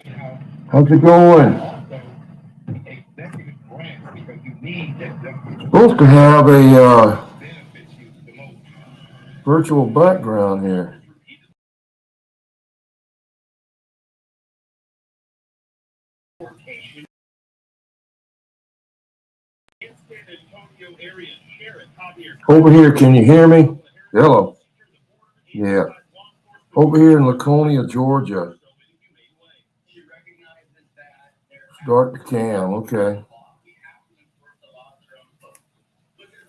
How's it going? Supposed to have a virtual background here. Over here, can you hear me? Hello. Yeah. Over here in Laconia, Georgia. Start the cam. Okay.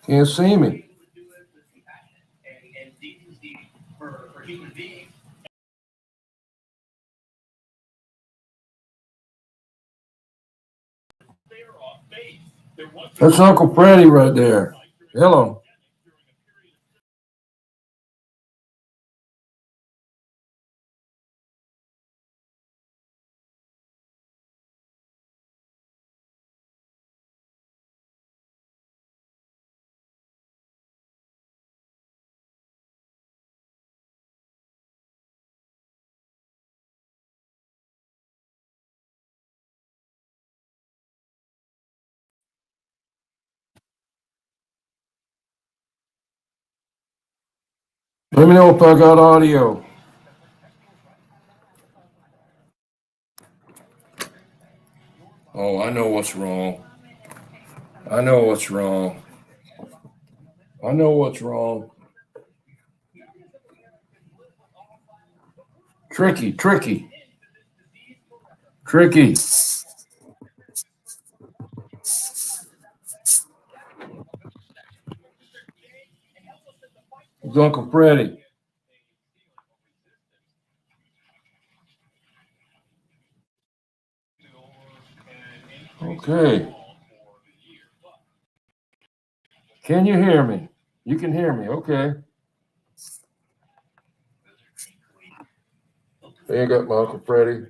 Can't see me. That's Uncle Freddie right there. Hello. Let me know if I got audio. Oh, I know what's wrong. I know what's wrong. I know what's wrong. Tricky. It's Uncle Freddie. Okay. Can you hear me? You can hear me. Okay. There you got my Uncle Freddie.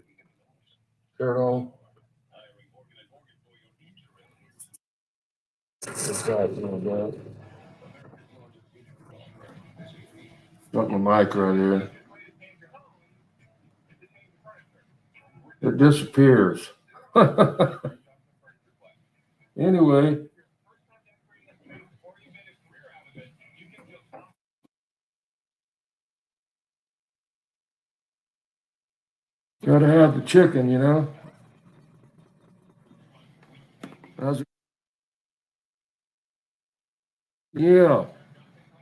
Turn it on. Got my mic right here. It disappears. Anyway. Gotta have the chicken, you know. How's it? Yeah.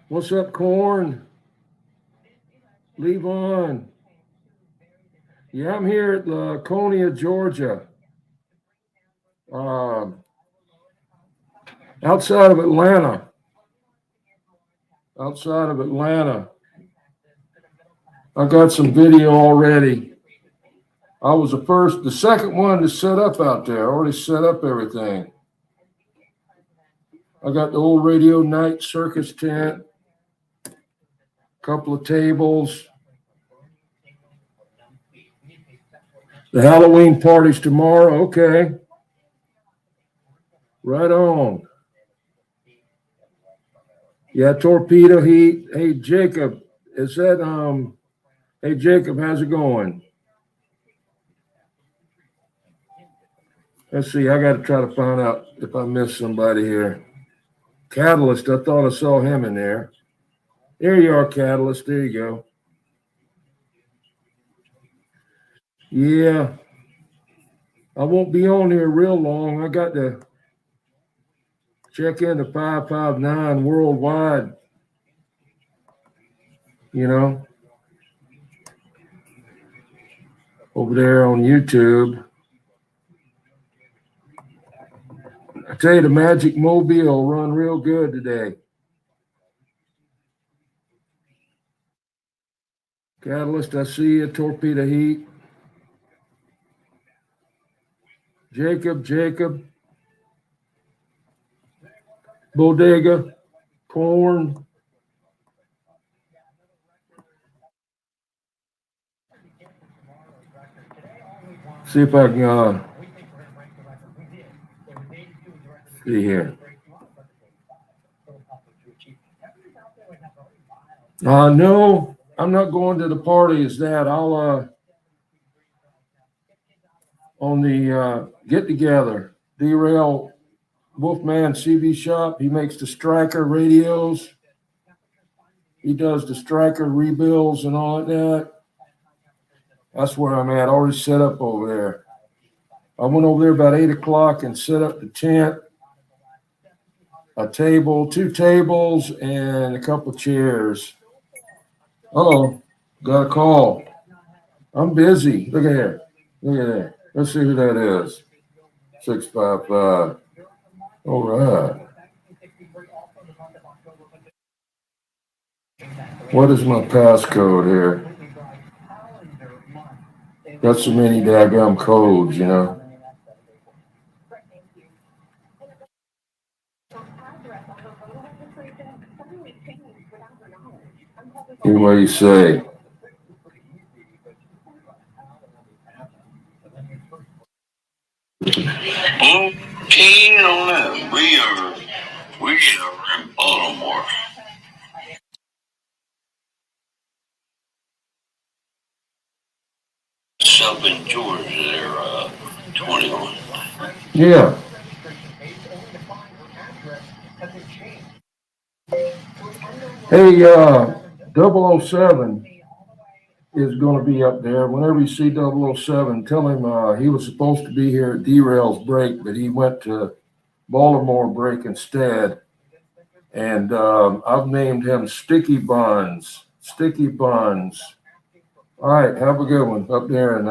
What's up, Corn? Levon. Yeah, I'm here at Laconia, Georgia. Outside of Atlanta. I got some video already. I was the second one to set up out there. I already set up everything. I got the old Radio Night Circus tent, a couple of tables. The Halloween party's tomorrow. Okay. Right on. Yeah, torpedo heat. Hey, Jacob, is that, hey, Jacob, how's it going? Let's see. I got to try to find out if I missed somebody here. Catalyst, I thought I saw him in there. There you are, Catalyst. There you go. Yeah. I won't be on here real long. I got to check into 559 worldwide, you know, over there on YouTube. I tell you, the Magic Mobile run real good today. Catalyst, I see you. Torpedo Heat. Jacob. Bodega. Corn. See if I can see here. No, I'm not going to the party as that. on the get together. Derail Wolfman CB Shop. He makes the Striker radios. He does the Striker rebuilds and all of that. That's where I'm at. Already set up over there. I went over there about 8 o'clock and set up the tent, a table, 2 tables, and a couple chairs. Uh-oh, got a call. I'm busy. Look at here. Look at that. Let's see who that is. 655. All right. What is my passcode here? Got so many daggum codes, you know. What do you say? Okay, on that. We are in Baltimore. Up in Georgia, they're 21. Yeah. Hey, 007 is going to be up there. Whenever you see 007, tell him he was supposed to be here at Derail's break, but he went to Baltimore break instead. And I've named him Sticky Buns. Sticky Buns. All right, have a good one up there in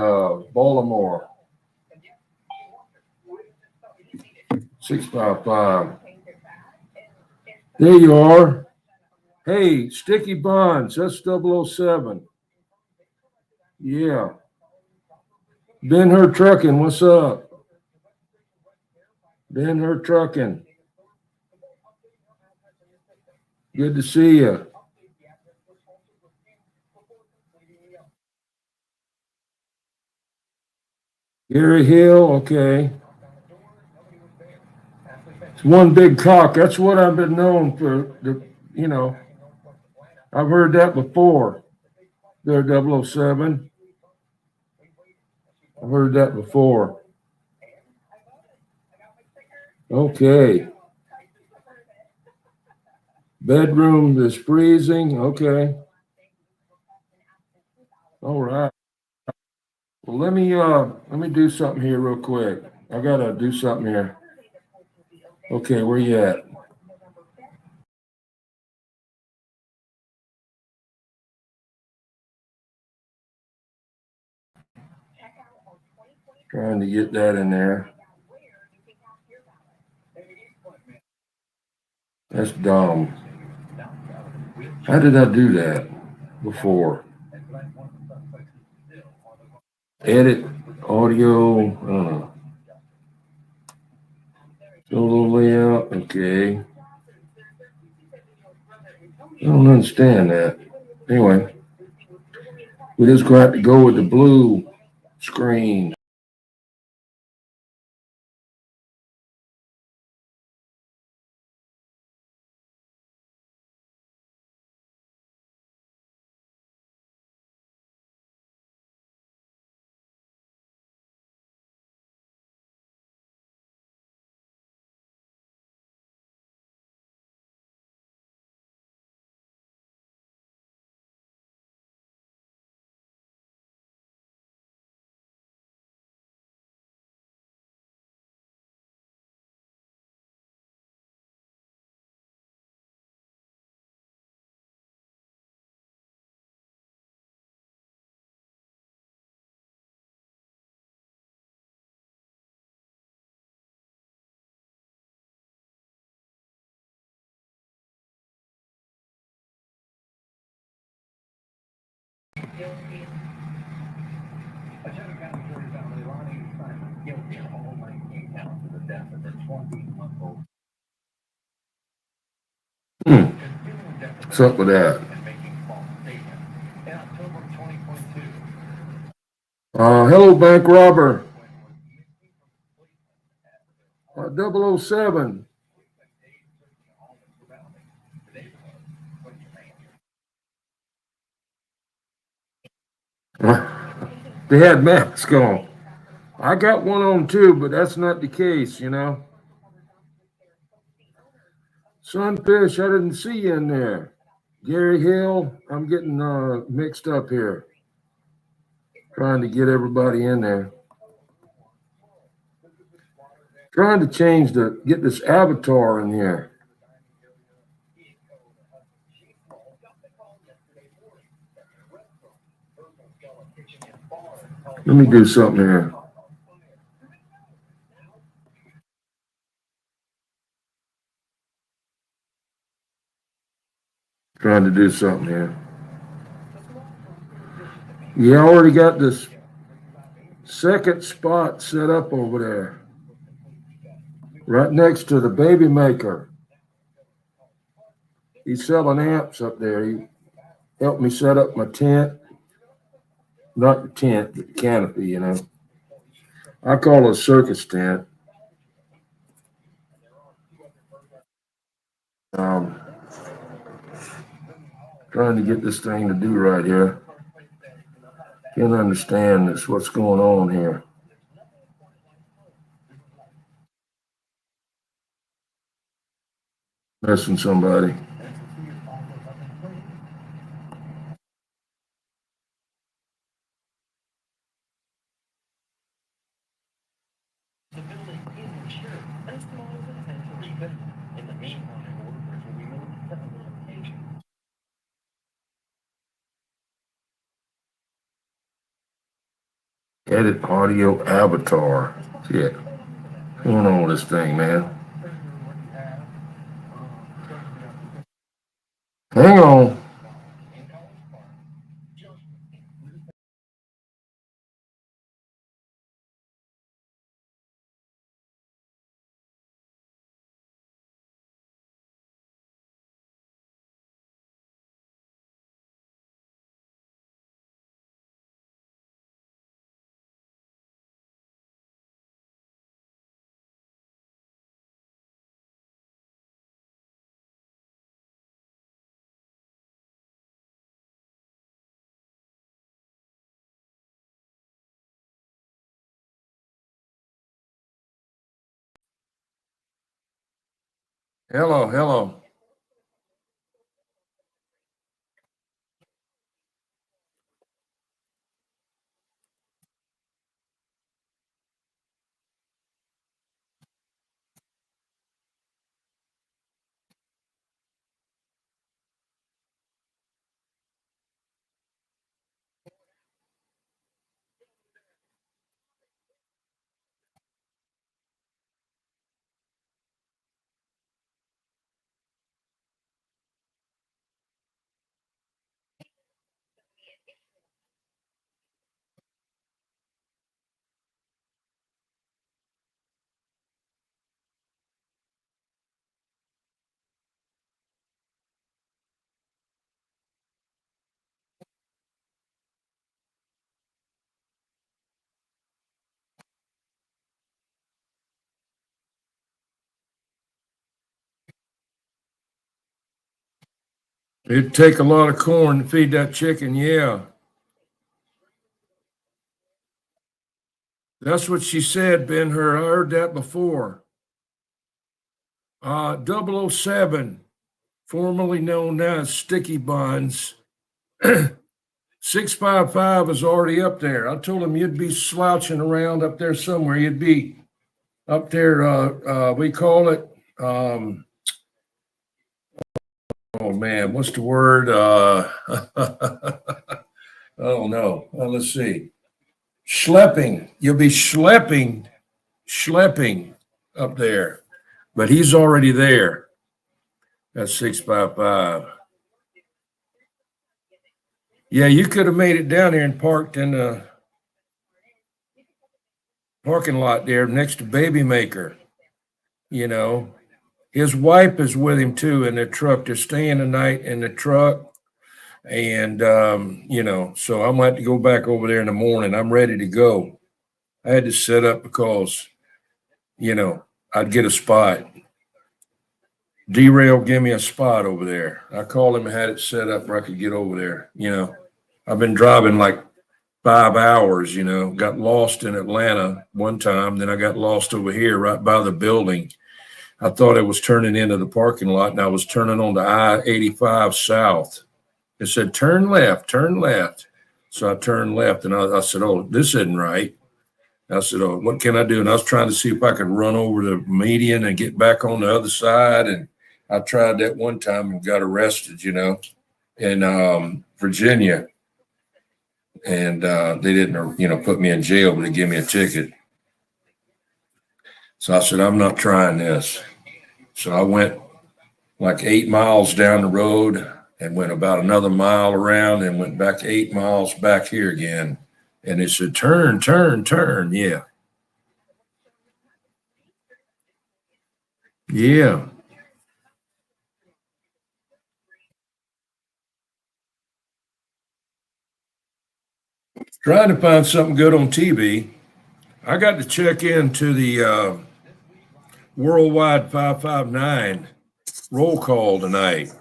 Baltimore. 655. There you are. Hey, Sticky Buns, that's 007. Yeah. Ben Hur Trucking, what's up? Ben Hur Trucking. Good to see you. Gary Hill, okay. It's one big cock. That's what I've been known for, I've heard that before. There, 007. I've heard that before. Okay. Bedroom is freezing. Okay. All right. Well, let me do something here real quick. I gotta do something here. Okay, where you at? Trying to get that in there. That's dumb. How did I do that before? Edit audio. I don't know. Solo layout. Okay. I don't understand that. Anyway, we just going to have to go with the blue screen. What's up with that? Hello, bank robber. 007. They had masks on. I got one on too, but that's not the case, you know. Sunfish, I didn't see you in there. Gary Hill, I'm getting mixed up here. Trying to get everybody in there. Trying to get this avatar in here. Let me do something here. Trying to do something here. You already got this second spot set up over there. Right next to the baby maker. He's selling amps up there. He helped me set up my tent. Not the tent, but the canopy, you know. I call it a circus tent. Trying to get this thing to do right here. Can't understand this, what's going on here. Missing somebody. Edit audio avatar. Shit. What's going on with this thing, man? Hang on. Hello, hello. It'd take a lot of corn to feed that chicken, yeah. That's what she said, Ben-Hur. I heard that before. 007, formerly known as Sticky Buns. 655 is already up there. I told him you'd be slouching around up there somewhere. You'd be up there, we call it, oh man, what's the word? Oh no, let's see. Schlepping. You'll be schlepping up there. But he's already there. That's 655. Yeah, you could have made it down here and parked in the parking lot there next to Baby Maker. You know, his wife is with him too in the truck. They're staying the night in the truck. And, you know, so I'm going to have to go back over there in the morning. I'm ready to go. I had to set up because, you know, I'd get a spot. Derail, give me a spot over there. I called him and had it set up where I could get over there. You know, I've been driving like 5 hours, got lost in Atlanta one time. Then I got lost over here right by the building. I thought it was turning into the parking lot, and I was turning on the I-85 south. It said, turn left, turn left. So I turned left, and I said, oh, this isn't right. I said, oh, what can I do? And I was trying to see if I could run over the median and get back on the other side. And I tried that one time and got arrested, in Virginia. And they didn't, put me in jail, but they gave me a ticket. So I said, I'm not trying this. So I went like 8 miles down the road and went about another mile around and went back 8 miles back here again. And it said, turn, turn, turn. Yeah. Yeah. Trying to find something good on TV. I got to check into the Worldwide 559 roll call tonight.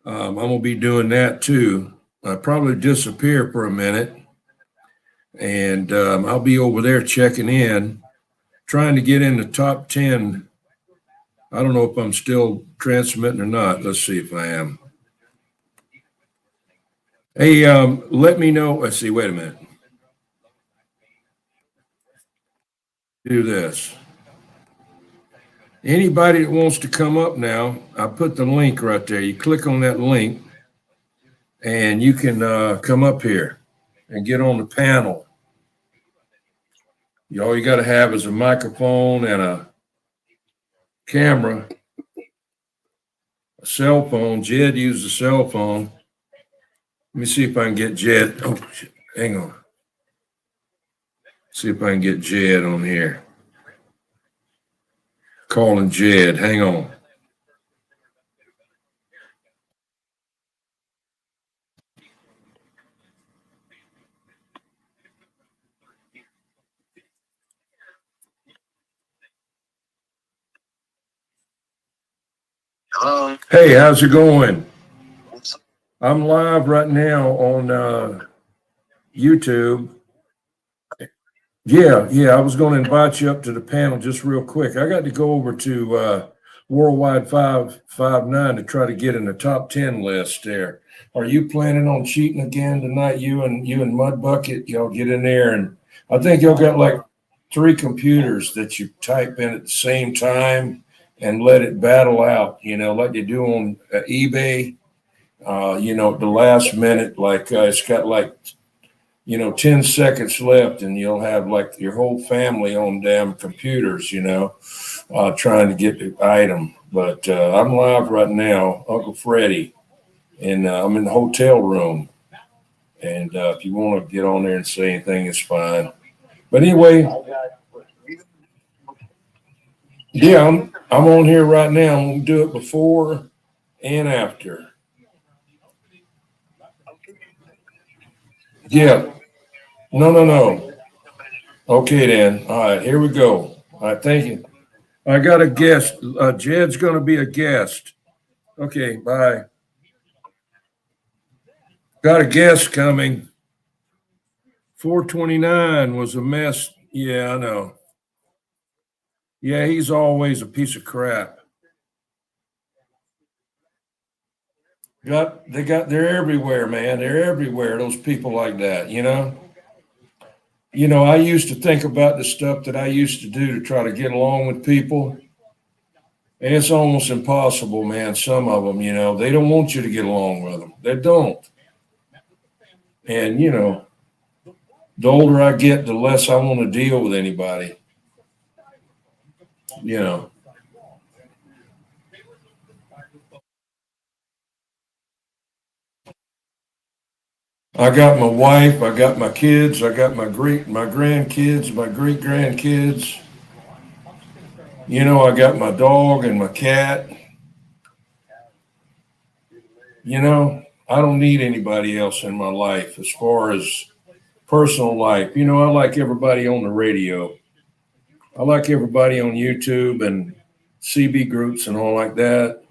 I'm going to be doing that too. I'll probably disappear for a minute. And I'll be over there checking in, trying to get in the top 10. I don't know if I'm still transmitting or not. Let's see if I am. Hey, let me know. Let's see. Wait a minute. Do this. Anybody that wants to come up now, I put the link right there. You click on that link, and you can come up here and get on the panel. All you got to have is a microphone and a camera, a cell phone. Jed used a cell phone. Let me see if I can get Jed. Oh, shit. Hang on. See if I can get Jed on here. Calling Jed. Hang on. Hello. Hey, how's it going? I'm live right now on YouTube. Yeah. I was going to invite you up to the panel just real quick. I got to go over to Worldwide 559 to try to get in the top 10 list there. Are you planning on cheating again tonight? You and Mudbucket, y'all get in there, and I think y'all got like 3 computers that you type in at the same time and let it battle out, like you do on eBay. At the last minute, like it's got like 10 seconds left, and you'll have like your whole family on damn computers, trying to get the item. But I'm live right now, Uncle Freddie, and I'm in the hotel room. And if you want to get on there and say anything, it's fine. But anyway, yeah, I'm on here right now. I'm gonna do it before and after. Yeah. No. Okay, then. All right, here we go. All right, thank you. I got a guest. Jed's going to be a guest. Okay, bye. Got a guest coming. 429 was a mess. Yeah, I know. Yeah, he's always a piece of crap. They're everywhere, man. They're everywhere. Those people like that, I used to think about the stuff that I used to do to try to get along with people. And it's almost impossible, man. Some of them, they don't want you to get along with them. They don't. And, the older I get, the less I want to deal with anybody. I got my wife, I got my kids, I got my grandkids, my great grandkids. I got my dog and my cat. I don't need anybody else in my life as far as personal life. I like everybody on the radio. I like everybody on YouTube and CB groups and all like that.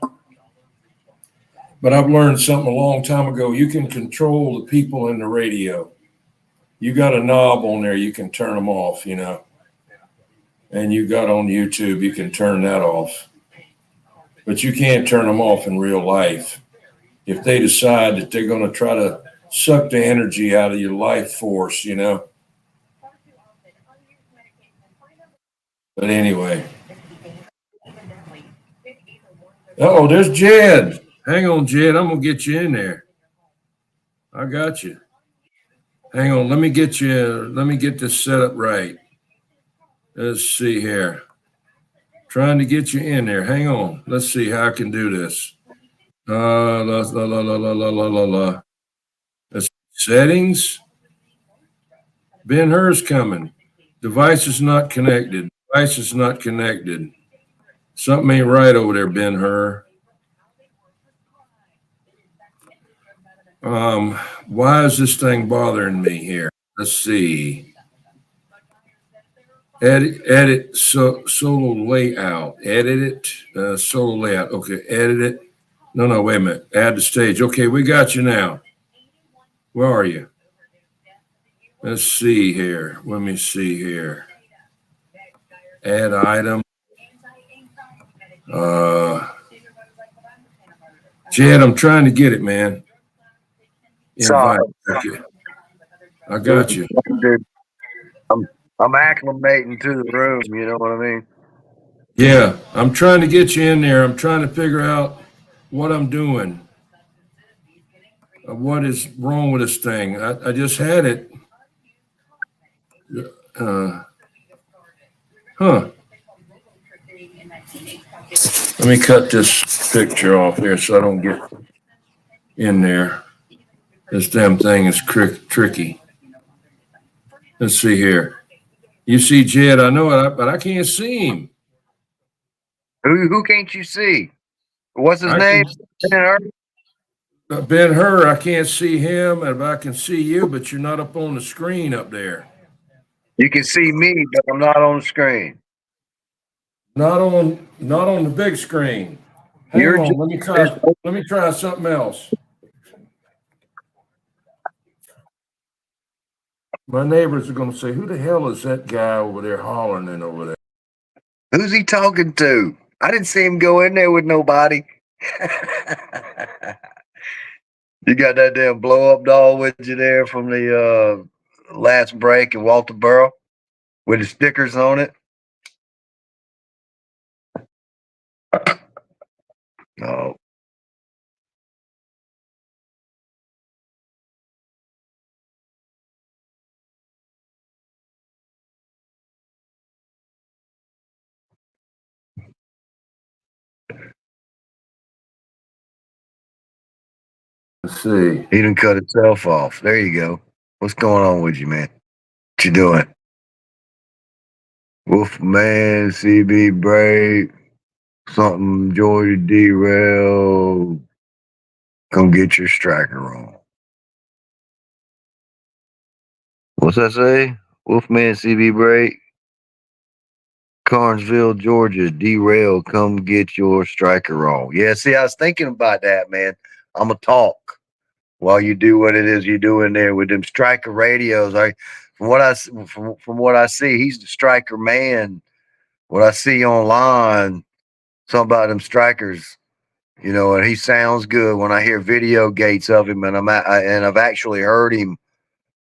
But I've learned something a long time ago. You can control the people in the radio. you got a knob on there, you can turn them off, you know. And you got on YouTube, you can turn that off. But you can't turn them off in real life. If they decide that they're going to try to suck the energy out of your life force, you know. But anyway. Oh, there's Jed. Hang on, Jed. I'm going to get you in there. I got you. Hang on. Let me get this set up right. Let's see here. Trying to get you in there. Hang on. Let's see how I can do this. That's settings. Ben Hur's coming. Device is not connected. Device is not connected. Something ain't right over there, Ben Hur. Why is this thing bothering me here? Let's see. Edit solo layout. Edit it. Solo layout. Okay, edit it. No, wait a minute. Add the stage. Okay, we got you now. Where are you? Let's see here. Let me see here. Add item. Jed, I'm trying to get it, man. Invite. I got you. Dude, I'm acclimating to the room, you know what I mean? Yeah, I'm trying to get you in there. I'm trying to figure out what I'm doing. What is wrong with this thing? I just had it. Let me cut this picture off here so I don't get in there. This damn thing is tricky. Let's see here. You see Jed, I know it, but I can't see him. Who can't you see? What's his name? Ben Hur, I can't see him, and I can see you, but you're not up on the screen up there. You can see me, but I'm not on the screen. Not on the big screen. Hang on, let me try something else. My neighbors are going to say, "Who the hell is that guy over there hollering in over there?" Who's he talking to? I didn't see him go in there with nobody. You got that damn blow up doll with you there from the last break in Walter Burrow with the stickers on it. No. Let's see. He done cut himself off. There you go. What's going on with you, man? What you doing? Wolfman, CB break, something, Joy derail. Come get your striker on. What's that say? Wolfman, CB break. Carnesville, Georgia, derail. Come get your striker on. Yeah, see, I was thinking about that, man. I'm going to talk while you do what it is you do in there with them striker radios. From what I see, he's the striker man. What I see online, something about them strikers, you know, and he sounds good when I hear video gates of him, and I've actually heard him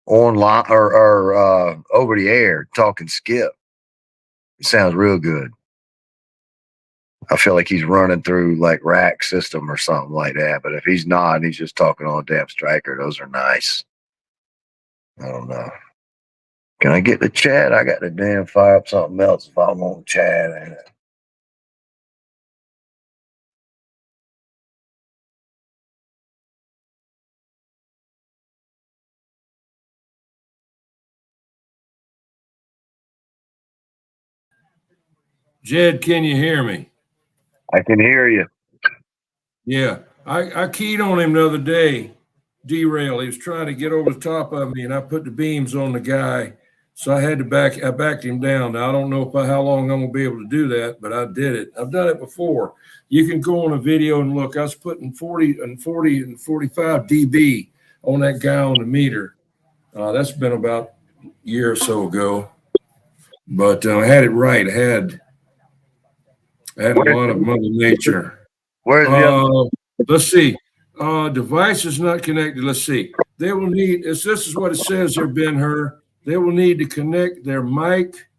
online or over the air talking skip. It sounds real good. I feel like he's running through like rack system or something like that. But if he's not, and he's just talking on a damn striker, those are nice. I don't know. Can I get the chat? I got to damn fire up something else if I want chat. Ain't it? Jed, can you hear me? I can hear you. Yeah, I keyed on him the other day. Derail. He was trying to get over the top of me, and I put the beams on the guy, so I backed him down. Now I don't know how long I'm gonna be able to do that, but I did it. I've done it before. You can go on a video and look. I was putting 40 and 45 dB on that guy on the meter, That's been about a year or so ago. But I had it right. I had a Where's lot of Mother Nature. where's the other? Let's see. Device is not connected. Let's see. They will need, this is what it says there, Ben-Hur. They will need to connect their mic/cam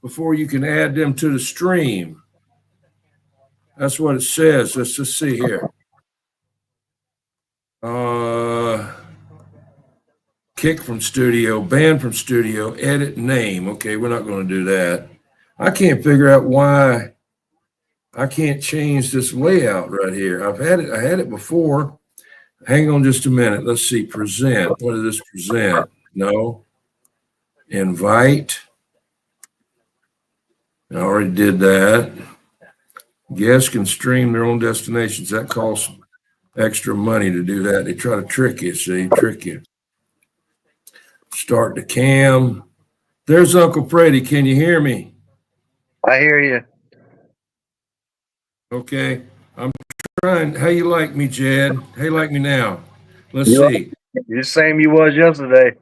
before you can add them to the stream. That's what it says. Let's just see here. Kick from studio, ban from studio, edit name. Okay, we're not going to do that. I can't figure out why I can't change this layout right here. I had it before. Hang on just a minute. Let's see. Present. What is this present? No. Invite. I already did that. Guests can stream their own destinations. That costs extra money to do that. They try to trick you. See, trick you. Start the cam. There's Uncle Freddie. Can you hear me? I hear you. Okay. I'm trying. How you like me, Jed? How you like me now? Let's You are- see. You're the same you was yesterday.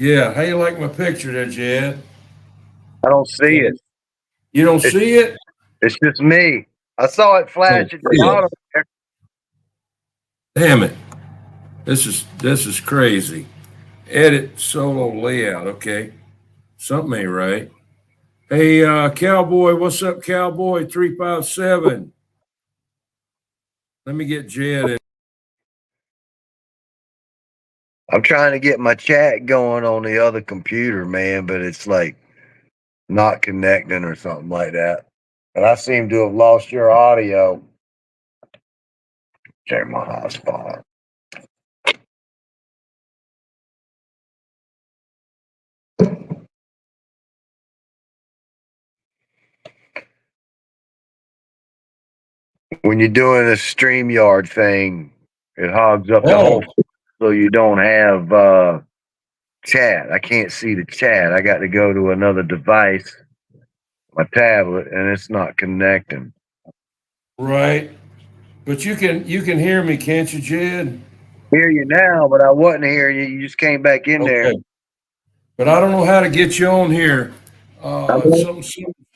Yeah. How you like my picture there, Jed? I don't see it. You don't see it? It's just me. I saw it flash at the yeah. bottom there. Damn it. This is crazy. Edit solo layout. Okay. Something ain't right. Hey, Cowboy, what's up, Cowboy 357? Let me get Jed in. I'm trying to get my chat going on the other computer, man, but it's like not connecting or something like that. And I seem to have lost your audio. Check my hotspot. When you're doing a StreamYard thing, it hogs up the whole, so you don't have chat. I can't see the chat. I got to go to another device, my tablet, and it's not connecting. Right. But you can hear me, can't you, Jed? Hear you now, but I wasn't hearing you. You just came back in there. But I don't know how to get you on here.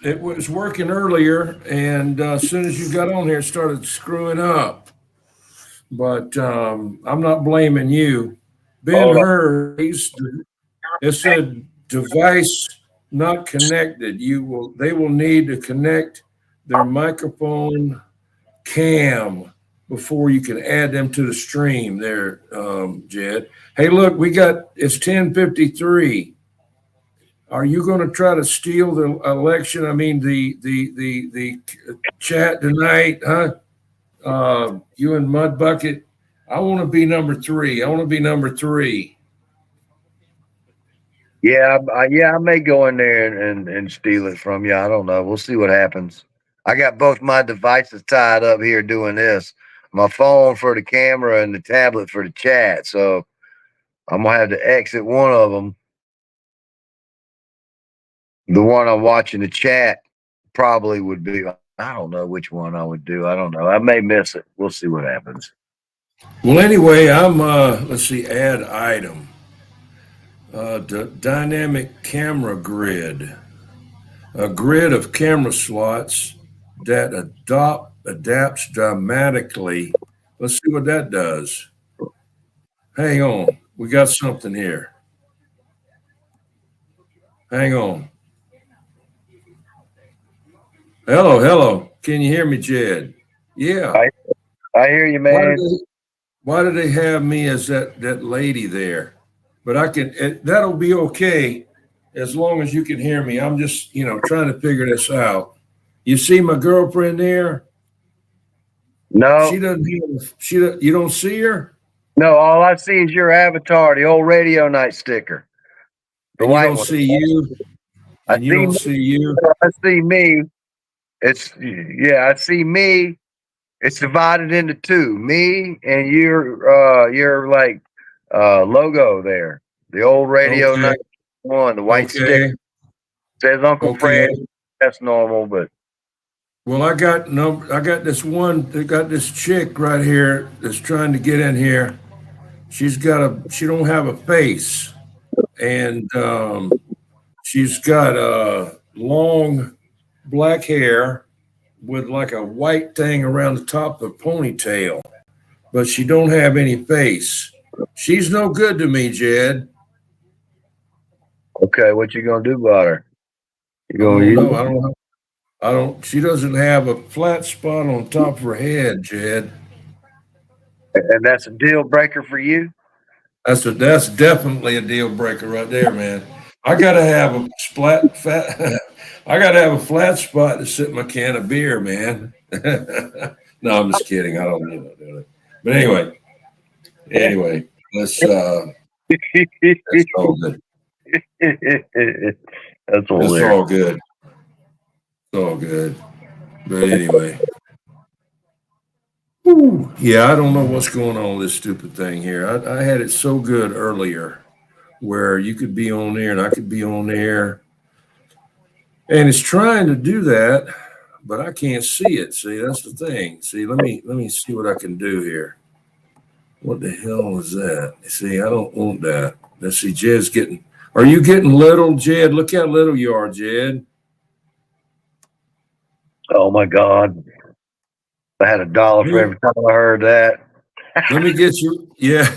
It was working earlier, and as soon as you got on here, it started screwing up. But I'm not blaming you. Ben-Hur, it said device not connected. They will need to connect their microphone cam before you can add them to the stream there, Jed. Hey, look, it's 10:53. Are you going to try to steal the election? I mean, the chat tonight, huh? You and Mud Bucket. I want to be number 3. I want to be number 3. Yeah, I may go in there and steal it from you. I don't know. We'll see what happens. I got both my devices tied up here doing this. My phone for the camera and the tablet for the chat. So I'm gonna have to exit one of them. The one I'm watching the chat probably would be. I don't know which one I would do. I don't know. I may miss it. We'll see what happens. Well, anyway, I'm let's see, add item. Dynamic camera grid. A grid of camera slots that adapts dramatically. Let's see what that does. Hang on. We got something here. Hang on. Hello. Can you hear me, Jed? Yeah. I hear you, man. Why do they have me as that lady there? But that'll be okay as long as you can hear me. I'm just, trying to figure this out. You see my girlfriend there? No. You don't see her? No, all I see is your avatar, the old radio night sticker. The white one. See you. And you don't see you. I see me. I see me. It's divided into two. Me and your like logo there. The old radio night one, the white sticker. Says Uncle Fred. That's normal, but well, I got this chick right here that's trying to get in here. She don't have a face, and she's got long black hair with like a white thing around the top of the ponytail, but she don't have any face. She's no good to me, Jed. Okay, what you gonna do about her? You I gonna don't use know. I don't. She doesn't have a flat spot on top of her head, Jed. and that's a deal breaker for you? That's definitely a deal breaker right there, man. I gotta have a splat fat. I gotta have a flat spot to sit my can of beer, man. No, I'm just kidding. I don't mean to do it. But anyway, let's. That's all good. That's It's hilarious. all good. It's all good. But anyway, whew, yeah, I don't know what's going on with this stupid thing here. I had it so good earlier where you could be on there and I could be on there, and it's trying to do that, but I can't see it. See, that's the thing. See, let me see what I can do here. What the hell is that? See, I don't want that. Let's see, Jed's getting. Are you getting little, Jed? Look how little you are, Jed. Oh my God. I had $1 Let for me, every time I heard that. let me get you. Yeah.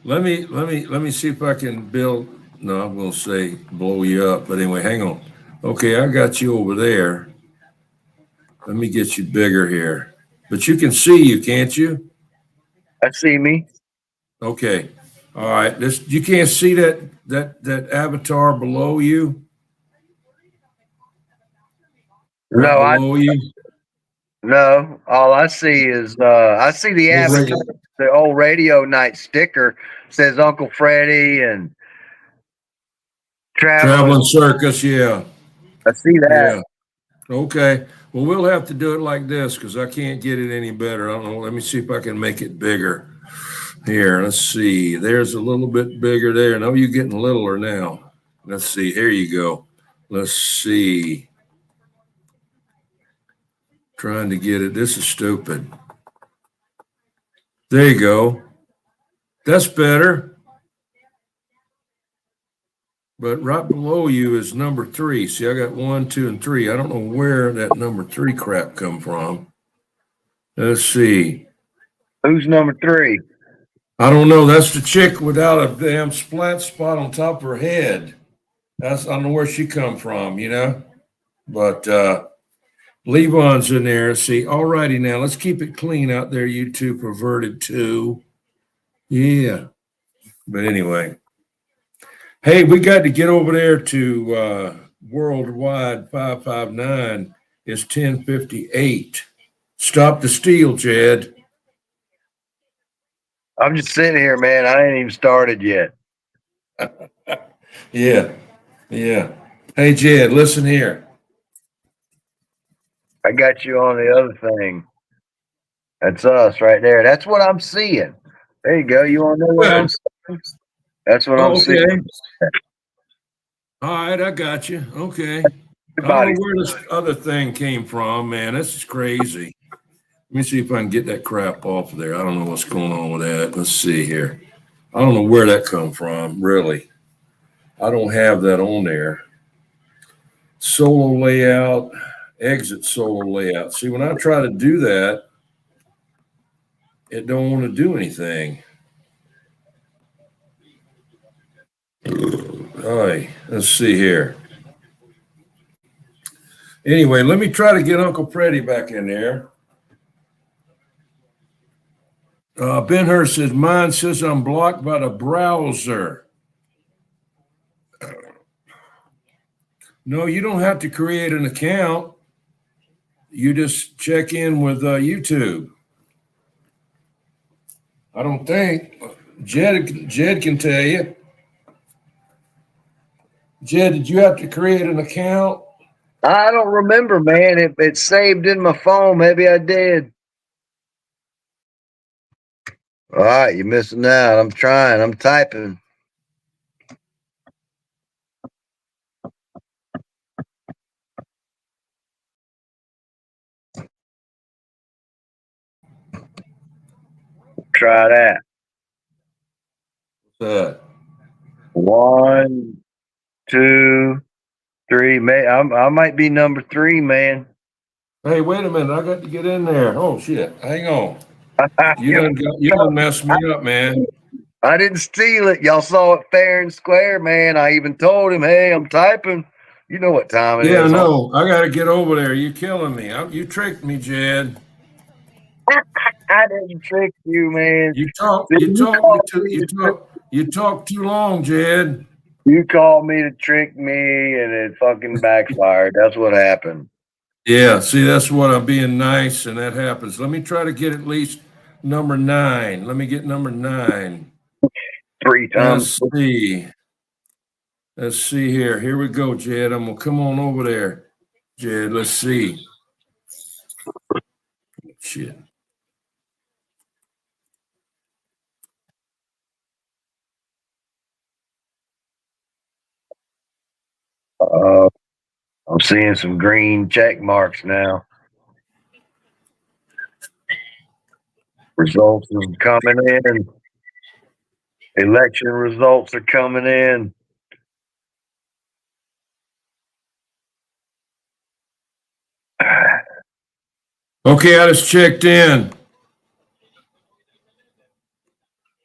Let me see if I can build. No, I'm gonna say blow you up. But anyway, hang on. Okay, I got you over there. Let me get you bigger here. But you can see you, can't you? I see me. Okay. All right. This you can't see that avatar below you, right No, I below you. no. All I see is I see the Well, avatar, the old radio night sticker says Uncle Freddie and traveling. Traveling circus, yeah. I see that. Yeah. Okay. Well, we'll have to do it like this because I can't get it any better. I don't know. Let me see if I can make it bigger. Here, let's see. There's a little bit bigger there. No, you're getting littler now. Let's see. Here you go. Let's see. Trying to get it. This is stupid. There you go. That's better. But right below you is number three. See, I got 1, 2, and 3. I don't know where that number 3 crap come from. Let's see. Who's number 3? I don't know. That's the chick without a damn splat spot on top of her head. I don't know where she come from, you know. But Levon's in there. See, all righty now. Let's keep it clean out there, you two perverted two. Yeah. But anyway. Hey, we got to get over there to Worldwide 559. It's 10:58. Stop the steal, Jed. I'm just sitting here, man. I ain't even started yet. Yeah. Yeah. Hey, Jed, listen here. I got you on the other thing. That's us right there. That's what I'm seeing. There you go. You want to know what I'm Good. seeing? That's what I'm Oh, seeing. okay. All right, I got you. Okay. I don't know Everybody, where this other thing came from, man. This is crazy. Let me see if I can get that crap off of there. I don't know what's going on with that. Let's see here. I don't know where that come from, really. I don't have that on there. Solo layout, exit solo layout. See, when I try to do that, it don't want to do anything. All right, let's see here. Anyway, let me try to get Uncle Freddie back in there. Ben Hurst says, mine says I'm blocked by the browser. No, you don't have to create an account. You just check in with YouTube. I don't think. Jed can tell you. Jed, did you have to create an account? I don't remember, man. It saved in my phone. Maybe I did. All right, you're missing out. I'm trying. I'm typing. Try that. that? 1, 2, 3. I might be number 3, man. Hey, wait a minute. I got to get in there. Oh, shit. Hang on. You You done messed me up, man. I didn't steal it. Y'all saw it fair and square, man. I even told him, hey, I'm typing. You know what time it Yeah, is. no. I got to get over there. You killing me. You tricked me, Jed. I didn't trick you, man. You talk. See, You talk me too. You talk too long, Jed. You called me to trick me, and it fucking backfired. That's what happened. Yeah. See, that's what I'm being nice, and that happens. Let me try to get at least number 9. Let me get number 9. 3 times. Let's see. Let's see here. Here we go, Jed. I'm gonna come on over there, Jed. Let's see. Shit. Uh, I'm seeing some green check marks now. Results are coming in. Election results are coming in. Okay, I just checked in.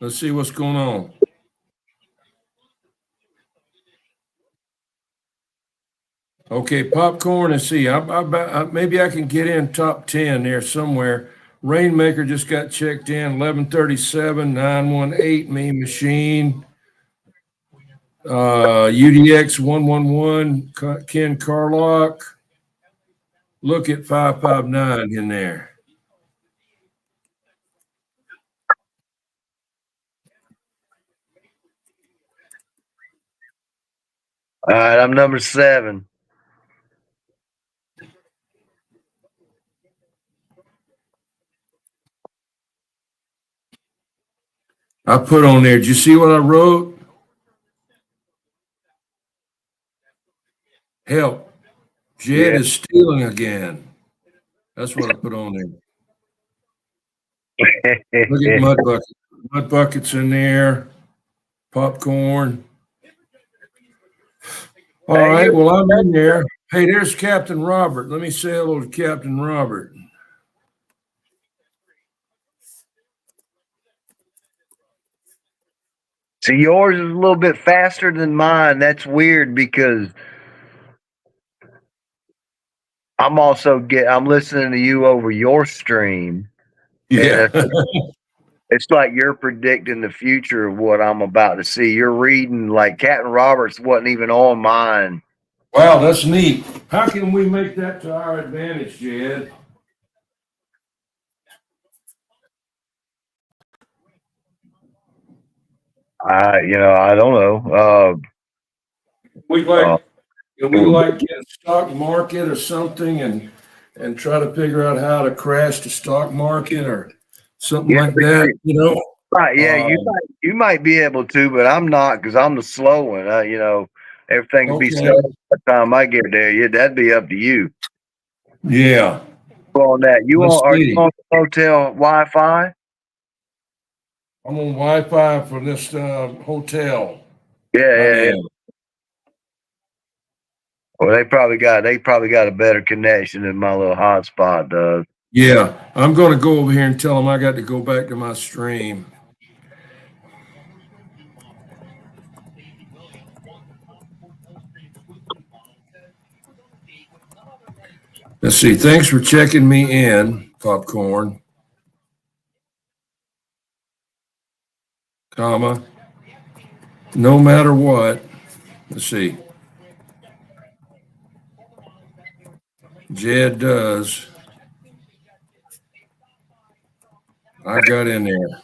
Let's see what's going on. Okay, popcorn. Let's see. Maybe I can get in top 10 there somewhere. Rainmaker just got checked in. 1137 918 Mean Machine. UDX 111 Ken Carlock. Look at 559 in there. All right, I'm number 7. I put on there. Did you see what I wrote? Help. Jed is stealing again. That's what I put on there. Look at Mud Bucket. Mud Bucket's in there. Popcorn. All right. Well, I'm in there. Hey, there's Captain Robert. Let me say hello to Captain Robert. See, yours is a little bit faster than mine. That's weird because I'm listening to you over your stream. Yeah. It's like you're predicting the future of what I'm about to see. You're reading like Captain Roberts wasn't even on mine. Wow, that's neat. How can we make that to our advantage, Jed? I don't know. We like get a stock market or something and try to figure out how to crash the stock market or something like that, Right, yeah, you might be able to, but I'm not because I'm the slow one. Everything will be set Okay. up by the time I get there. Yeah, that'd be up to you. Yeah. On that, Let's are see. you on hotel Wi-Fi? I'm on Wi-Fi for this hotel. Yeah. Well, they probably got a better connection than my little hotspot does. Yeah, I'm going to go over here and tell them I got to go back to my stream. Let's see. Thanks for checking me in, Popcorn. Comma. No matter what. Let's see. Jed does. I got in there.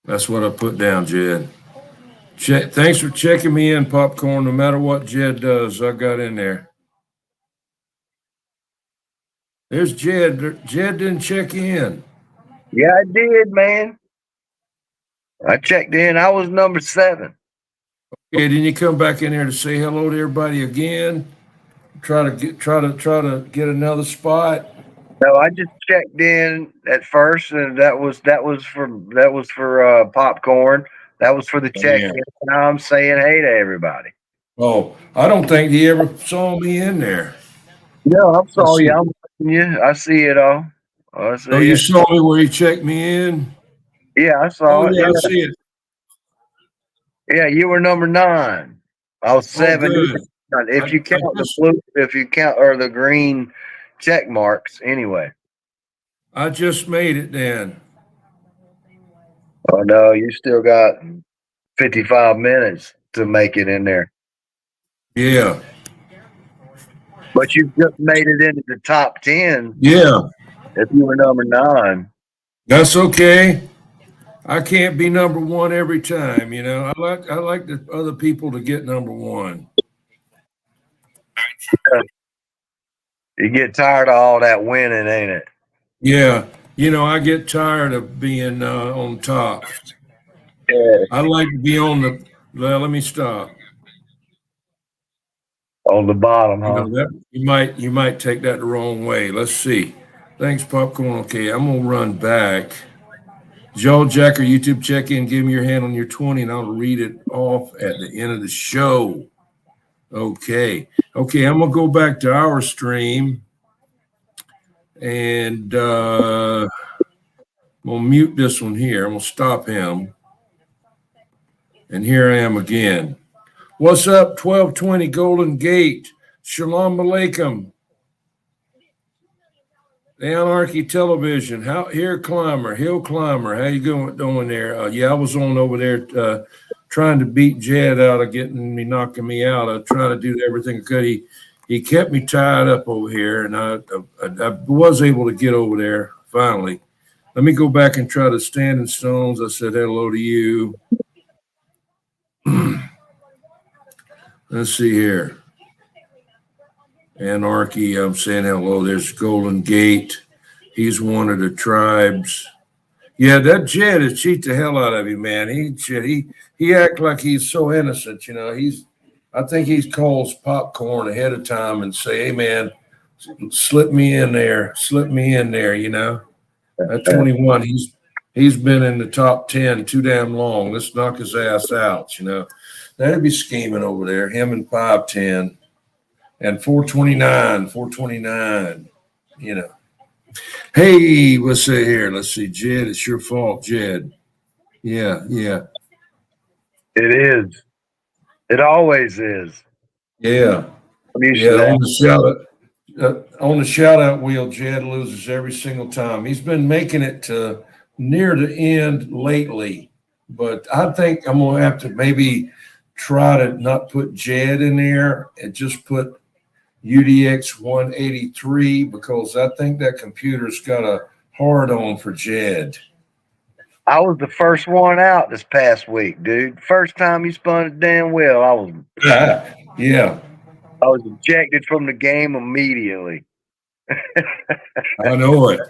That's what I put down, Jed. Thanks for checking me in, Popcorn. No matter what Jed does, I got in there. There's Jed. Jed didn't check in. Yeah, I did, man. I checked in. I was number 7. Okay, didn't you come back in here to say hello to everybody again? Try to get another spot. No, I just checked in at first, and that was for popcorn. That was for the Oh, check yeah. in. Now I'm saying hey to everybody. Oh, I don't think he ever saw me in there. No, I'm Let's sorry. see. I'm watching you. I see it all. I Oh, see you it. saw me where he checked me in? Yeah, I Oh, saw it. yeah, I Yeah, see it. yeah. You were number 9. I was Oh, 7. good. If you I count the just blue, if you count or the green check marks, anyway. I just made it then. Oh no, you still got 55 minutes to make it in there. Yeah. But you just made it into the top 10 Yeah. if you were number 9. That's okay. I can't be number one every time, you know. I like the other people to get number one. You get tired of all that winning, ain't it? Yeah. You know, I get tired of being on top. Yeah. I like to be on the well, let me stop. On the bottom, You huh? know that you might take that the wrong way. Let's see. Thanks, popcorn. Okay, I'm gonna run back. Joe Jacker, YouTube check in. Give me your hand on your 20, and I'll read it off at the end of the show. Okay. Okay, I'm gonna go back to our stream and I'm gonna mute this one here. I'm gonna stop him. And here I am again. What's up, 1220 Golden Gate? Shalom Aleichem. Anarchy Television. Hill Climber. How you doing there? Yeah, I was on over there trying to beat Jed out of knocking me out. I tried to do everything I could. He kept me tied up over here, and I was able to get over there finally. Let me go back and try to Standing Stones. I said hello to you. Let's see here. Anarchy, I'm saying hello. There's Golden Gate. He's one of the tribes. Yeah, that Jed has cheat the hell out of him, man. He act like he's so innocent, you know. I think he calls popcorn ahead of time and say, "Hey, man, slip me in there," you know. At 21, he's been in the top 10 too damn long. Let's knock his ass out, you know. That'd be scheming over there. Him and 510 and 429, you know. Hey, let's see here. Let's see, Jed. It's your fault, Jed. Yeah, yeah, It is. It always is. yeah, I'm used yeah. to that. On the shout out wheel, Jed loses every single time. He's been making it to near the end lately, but I think I'm gonna have to maybe try to not put Jed in there and just put UDX 183 because I think that computer's got a hard on for Jed. I was the first one out this past week, dude. First time you spun it damn well, Yeah, I was ejected from the game immediately. I know it.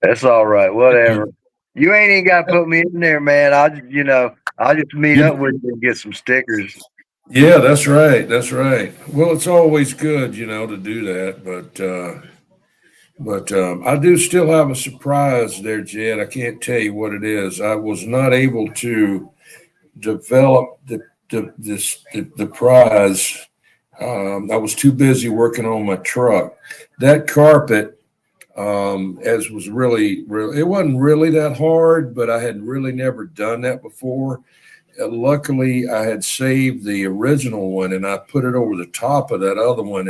That's all right, whatever. You ain't even got to put me in there, man. I'll just meet up with you and get some stickers. Yeah, that's right. That's right. Well, it's always good, you know, to do that, but I do still have a surprise there, Jed. I can't tell you what it is. I was not able to develop the prize. I was too busy working on my truck. That carpet, as was really, it wasn't really that hard, but I had really never done that before. Luckily, I had saved the original one and I put it over the top of that other one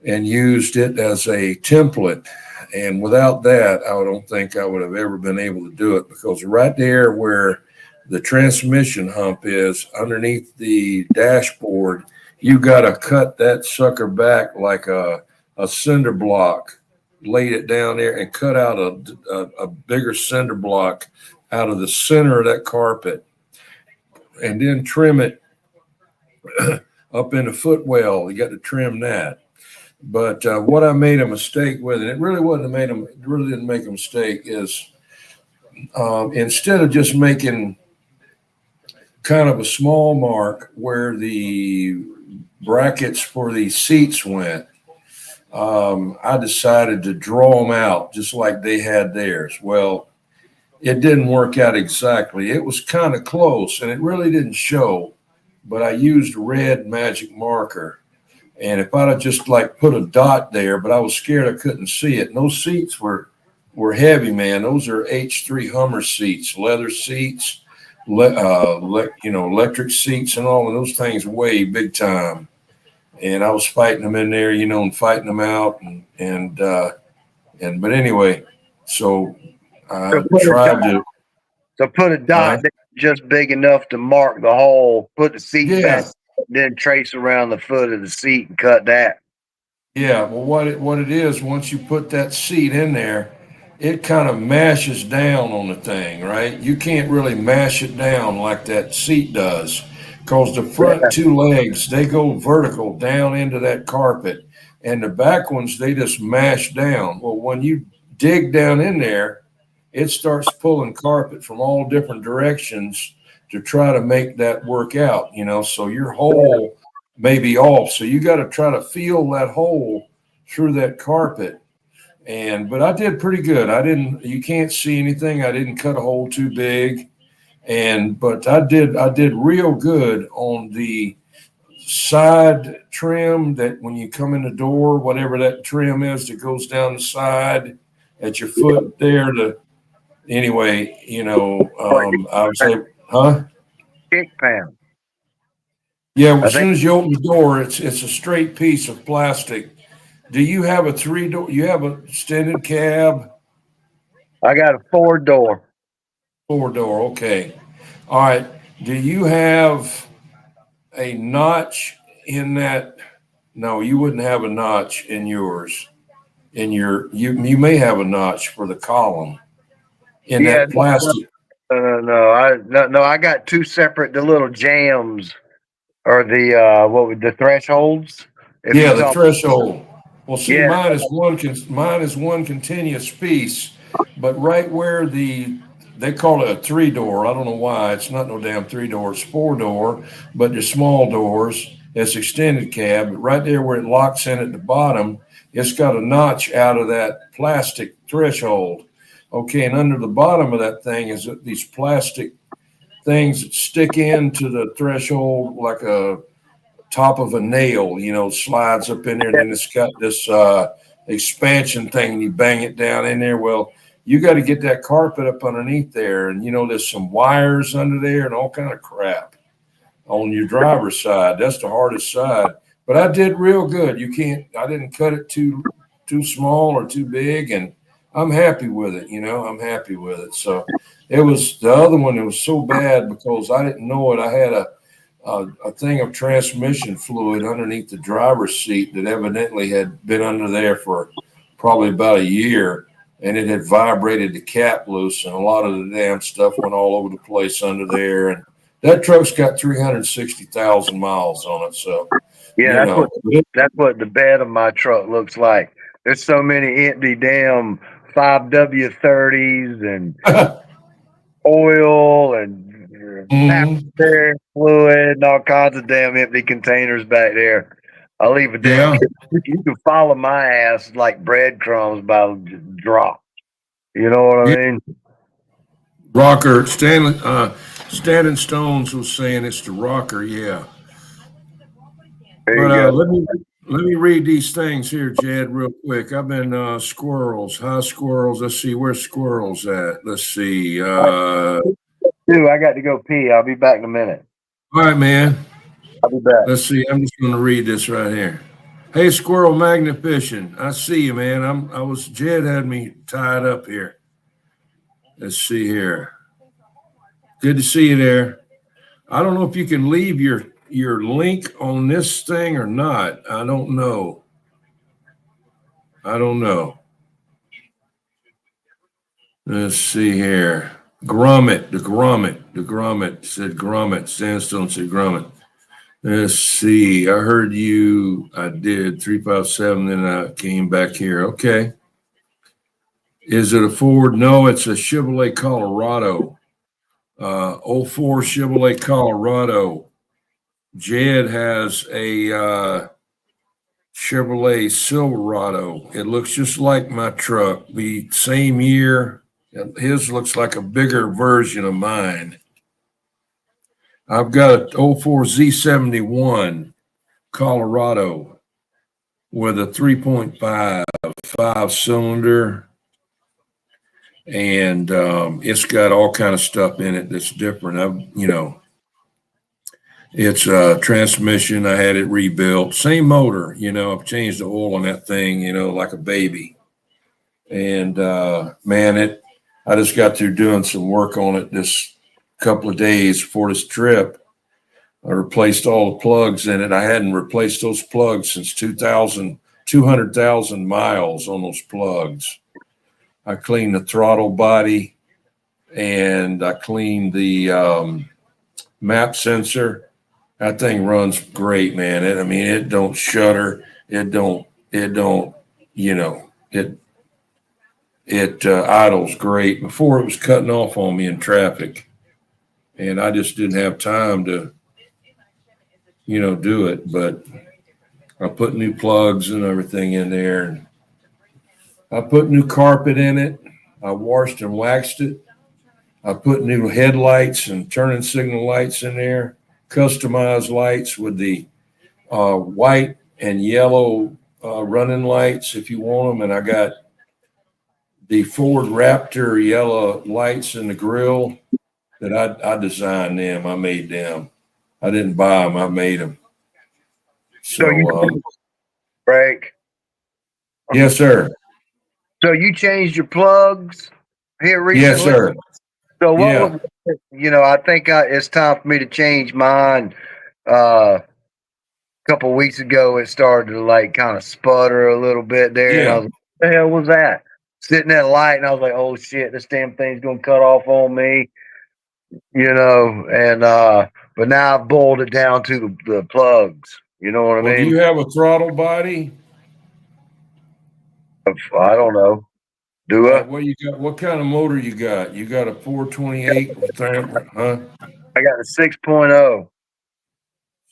and used it as a template. And without that, I don't think I would have ever been able to do it because right there where the transmission hump is underneath the dashboard, you got to cut that sucker back like a cinder block, laid it down there and cut out a bigger cinder block out of the center of that carpet and then trim it up in the footwell. You got to trim that. But what I made a mistake with, and it really wasn't made a, it really didn't make a mistake, is instead of just making kind of a small mark where the brackets for the seats went, I decided to draw them out just like they had theirs. Well, it didn't work out exactly. It was kind of close and it really didn't show, but I used red magic marker. And if I'd have just like put a dot there, but I was scared I couldn't see it. And those seats were heavy, man. Those are H3 Hummer seats, leather seats, electric seats, and all of those things weigh big time. And I was fighting them in there, and fighting them out, and but anyway, so I So put a tried dot, to, so put a dot that's just big enough to mark the hole, put the seat back, yeah, then trace around the foot of the seat and cut that. yeah. Well, what it is, once you put that seat in there, it kind of mashes down on the thing, right? You can't really mash it down like that seat does, because the front two legs they go vertical down into that carpet, and the back ones they just mash down. Well, when you dig down in there, it starts pulling carpet from all different directions to try to make that work out, so your hole may be off. So you got to try to feel that hole through that carpet. But I did pretty good. You can't see anything. I didn't cut a hole too big. But I did real good on the side trim that when you come in the door, whatever that trim is that goes down the side at your foot there to, anyway, I was like, huh? Kick pound. Yeah, I as think soon as you open the door, it's a straight piece of plastic. Do you have a three door? You have a extended cab, I got a 4-door. four door. Okay, all right. Do you have a notch in that? No, you wouldn't have a notch in yours. You may have a notch for the column in Yeah, that plastic. no. I got two separate the little jams or the what would the thresholds? If Yeah, you the talk, threshold. Well, see, yeah, mine is one continuous piece, but right where they call it a three door. I don't know why. It's not no damn three door. It's four door, but they're small doors. It's extended cab. But right there where it locks in at the bottom, it's got a notch out of that plastic threshold. Okay, and under the bottom of that thing is these plastic things that stick into the threshold like a top of a nail, slides up in there. And then it's got this expansion thing, and you bang it down in there. Well, you got to get that carpet up underneath there, and there's some wires under there and all kind of crap on your driver's side. That's the hardest side. But I did real good. I didn't cut it too small or too big, and I'm happy with it. I'm happy with it. So it was the other one. It was so bad because I didn't know it. I had a thing of transmission fluid underneath the driver's seat that evidently had been under there for probably about a year, and it had vibrated the cap loose, and a lot of the damn stuff went all over the place under there. And that truck's got 360,000 miles on it. So, yeah. That's what the bed of my truck looks like. There's so many empty damn 5W30s and oil and mhm. fluid and all kinds of damn empty containers back there. I'll leave a damn. Yeah. You can follow my ass like breadcrumbs by drop. You know what I Yeah. mean? Rocker, Standing Stones was saying it's the rocker. Yeah. There But you go. let me read these things here, Jed, real quick. I've been squirrels, high squirrels. Let's see, where's squirrels at? Let's see. Dude, I got to go pee. I'll be back in a minute. All right, man. I'll be back. Let's see. I'm just going to read this right here. Hey, Squirrel Magnet Fishing. I see you, man. Jed had me tied up here. Let's see here. Good to see you there. I don't know if you can leave your link on this thing or not. I don't know. Let's see here. Grommet, the grommet said grommet. Sandstone said grommet. Let's see. I heard you. I did 357. Then I came back here. Okay. Is it a Ford? No, it's a Chevrolet Colorado. 04 Chevrolet Colorado. Jed has a Chevrolet Silverado. It looks just like my truck. The same year. His looks like a bigger version of mine. I've got a 04 Z71 Colorado with a 3.5 5-cylinder, and it's got all kind of stuff in it that's different. It's a transmission. I had it rebuilt. Same motor, I've changed the oil on that thing, like a baby. And man, I just got through doing some work on it this couple of days before this trip. I replaced all the plugs in it. I hadn't replaced those plugs since 200,000 miles on those plugs. I cleaned the throttle body and I cleaned the map sensor. That thing runs great, man. It don't shudder. It idles great. Before it was cutting off on me in traffic, and I just didn't have time to, do it. But I put new plugs and everything in there, and I put new carpet in it. I washed and waxed it. I put new headlights and turning signal lights in there, customized lights with the white and yellow running lights if you want them. And I got the Ford Raptor yellow lights in the grill that I designed them. I made them. I didn't buy them. I made them. So break. Yes, sir. So you changed your plugs here recently? Yes, sir. So what was, I think it's time for me to change mine. A couple of weeks ago, it started to like kind of sputter a little bit there. Yeah. And I was like, what the hell was that? Sitting at a light, and I was like, oh shit, this damn thing's gonna cut off on me. And but now I've boiled it down to the plugs. You know what I mean? Do you have a throttle body? I don't know. Do I? What you got? What kind of motor you got? You got a 428, huh? I got a 6.0.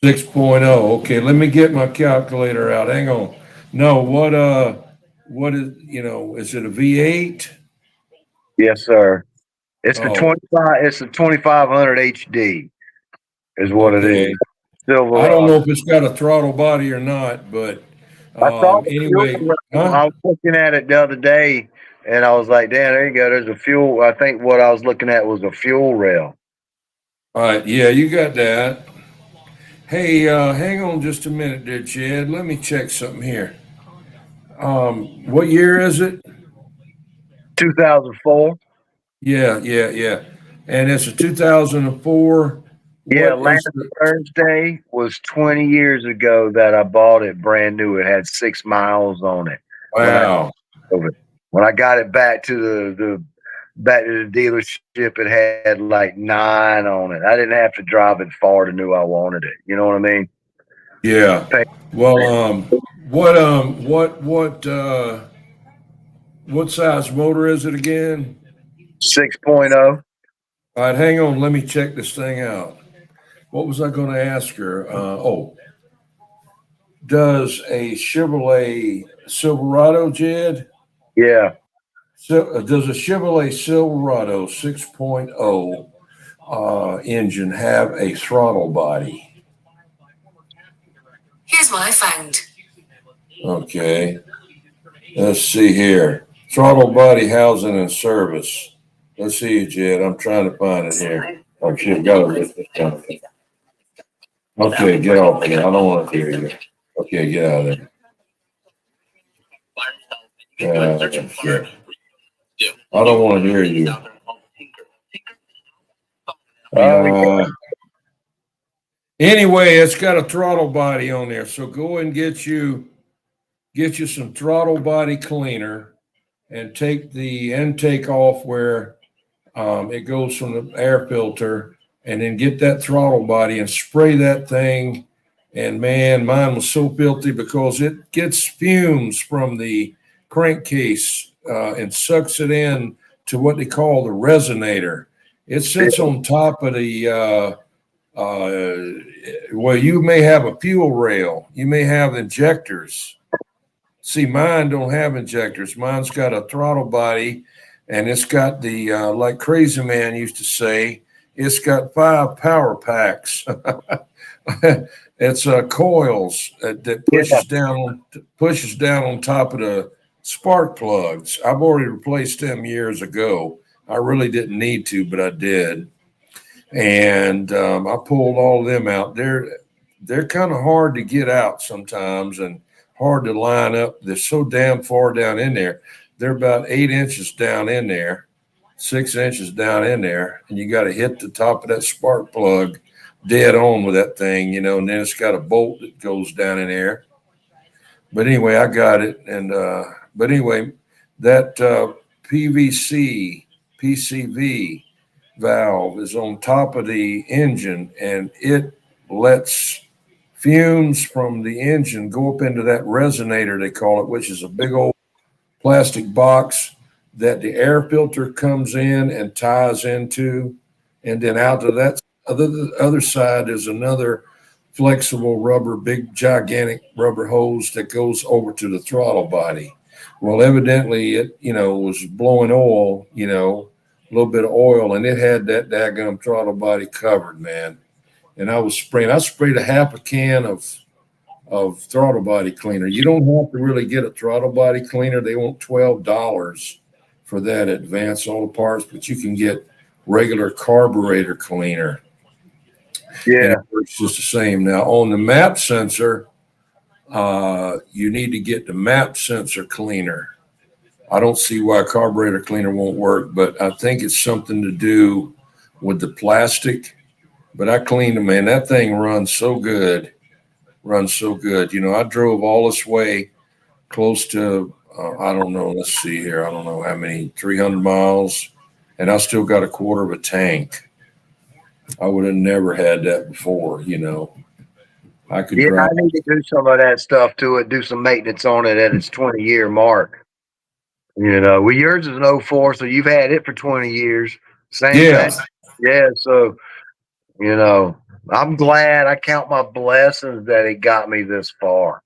6.0. Okay, let me get my calculator out. Hang on. No, what is, is it a V8? Yes, sir. It's the Oh. 25. It's the 2500 HD, is what it Okay. is. Silver. I don't know if it's got a throttle body or not, but I saw the anyway, fuel rail. I was looking at it the other day, and I was like, "Damn, there you go. There's a fuel." I think what I was looking at was a fuel rail. All right, yeah, you got that. Hey, hang on just a minute there, Chad. Let me check something here. What year is it? 2004. Yeah. And it's a 2004. Yeah, What last is the, Thursday was 20 years ago that I bought it brand new. It had 6 miles on it. wow. When I got it back to the dealership, it had like 9 on it. I didn't have to drive it far to know I wanted it. You know what I mean? Yeah. Well, what size motor is it again? 6.0. All right, hang on. Let me check this thing out. What was I going to ask her? Does a Chevrolet Silverado, Jed? Yeah. So, does a Chevrolet Silverado 6.0 engine have a throttle body? Here's what I found. Okay. Let's see here. Throttle body housing and service. Let's see, Jed. I'm trying to find it here. Oh, shit. Got to write this down. Okay, get off of there. I don't want to hear you. Okay, get out of there. Shit. I don't want to hear you. Anyway, it's got a throttle body on there. So go and get you some throttle body cleaner and take the intake off where it goes from the air filter, and then get that throttle body and spray that thing. And man, mine was so filthy because it gets fumes from the crankcase and sucks it in to what they call the resonator. It sits on top of the Well, you may have a fuel rail. You may have injectors. See, mine don't have injectors. Mine's got a throttle body, and it's got the like Crazy Man used to say, it's got 5 power packs. It's coils that pushes down on top of the spark plugs. I've already replaced them years ago. I really didn't need to, but I did, and I pulled all of them out. They're kind of hard to get out sometimes, and hard to line up. They're so damn far down in there. They're about 8 inches down in there, 6 inches down in there, and you got to hit the top of that spark plug dead on with that thing, you know, and then it's got a bolt that goes down in there. But anyway, I got it. And, but anyway, that PVC, PCV valve is on top of the engine, and it lets fumes from the engine go up into that resonator, they call it, which is a big old plastic box that the air filter comes in and ties into. And then out to that the other side is another flexible rubber, big, gigantic rubber hose that goes over to the throttle body. Well, evidently it, you know, was blowing oil, you know, a little bit of oil, and it had that daggum throttle body covered, man. And I sprayed a half a can of throttle body cleaner. You don't have to really get a throttle body cleaner. They want $12 for that advanced auto parts, but you can get regular carburetor cleaner. Yeah. And it works just the same. Now on the map sensor, you need to get the map sensor cleaner. I don't see why carburetor cleaner won't work, but I think it's something to do with the plastic. But I cleaned them, man. That thing runs so good. You know, I drove all this way close to, I don't know, let's see here. I don't know how many, 300 miles, and I still got a quarter of a tank. I would have never had that before, you know. I could drive. I need to do some of that stuff to it, do some maintenance on it at its 20-year mark. You know, well, yours is an 04, so you've had it for 20 years. Same Yeah. thing. Yeah, so, you know, I'm glad. I count my blessings that it got me this far.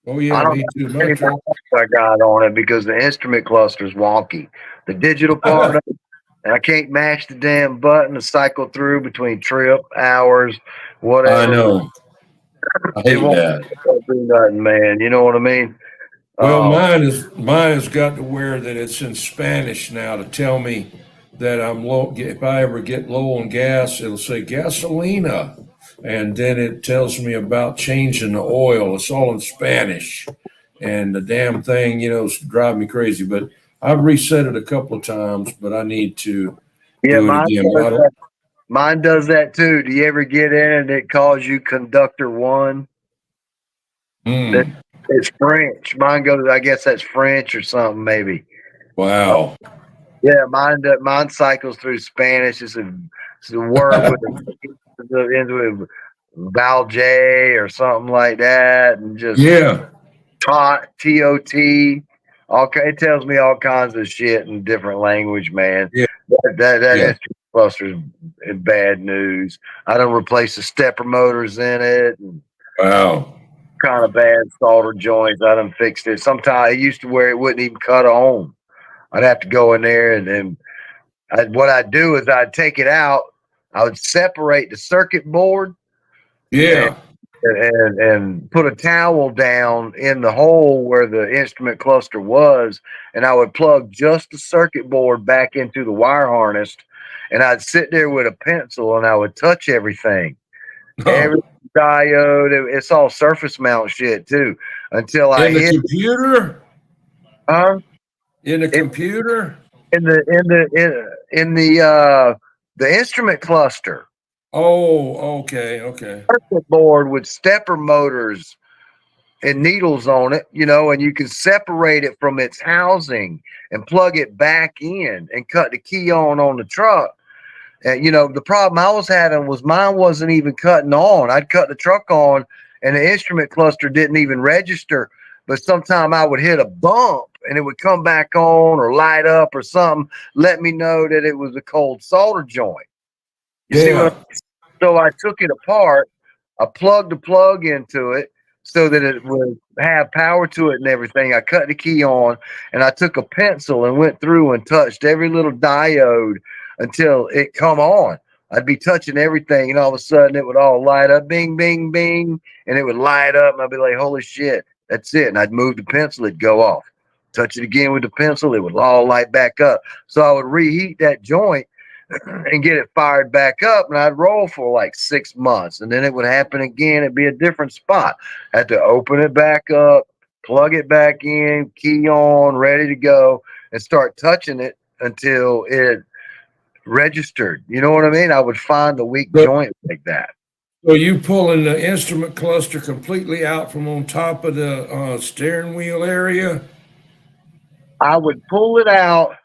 Oh, yeah, I don't me know too. how many miles I got on it because the instrument cluster is wonky. The digital part of it, and I can't mash the damn button to cycle through between trip, hours, whatever. I know. I hate that. Do nothing, man. You know what I mean? Well, mine has got to where that it's in Spanish now to tell me that I'm low. If I ever get low on gas, it'll say gasolina, and then it tells me about changing the oil. It's all in Spanish, and the damn thing, you know, is driving me crazy. But I've reset it a couple of times, but I need to do it again. Mine does that too. Do you ever get in and it calls you conductor one? It's French. Mine goes, I guess that's French or something, maybe. Wow. Yeah, mine cycles through Spanish. It's a word into Valje or something like that, and just TOT. Okay, it tells me all kinds of shit in different language, man. Yeah. That instrument cluster is bad news. I don't replace the stepper motors in it. Wow. Kind of bad solder joints. I done fixed it. Sometimes it used to where it wouldn't even cut on. I'd have to go in there and then what I'd do is I'd take it out. I would separate the circuit board. Yeah. And put a towel down in the hole where the instrument cluster was, and I would plug just the circuit board back into the wire harness, and I'd sit there with a pencil and I would touch everything. Every diode, it's all surface mount shit too. Until I hit the computer. In the computer. In the instrument cluster. Oh, okay. Circuit board with stepper motors and needles on it, you know, and you can separate it from its housing and plug it back in and cut the key on the truck. And, you know, the problem I was having was mine wasn't even cutting on. I'd cut the truck on and the instrument cluster didn't even register. But sometime I would hit a bump and it would come back on or light up or something, let me know that it was a cold solder joint. You see what So I took it apart. I plugged the plug into it so that it would have power to it and everything. I cut the key on, and I took a pencil and went through and touched every little diode until it come on. I'd be touching everything, and all of a sudden it would all light up, bing, bing, bing, and it would light up, and I'd be like, holy shit, that's it. And I'd move the pencil, it'd go off. Touch it again with the pencil, it would all light back up. So I would reheat that joint and get it fired back up, and I'd roll for like 6 months, and then it would happen again. It'd be a different spot. I had to open it back up, plug it back in, key on, ready to go, and start touching it until it registered. You know what I mean? I would find the weak So, joint like that. so you pulling the instrument cluster completely out from on top of the steering wheel area? I would pull it out,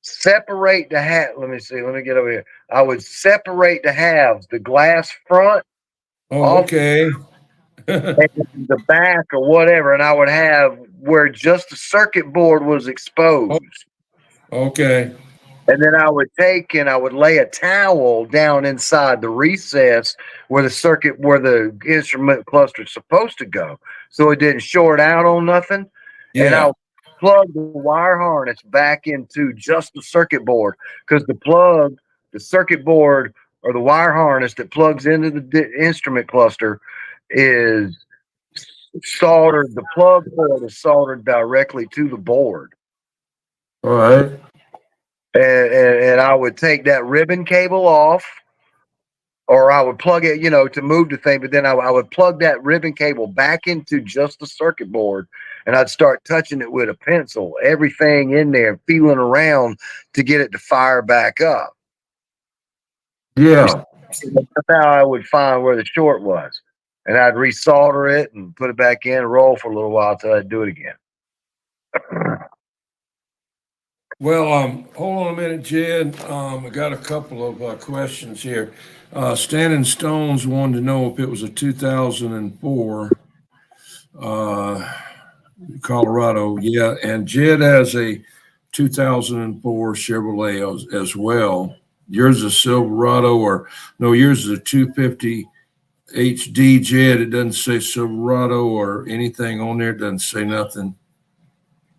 separate the hat. Let me see. Let me get over here. I would separate the halves, the glass front Oh, off okay. the back or whatever, and I would have where just the circuit board was exposed. Okay. And then I would take and I would lay a towel down inside the recess where the instrument cluster is supposed to go, so it didn't short out on nothing. And I Yeah. would plug the wire harness back into just the circuit board, because the circuit board or the wire harness that plugs into the instrument cluster is soldered. The plug cord is soldered directly to the board. All right. And I would take that ribbon cable off, or I would plug it, to move the thing. But then I would plug that ribbon cable back into just the circuit board, and I'd start touching it with a pencil, everything in there, feeling around to get it to fire back up. Yeah. That's how I would find where the short was. And I'd resolder it and put it back in and roll for a little while until I'd do it again. Well, hold on a minute, Jed. I got a couple of questions here. Standing Stones wanted to know if it was a 2004 Colorado. Yeah, and Jed has a 2004 Chevrolet as well. Yours is a Silverado, or no, yours is a 250 HD, Jed. It doesn't say Silverado or anything on there. It doesn't say nothing.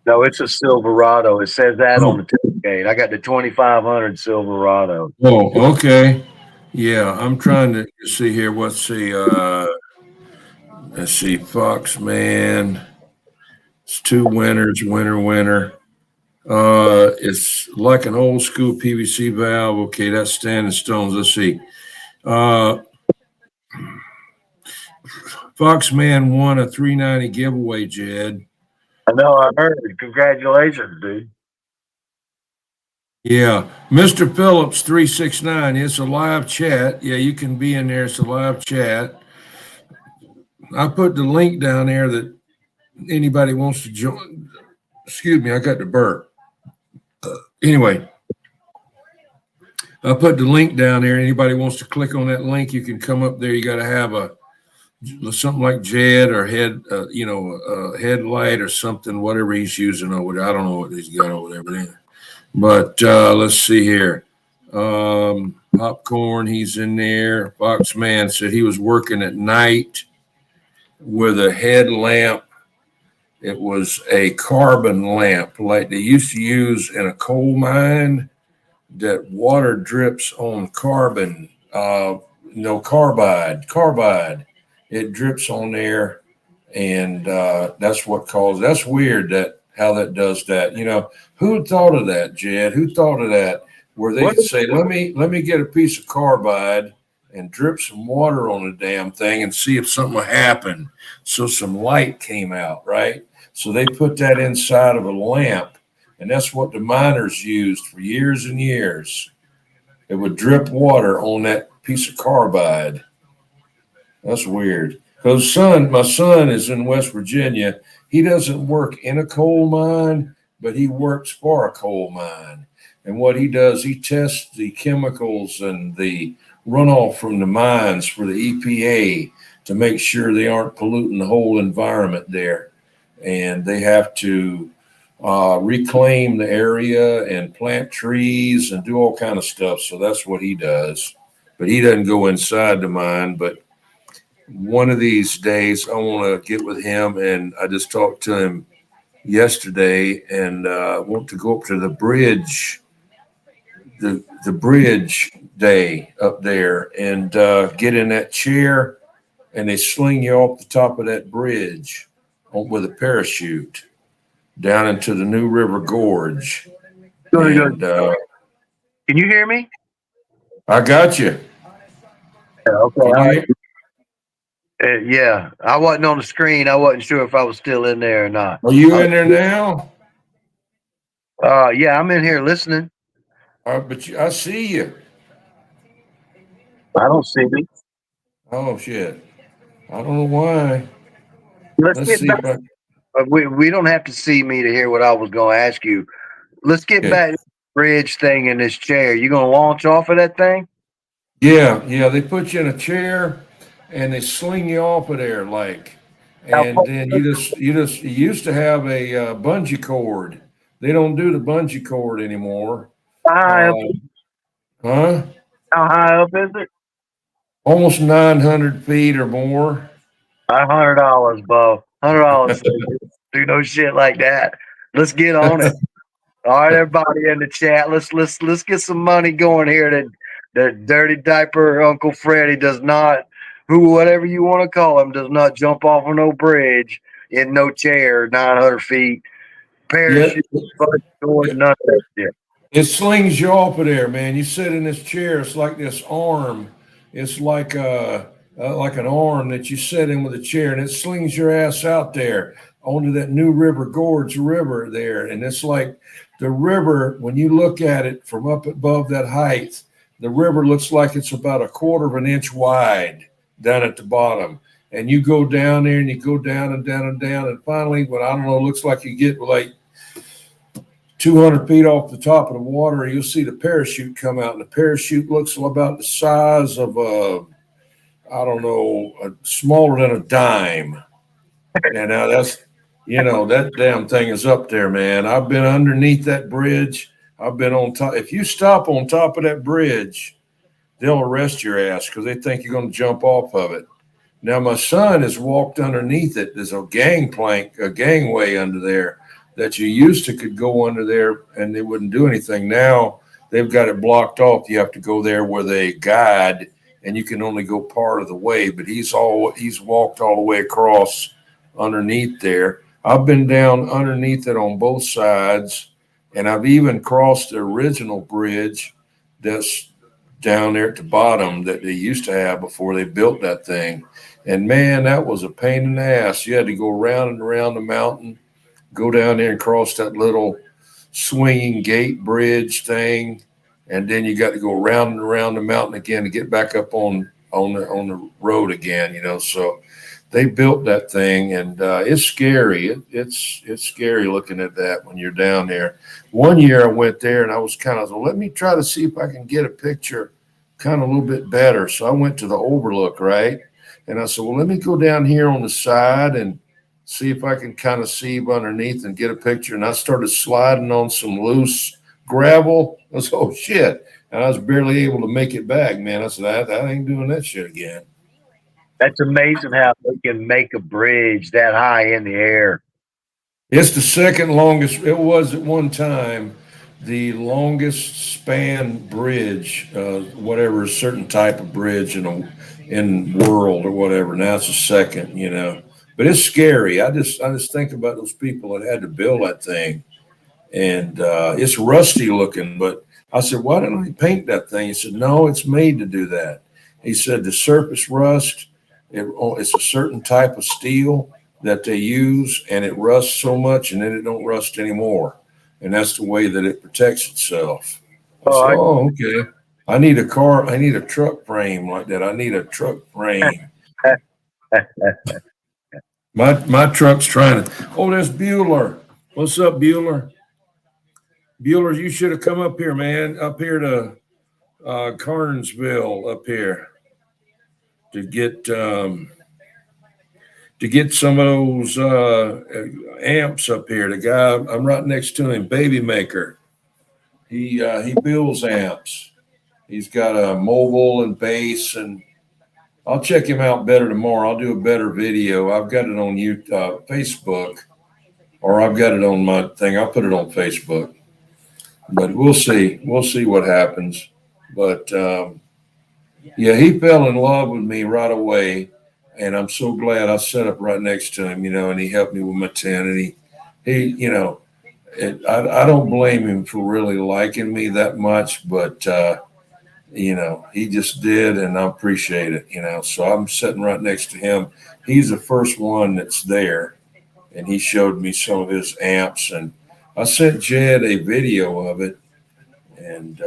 No, it's a Silverado. It says that Oh, on the tailgate. I got the 2500 Silverado. oh, okay. Yeah, I'm trying to see here. Let's see, Fox Man. It's two winners, winner. It's like an old school PVC valve. Okay, that's Standing Stones. Let's see. Uh, Fox Man won a 390 giveaway, Jed. I know, I heard. Congratulations, dude. Yeah, Mr. Phillips 369. It's a live chat. Yeah, you can be in there. It's a live chat. I put the link down there that anybody wants to join. Excuse me, I got the burp. Anyway, I put the link down there. Anybody wants to click on that link, you can come up there. You got to have something like Jed or headlight or something, whatever he's using over there. I don't know what he's got over there, but let's see here. Popcorn, he's in there. Foxman said he was working at night with a headlamp. It was a carbon lamp like they used to use in a coal mine, that water drips on carbon, carbide. It drips on there, and that's weird how that does that. Who thought of that, Jed? Who thought of that? Where they could say, let me get a piece of carbide and drip some water on the damn thing and see if something will happen. So some light came out, right? So they put that inside of a lamp, and that's what the miners used for years and years. It would drip water on that piece of carbide. That's weird. Because my son is in West Virginia. He doesn't work in a coal mine, but he works for a coal mine. And what he does, he tests the chemicals and the runoff from the mines for the EPA to make sure they aren't polluting the whole environment there. And they have to reclaim the area and plant trees and do all kind of stuff. So that's what he does. but he doesn't go inside the mine. But one of these days, I want to get with him, and I just talked to him yesterday, and want to go up to the bridge, the bridge day up there, and get in that chair, and they sling you off the top of that bridge with a parachute down into the New River Gorge. Good. And Can you hear me? I got you. Yeah, okay. Can All you right. Yeah, I wasn't on the screen. I wasn't sure if I was still in there or not. Are you in there now? Yeah, I'm in here listening. But I see you. I don't see me. Oh shit! I don't know why. Let's Let's get see back. if I. We don't have to see me to hear what I was going to ask you. Let's get Okay. back to the bridge thing in this chair. You going to launch off of that thing? Yeah. They put you in a chair, and they sling you off of there like, How and far, then you used to have a bungee cord. They don't do the bungee cord anymore. how high up? Uh, huh? How high up is it? Almost 900 feet or more. $100, Bo. $100. Do no shit like that. Let's get on it. All right, everybody in the chat. Let's get some money going here. The dirty diaper Uncle Freddie does not, whatever you want to call him, does not jump off of no bridge in no chair, 900 feet, Yeah, parachute, fucking doors, none of that shit. it slings you off of there, man. You sit in this chair. It's like this arm. It's like an arm that you sit in with a chair, and it slings your ass out there onto that New River Gorge River there. And it's like the river. When you look at it from up above that height, the river looks like it's about a quarter of an inch wide down at the bottom. And you go down there, and you go down and down and down, and finally, what I don't know, looks like you get like 200 feet off the top of the water, you'll see the parachute come out, and the parachute looks about the size of I don't know, smaller than a dime. And now that damn thing is up there, man. I've been underneath that bridge. I've been on top. If you stop on top of that bridge, they'll arrest your ass because they think you're going to jump off of it. Now, my son has walked underneath it. There's a gangplank, a gangway under there that you used to could go under there and they wouldn't do anything. Now they've got it blocked off. You have to go there with a guide, and you can only go part of the way. But he's walked all the way across underneath there. I've been down underneath it on both sides, and I've even crossed the original bridge that's down there at the bottom that they used to have before they built that thing. And man, that was a pain in the ass. You had to go around and around the mountain, go down there and cross that little swinging gate bridge thing, and then you got to go around and around the mountain again to get back up on the road again. So they built that thing, and it's scary. It's scary looking at that when you're down there. One year I went there, and I was kind of, let me try to see if I can get a picture kind of a little bit better. So I went to the overlook, right? And I said, well, let me go down here on the side and see if I can kind of see underneath and get a picture. And I started sliding on some loose gravel. I was, oh shit. And I was barely able to make it back, man. I said, I ain't doing that shit again. That's amazing how they can make a bridge that high in the air. It's the second longest. It was at one time the longest span bridge, whatever certain type of bridge in world or whatever. Now it's the second. But it's scary. I just think about those people that had to build that thing, and it's rusty looking. But I said, why didn't I paint that thing? He said, no, it's made to do that. He said the surface rust. It's a certain type of steel that they use, and it rusts so much, and then it don't rust anymore. And that's the way that it protects itself. I said, oh, okay. I need a truck frame like that. I need a truck frame. My truck's trying to. Oh, there's Bueller. What's up, Bueller? Bueller, you should have come up here, man. Up here to Carnesville, up here to get some of those amps up here. The guy I'm right next to him, Baby Maker. He builds amps. He's got a mobile and bass, and I'll check him out better tomorrow. I'll do a better video. I've got it on Facebook, or I've got it on my thing. I'll put it on Facebook. But we'll see. We'll see what happens. But yeah, he fell in love with me right away, and I'm so glad I sat up right next to him. And he helped me with my tent, and I don't blame him for really liking me that much, but he just did, and I appreciate it. So I'm sitting right next to him. He's the first one that's there, and he showed me some of his amps, and I sent Jed a video of it, and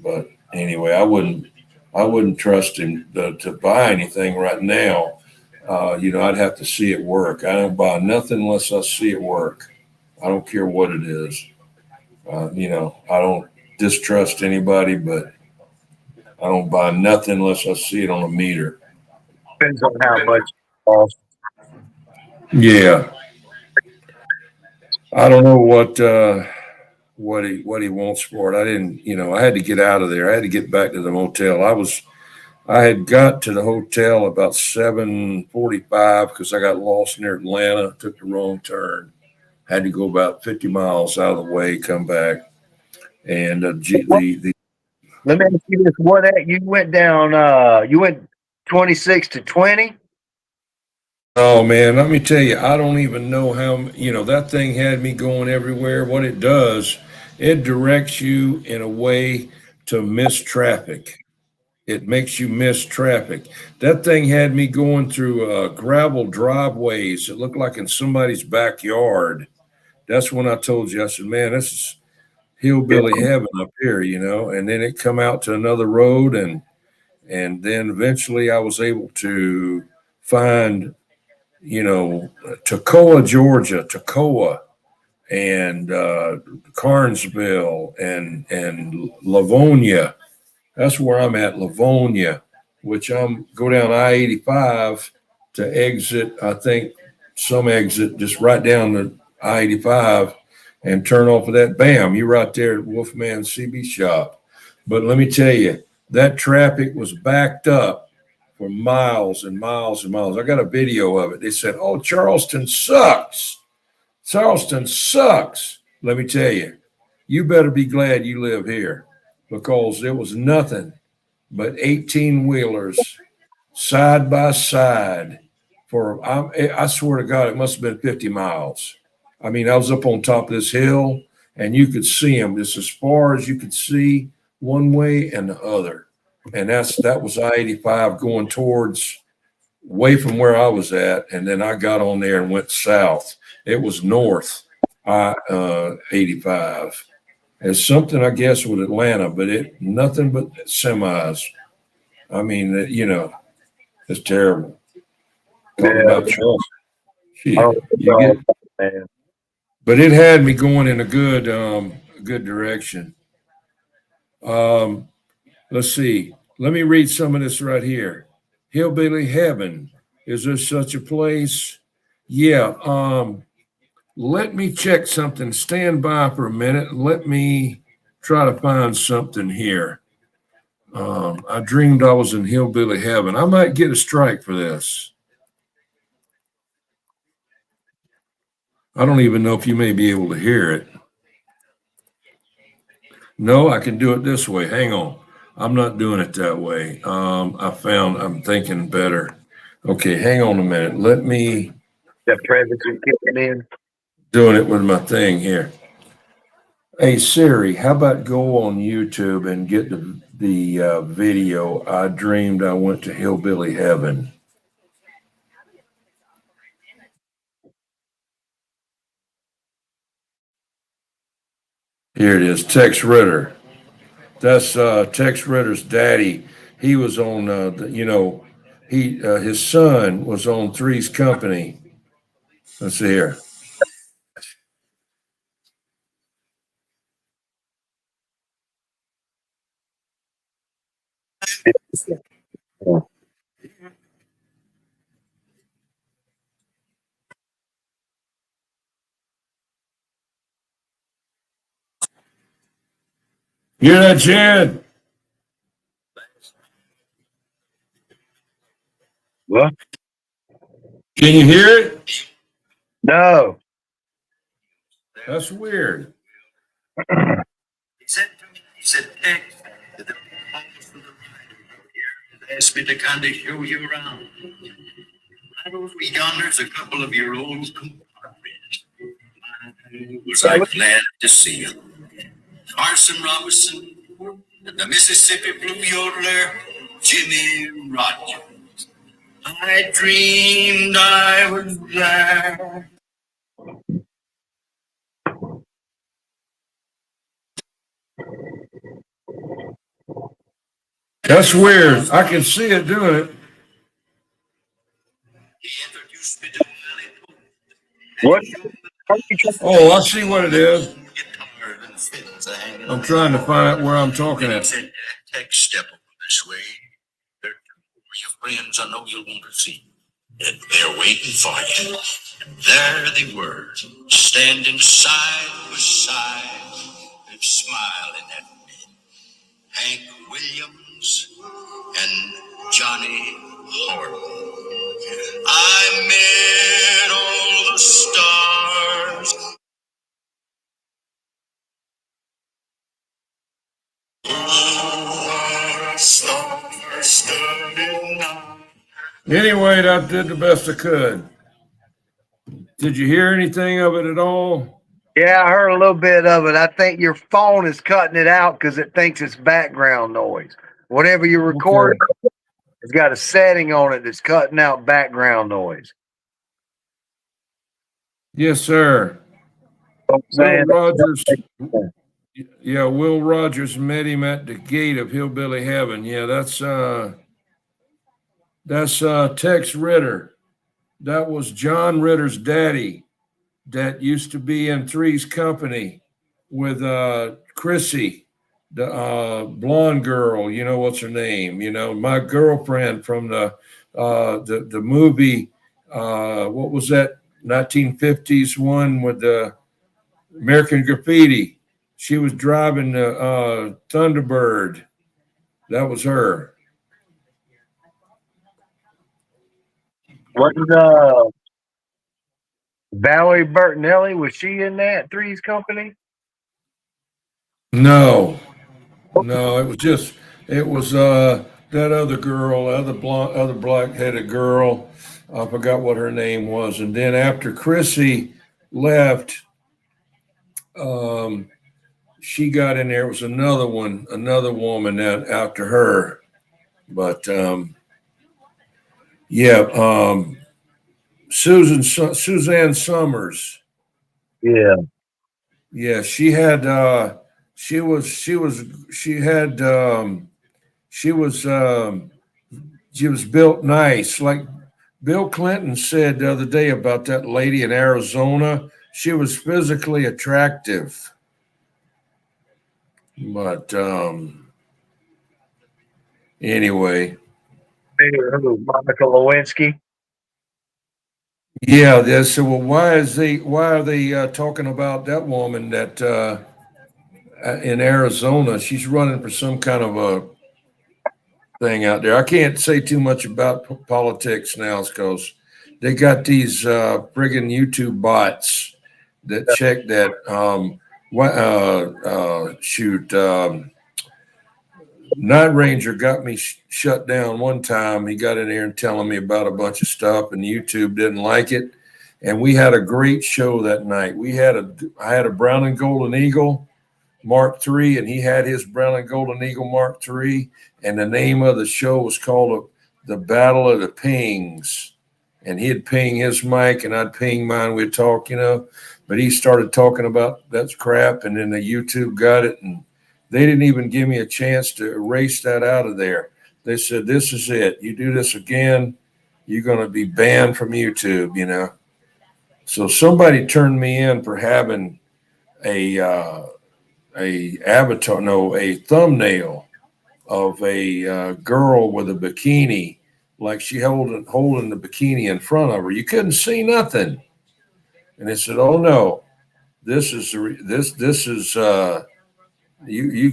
but anyway, I wouldn't trust him to buy anything right now. I'd have to see it work. I don't buy nothing unless I see it work. I don't care what it is. I don't distrust anybody, but I don't buy nothing unless I see it on a meter. Depends on how much it costs. Yeah, I don't know what he wants for it. I didn't. I had to get out of there. I had to get back to the motel. I had got to the hotel about 7:45 because I got lost near Atlanta. Took the wrong turn. Had to go about 50 miles out of the way, come back, and Let me ask you this: what you went down? You went 26 to 20. Oh man, let me tell you, I don't even know how, that thing had me going everywhere. What it does, it directs you in a way to miss traffic. It makes you miss traffic. That thing had me going through gravel driveways. It looked like in somebody's backyard. That's when I told you, I said, man, this is hillbilly heaven up here, and then it come out to another road, and then eventually I was able to find Toccoa, Georgia, Toccoa, and Carnesville, and Lavonia. That's where I'm at, Lavonia, which I'm go down I-85 to exit. I think some exit just right down the I-85 and turn off of that. Bam, you're right there at Wolfman CB shop. But let me tell you, that traffic was backed up for miles and miles and miles. I got a video of it. They said, "Oh, Charleston sucks. Charleston sucks." Let me tell you, you better be glad you live here because there was nothing but 18 wheelers side by side for, I swear to God, it must have been 50 miles. I mean, I was up on top of this hill and you could see them just as far as you could see one way and the other. And that was I-85 going towards way from where I was at. And then I got on there and went south. It was north I-85. It's something, I guess, with Atlanta, but nothing but semis. I mean, it's terrible. Talking about Charles. Shit, Man. but it had me going in a good direction. Let's see. Let me read some of this right here. Hillbilly Heaven. Is there such a place? Yeah. Let me check something. Stand by for a minute. Let me try to find something here. I dreamed I was in Hillbilly Heaven. I might get a strike for this. I don't even know if you may be able to hear it. No, I can do it this way. Hang on. I'm not doing it that way. I'm thinking better. Okay, hang on a minute. Let me Travis, you kicking in? doing it with my thing here. Hey Siri, how about go on YouTube and get the video? I dreamed I went to Hillbilly Heaven. Here it is. Tex Ritter. That's Tex Ritter's daddy. He was on, his son was on Three's Company. Let's see here. Hear that, Jen? What? Can you hear it? No. That's weird. He said, Tex, the boss from the ride here asked me to kind of show you around. Right over yonder's a couple of your old compadres. Was I glad to see them? Carson Robinson and the Mississippi Blue Yodeler, Jimmy Rogers. I dreamed I was there. That's weird. I can see it doing it. He introduced me to Willie Pope. What? Oh, I see what it is. Guitar and fiddles are hanging I'm trying to find out where I'm talking He at. said, Tex, step over this way. There are your friends I know you'll want to see. And they're waiting for you. And there they were, standing side by side and smiling at me. Hank Williams and Johnny Horton. I met all the stars. Oh, star-studded night. Anyway, I did the best I could. Did you hear anything of it at all? Yeah, I heard a little bit of it. I think your phone is cutting it out because it thinks it's background noise. Whatever you record, it's got a setting on it that's cutting out background noise. Yes, sir. Will Rogers. Yeah, Will Rogers met him at the gate of Hillbilly Heaven. Yeah, that's Tex Ritter. That was John Ritter's daddy that used to be in Three's Company with Chrissy, the blonde girl. You know what's her name? You know, my girlfriend from the movie. What was that? 1950s one with the American Graffiti. She was driving the Thunderbird. That was her. Wasn't Valerie Bertinelli, was she in that Three's Company? No, it was that other girl, other black-headed girl. I forgot what her name was. And then after Chrissy left, she got in there. It was another woman that after her. But yeah, Suzanne Summers. Yeah. Yeah, she had she was she was she had she was built nice. Like Bill Clinton said the other day about that lady in Arizona, she was physically attractive. But anyway, Monica Lewinsky. yeah, they said, well, why are they talking about that woman that in Arizona? She's running for some kind of a thing out there. I can't say too much about politics now because they got these friggin' YouTube bots that check that. Shoot, Night Ranger got me shut down one time. He got in there and telling me about a bunch of stuff, and YouTube didn't like it. And we had a great show that night. I had a Brown and Golden Eagle Mark III, and he had his Brown and Golden Eagle Mark III. And the name of the show was called The Battle of the Pings. And he'd ping his mic, and I'd ping mine. We'd talk, But he started talking about that crap, and then the YouTube got it, and they didn't even give me a chance to erase that out of there. They said, this is it. You do this again, you're going to be banned from YouTube, So somebody turned me in for having a thumbnail of a girl with a bikini, like she holding the bikini in front of her. You couldn't see nothing. And they said, oh no, this is you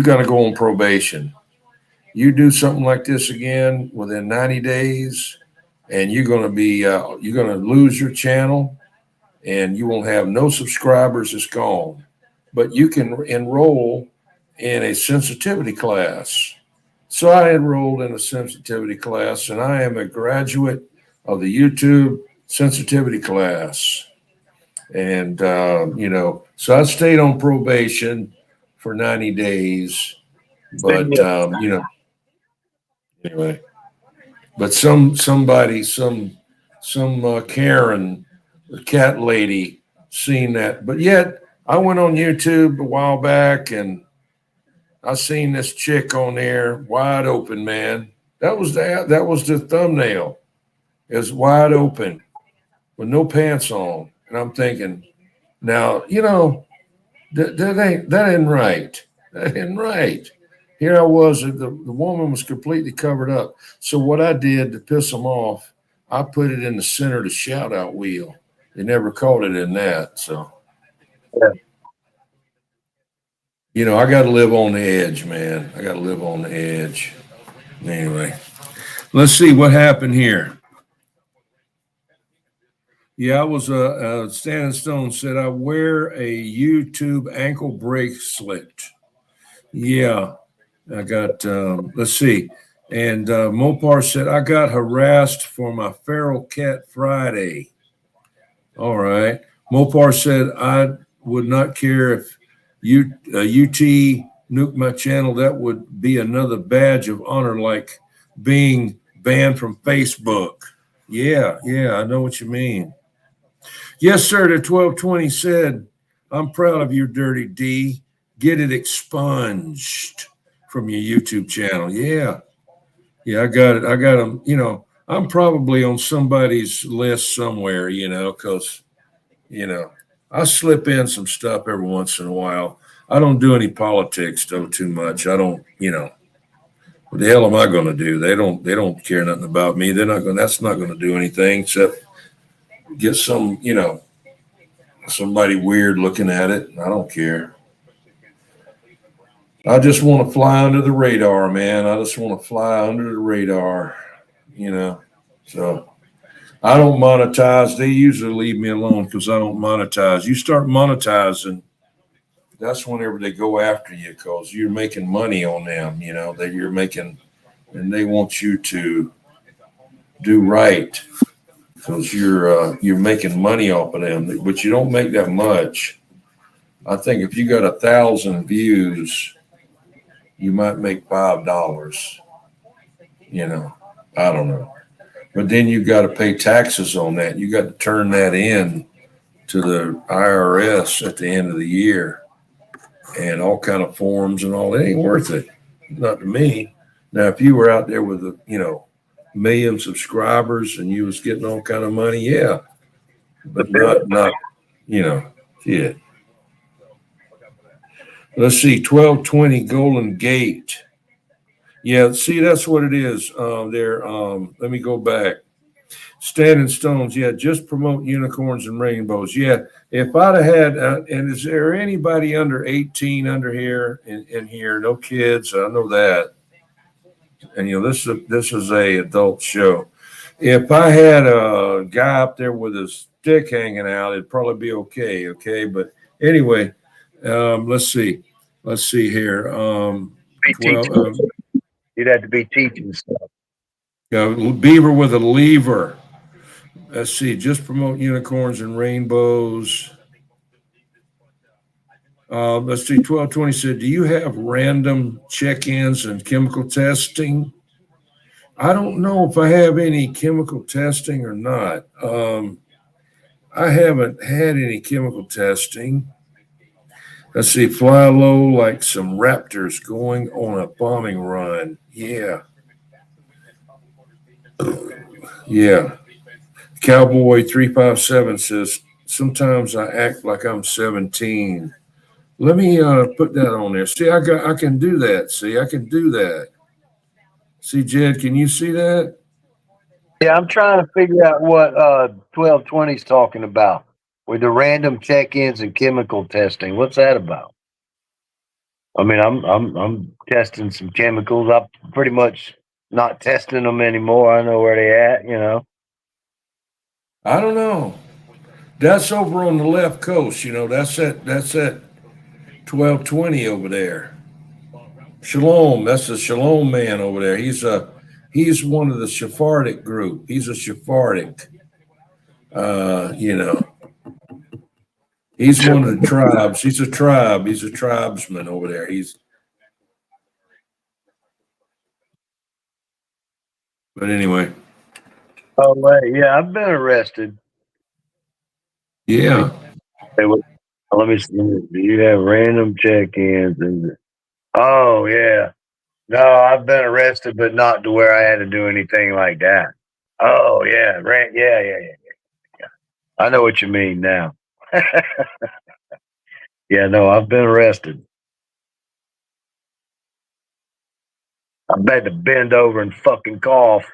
got to go on probation. You do something like this again within 90 days, and you're going to be you're going to lose your channel, and you won't have no subscribers. It's gone. But you can enroll in a sensitivity class. So I enrolled in a sensitivity class, and I am a graduate of the YouTube sensitivity class. And, so I stayed on probation for 90 days. But, anyway, but somebody, some Karen, the cat lady, seen that. But yet I went on YouTube a while back, and I seen this chick on there, wide open, man. That was the thumbnail. It was wide open with no pants on. And I'm thinking, now, that ain't right. That ain't right. Here I was, the woman was completely covered up. So what I did to piss them off, I put it in the center of the shout out wheel. They never caught it in that. So, I got to live on the edge, man. I got to live on the edge. Anyway, let's see what happened here. Yeah, I was Standing Stone said I wear a YouTube ankle bracelet. Yeah, I got. Let's see, and Mopar said I got harassed for my feral cat Friday. All right, Mopar said I would not care if UT nuked my channel. That would be another badge of honor, like being banned from Facebook. Yeah, I know what you mean. Yes, sir. The 1220 said, I'm proud of you, Dirty D. Get it expunged from your YouTube channel. Yeah, I got it. I got them. I'm probably on somebody's list somewhere, because, I slip in some stuff every once in a while. I don't do any politics, though, too much. I don't, what the hell am I going to do? They don't care nothing about me. That's not going to do anything except get some, somebody weird looking at it. I don't care. I just want to fly under the radar, man. I just want to fly under the radar, So I don't monetize. They usually leave me alone because I don't monetize. You start monetizing, that's whenever they go after you because you're making money on them, that you're making, and they want you to do right because you're making money off of them, but you don't make that much. I think if you got 1,000 views, you might make $5. I don't know. But then you got to pay taxes on that. You got to turn that in to the IRS at the end of the year, and all kind of forms and all. It ain't worth it, not to me. Now, if you were out there with million subscribers and you was getting all kind of money, yeah, but not yeah. Let's see, 1220 Golden Gate. Yeah, see, that's what it is. Let me go back. Standing Stones, yeah, just promote unicorns and rainbows. Yeah, if I'd have had, and is there anybody under 18 under here in here? No kids, I know that. And this is a adult show. If I had a guy up there with his dick hanging out, it'd probably be okay. Okay, but anyway, let's see here. You'd have to be teaching stuff. Beaver with a lever. Let's see. Just promote unicorns and rainbows. Let's see. 1220 said, do you have random check-ins and chemical testing? I don't know if I have any chemical testing or not. I haven't had any chemical testing. Let's see. Fly low like some raptors going on a bombing run. Yeah. Yeah. Cowboy 357 says, sometimes I act like I'm 17. Let me put that on there. See, I can do that. See, I can do that. See, Jed, can you see that? Yeah, I'm trying to figure out what 1220 is talking about with the random check-ins and chemical testing. What's that about? I mean, I'm testing some chemicals. I'm pretty much not testing them anymore. I know where they at. I don't know. That's over on the left coast. That's at 1220 over there. Shalom. That's the Shalom man over there. He's one of the Sephardic group. He's a Sephardic. Uh, you know, he's one of the tribes. He's a tribe. He's a tribesman over there. But anyway, Oh wait, yeah, I've been arrested. yeah. Hey, let me see. Do you have random check-ins? Oh yeah, no, I've been arrested, but not to where I had to do anything like that. Oh yeah, yeah. I know what you mean now. Yeah, no, I've been arrested. I've had to bend over and fucking cough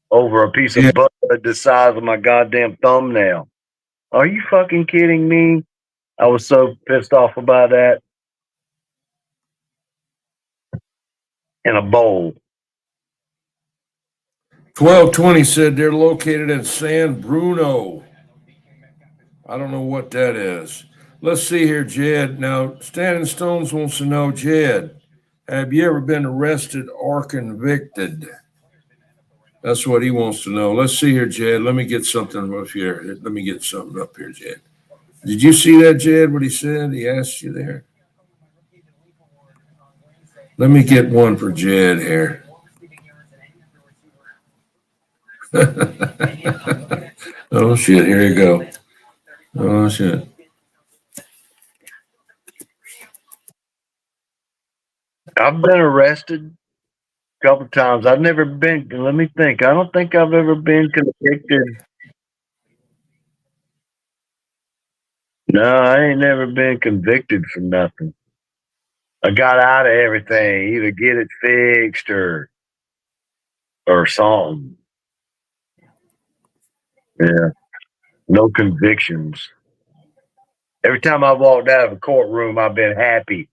over a piece Yeah. of butter the size of my goddamn thumbnail. Are you fucking kidding me? I was so pissed off about that. In a bowl. 1220 said they're located in San Bruno. I don't know what that is. Let's see here, Jed. Now, Standing Stones wants to know, Jed, have you ever been arrested or convicted? That's what he wants to know. Let's see here, Jed. Let me get something up here. Let me get something up here, Jed. Did you see that, Jed, what he said? He asked you there. Let me get one for Jed here. Oh, shit. Here you go. Oh, shit. I've been arrested a couple times. I've never been, let me think. I don't think I've ever been convicted. No, I ain't never been convicted for nothing. I got out of everything, either get it fixed or something. Yeah, no convictions. Every time I walked out of a courtroom, I've been happy,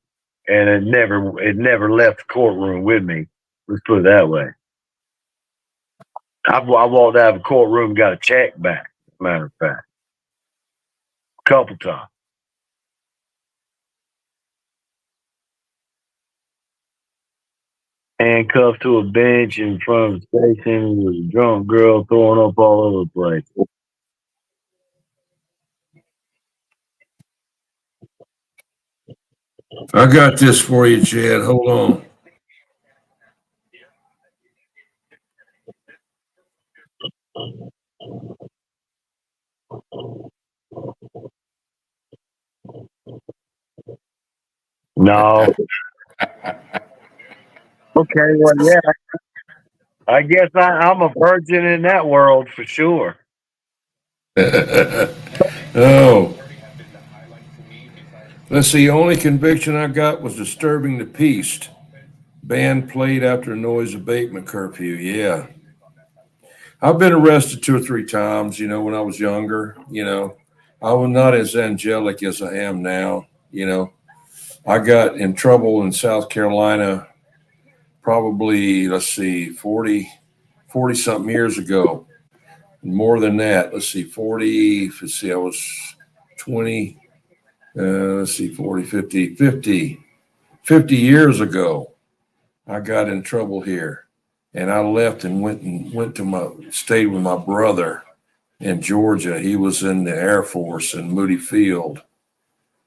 and it never left the courtroom with me. Let's put it that way. I walked out of a courtroom, and got a check back. As a matter of fact, a couple times. Handcuffed to a bench in front of the station with a drunk girl throwing up all over the place. I got this for you, Jed. Hold on. No. Okay, well, yeah. I guess I'm a virgin in that world for sure. Oh, let's see. Only conviction I got was disturbing the peace. Band played after a noise abatement curfew. Yeah. I've been arrested 2 or 3 times, when I was younger. I was not as angelic as I am now. I got in trouble in South Carolina probably, let's see, 40 something years ago. More than that. Let's see, 40, let's see, I was 20, let's see, 40, 50 years ago. I got in trouble here. And I left and went to stayed with my brother in Georgia. He was in the Air Force in Moody Field,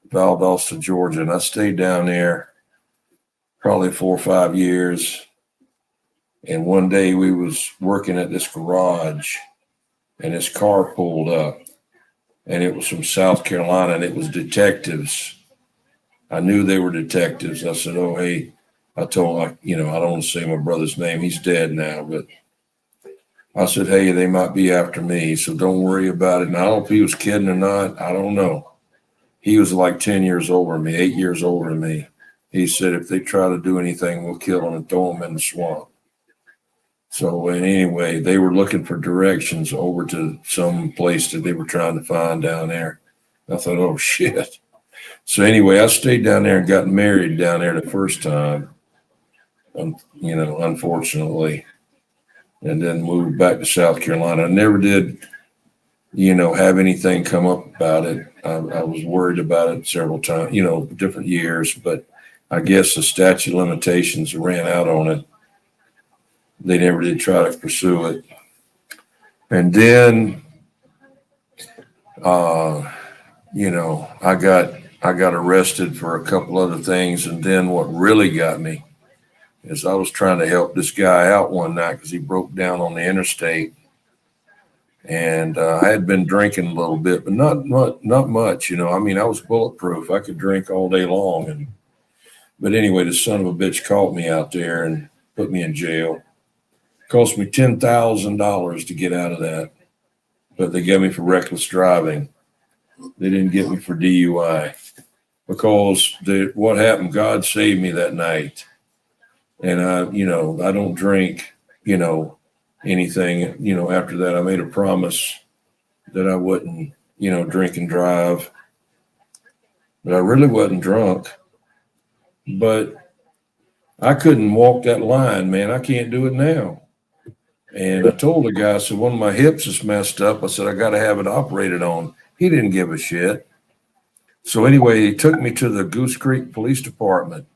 Valdosta, Georgia. And I stayed down there probably 4 or 5 years. And one day we was working at this garage and this car pulled up and it was from South Carolina and it was detectives. I knew they were detectives. I said, oh, hey, I told him, I don't want to say my brother's name. He's dead now, but I said, hey, they might be after me, so don't worry about it. And I don't know if he was kidding or not. I don't know. He was like 10 years older than me, 8 years older than me. He said, if they try to do anything, we'll kill them and throw them in the swamp. So and anyway, they were looking for directions over to some place that they were trying to find down there. I thought, oh, shit. So anyway, I stayed down there and got married down there the first time, unfortunately, and then moved back to South Carolina. I never did, have anything come up about it. I was worried about it several times, different years, but I guess the statute of limitations ran out on it. They never did try to pursue it. And then, I got arrested for a couple other things. And then what really got me is I was trying to help this guy out one night because he broke down on the interstate. And I had been drinking a little bit, but not much. I was bulletproof. I could drink all day long. But anyway, the son of a bitch caught me out there and put me in jail. Cost me $10,000 to get out of that. But they got me for reckless driving. They didn't get me for DUI because what happened, God saved me that night. And I don't drink, anything, after that. I made a promise that I wouldn't, drink and drive. But I really wasn't drunk. But I couldn't walk that line, man. I can't do it now. And I told the guy, I said, one of my hips is messed up. I said, I got to have it operated on. He didn't give a shit. So anyway, he took me to the Goose Creek Police Department.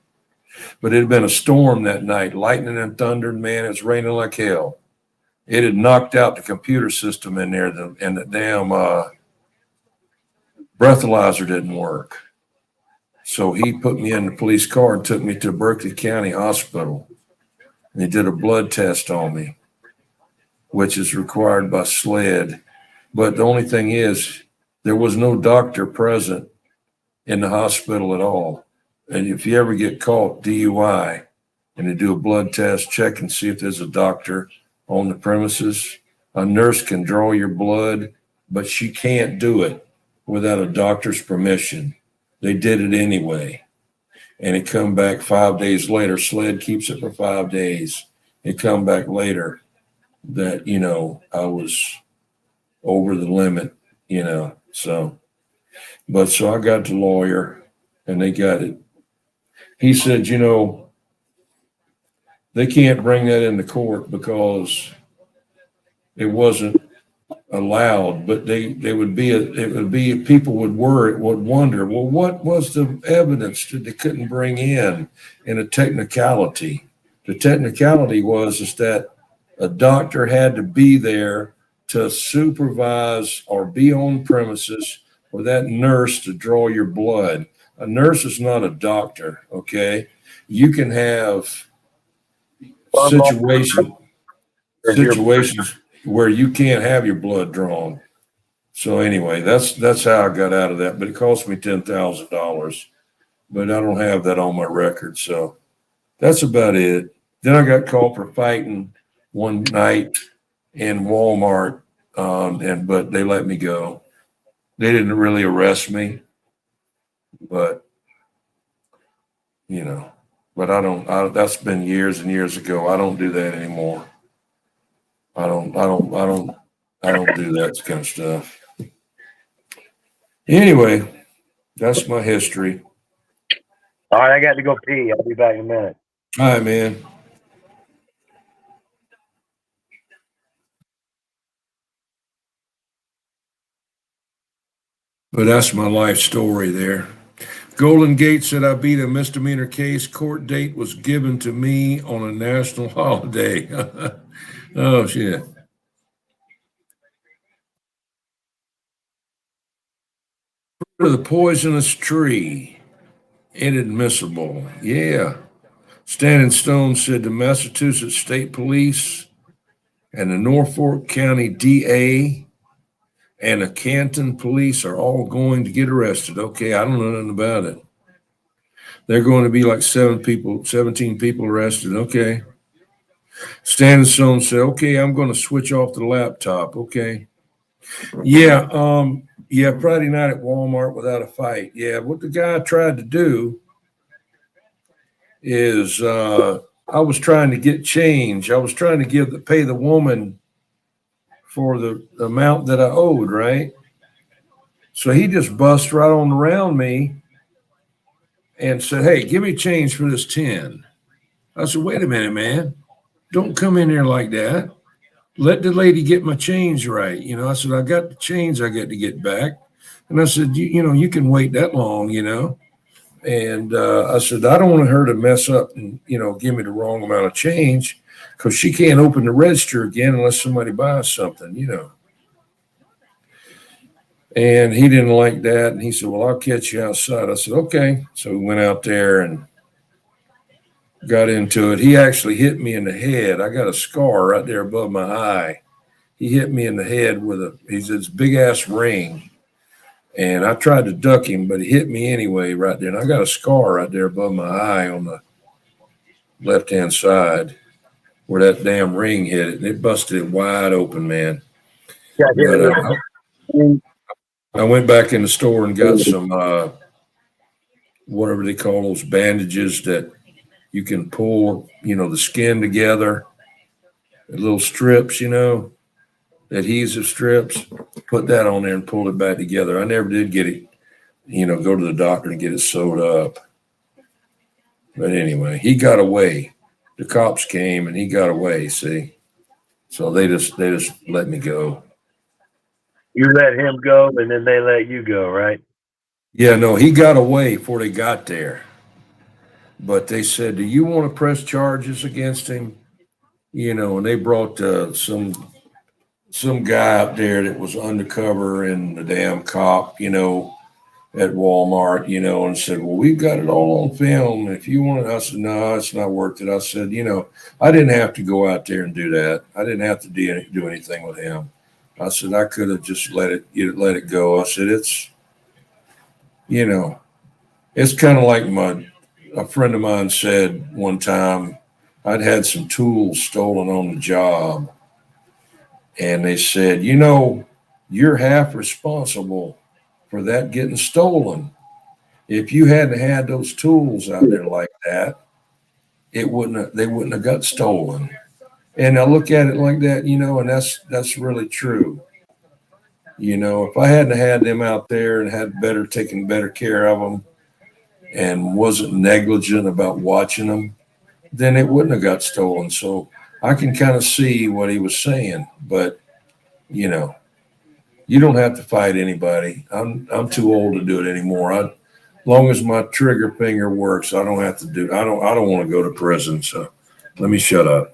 But it had been a storm that night, lightning and thunder, and man, it's raining like hell. It had knocked out the computer system in there, and the damn breathalyzer didn't work. So he put me in the police car and took me to Berkeley County Hospital. And he did a blood test on me, which is required by SLED. But the only thing is, there was no doctor present in the hospital at all. And if you ever get caught DUI and they do a blood test, check and see if there's a doctor on the premises. A nurse can draw your blood, but she can't do it without a doctor's permission. They did it anyway. And it come back 5 days later. SLED keeps it for 5 days. It come back later that, I was over the limit, So I got the lawyer and they got it. He said, they can't bring that into court because it wasn't allowed, but people would wonder, well, what was the evidence that they couldn't bring in a technicality? The technicality is that a doctor had to be there to supervise or be on premises for that nurse to draw your blood. A nurse is not a doctor, okay? You can have situations where you can't have your blood drawn. So anyway, that's how I got out of that. But it cost me $10,000. But I don't have that on my record. So that's about it. Then I got called for fighting one night in Walmart, but they let me go. They didn't really arrest me, but but that's been years and years ago. I don't do that anymore. I don't do that kind of stuff. Anyway, that's my history. All right, I got to go pee. I'll be back in a minute. All right, man. But that's my life story there. Golden Gate said I beat a misdemeanor case. Court date was given to me on a national holiday. Oh, shit. Fruit of the poisonous tree. Inadmissible. Yeah. Standing Stone said the Massachusetts State Police and the Norfolk County DA and the Canton Police are all going to get arrested. Okay, I don't know nothing about it. They're going to be like 17 people arrested. Okay. Standing Stone said, okay, I'm going to switch off the laptop. Okay. Yeah. Friday night at Walmart without a fight. Yeah. What the guy tried to do is I was trying to get change. I was trying to pay the woman for the amount that I owed, right? So he just bust right on around me and said, "Hey, give me change for this 10." I said, "Wait a minute, man. Don't come in there like that. Let the lady get my change right." I said, "I got the change I got to get back." And I said, you can wait that long. And I said, "I don't want her to mess up and, give me the wrong amount of change because she can't open the register again unless somebody buys something. And he didn't like that. And he said, "Well, I'll catch you outside." I said, "Okay." So we went out there and got into it. He actually hit me in the head. I got a scar right there above my eye. He hit me in the head with this big ass ring. And I tried to duck him, but he hit me anyway right there. And I got a scar right there above my eye on the left hand side where that damn ring hit it. And it busted it wide open, man. Yeah, But I went back in the store and got some, whatever they call those bandages that you can pull, the skin together, the little strips, adhesive strips. Put that on there and pull it back together. I never did get it, go to the doctor and get it sewed up. But anyway, he got away. The cops came and he got away. See, so they just let me go. you let him go, and then they let you go, right? Yeah, no, he got away before they got there. But they said, "Do you want to press charges against him?" And they brought some guy up there that was undercover and the damn cop, at Walmart, and said, "Well, we've got it all on film. If you want it," I said, "No, it's not worth it." I said, I didn't have to go out there and do that. I didn't have to do anything with him. I said, I could have just let it go. I said, it's kind of like a friend of mine said one time, I'd had some tools stolen on the job. And they said, you're half responsible for that getting stolen. If you hadn't had those tools out there like that, they wouldn't have got stolen. And I look at it like that, and that's really true. If I hadn't had them out there and had taken better care of them and wasn't negligent about watching them, then it wouldn't have got stolen. So I can kind of see what he was saying, but you don't have to fight anybody. I'm too old to do it anymore. As long as my trigger finger works, I don't have to do. I don't want to go to prison. So let me shut up.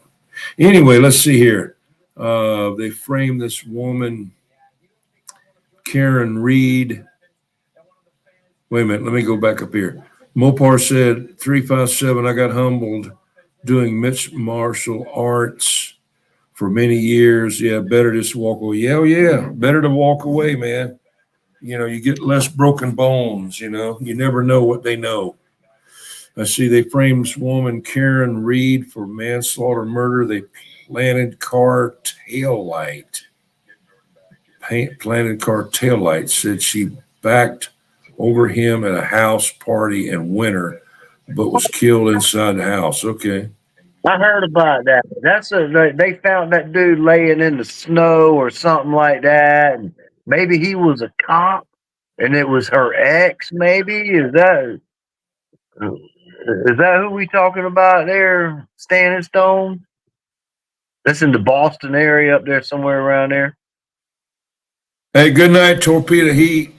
Anyway, let's see here. They framed this woman, Karen Reed. Wait a minute. Let me go back up here. Mopar said 357. I got humbled doing mixed martial arts for many years. Yeah, better just walk away. Yeah. Better to walk away, man. You get less broken bones, you never know what they know. I see they framed this woman, Karen Reed, for manslaughter murder. They planted car tail light. Said she backed over him at a house party in winter, but was killed inside the house. Okay. I heard about that. They found that dude laying in the snow or something like that. And maybe he was a cop, and it was her ex. Maybe is that who we talking about there? Standing Stone. That's in the Boston area up there, somewhere around there. Hey, good night, Torpedo Heat.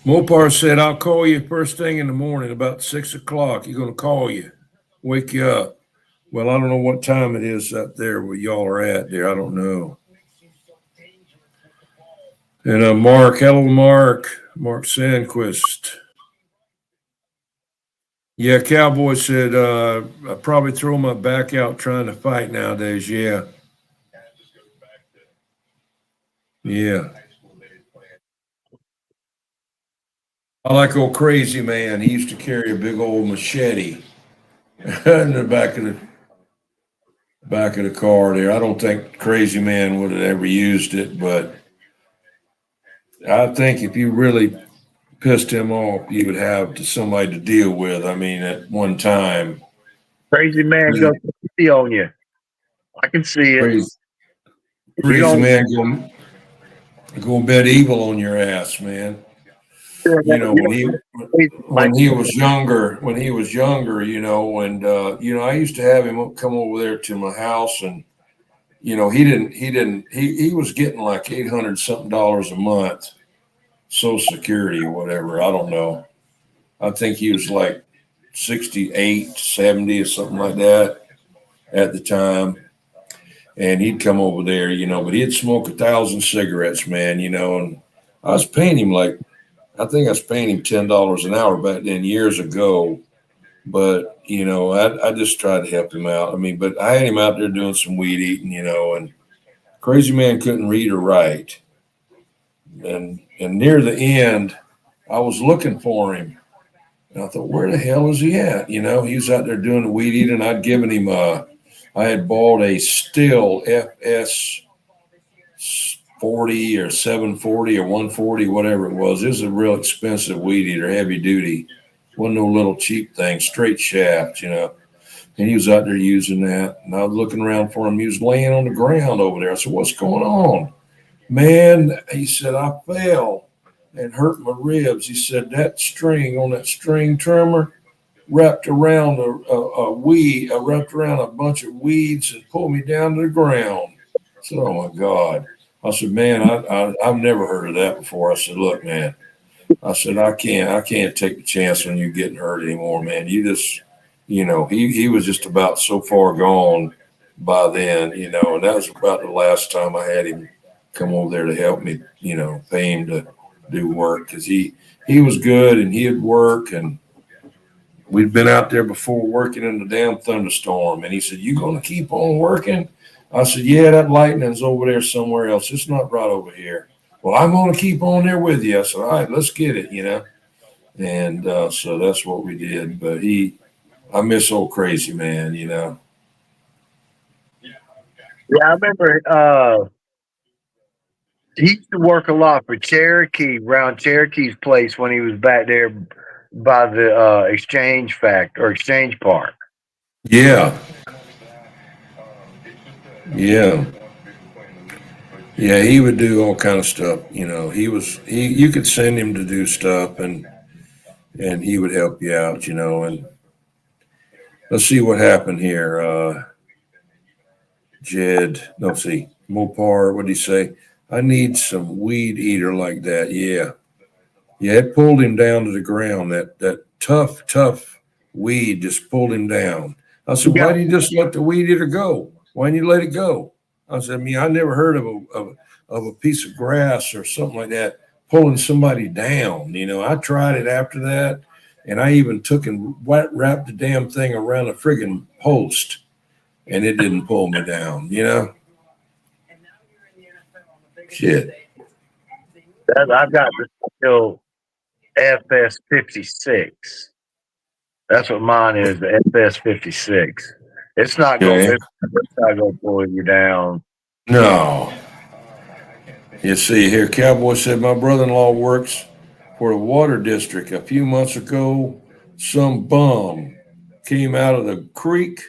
Mopar said, "I'll call you first thing in the morning about 6 o'clock. He's going to call you, wake you up." Well, I don't know what time it is up there where y'all are at there. I don't know. And Mark, hello, Mark Sandquist. Yeah, Cowboy said, I probably throw my back out trying to fight nowadays. Yeah. I like old Crazy Man. He used to carry a big old machete in the back of the car there. I don't think Crazy Man would have ever used it, but I think if you really pissed him off, you would have somebody to deal with. I mean, at one time. Crazy Man goes easy on you. I can see it. Crazy Man Go bet evil on your ass, man. You know, when he was younger, and I used to have him come over there to my house, and he was getting like 800 something dollars a month, Social Security or whatever. I don't know. I think he was like 68, 70 or something like that at the time. And he'd come over there, but he'd smoke 1,000 cigarettes, man, and I was paying him I think I was paying him $10 an hour back then years ago. But, I just tried to help him out. I mean, but I had him out there doing some weed eating, and crazy man couldn't read or write. And near the end, I was looking for him. And I thought, where the hell is he at? He was out there doing the weed eating. I'd given him I had bought a Still FS 40 or 740 or 140, whatever it was. It was a real expensive weed eater, heavy duty. Wasn't no little cheap thing, straight shaft, And he was out there using that. And I was looking around for him. He was laying on the ground over there. I said, what's going on? Man, he said, I fell and hurt my ribs. He said, that string on that string trimmer wrapped around wrapped around a bunch of weeds and pulled me down to the ground. I said, oh my God. I said, man, I've never heard of that before. I said, look, man, I said, I can't take the chance on you getting hurt anymore, man. You just, he was just about so far gone by then, and that was about the last time I had him come over there to help me, pay him to do work, because he was good and he'd work, and we'd been out there before working in the damn thunderstorm. And he said, you going to keep on working? I said, yeah, that lightning's over there somewhere else. It's not right over here. Well, I'm going to keep on there with you. I said, all right, let's get it, And so that's what we did. But I miss old crazy man, Yeah, I remember he used to work a lot for Cherokee, around Cherokee's place when he was back there by the exchange park. Yeah. Yeah. Yeah, he would do all kind of stuff. You could send him to do stuff, and he would help you out, and let's see what happened here. Jed, no, see, Mopar, what did he say? I need some weed eater like that. Yeah. Yeah, it pulled him down to the ground. That tough weed just pulled him down. I said, why didn't you just let the weed eater go? Why didn't you let it go? I said, I never heard of a piece of grass or something like that pulling somebody down. I tried it after that, and I even took and wrapped the damn thing around a friggin' post, and it didn't pull me down. Shit. I've got the Still FS 56. That's what mine is, the FS 56. It's not going to pull you down. No. You see here, Cowboy said, my brother-in-law works for the water district. A few months ago, some bum came out of the creek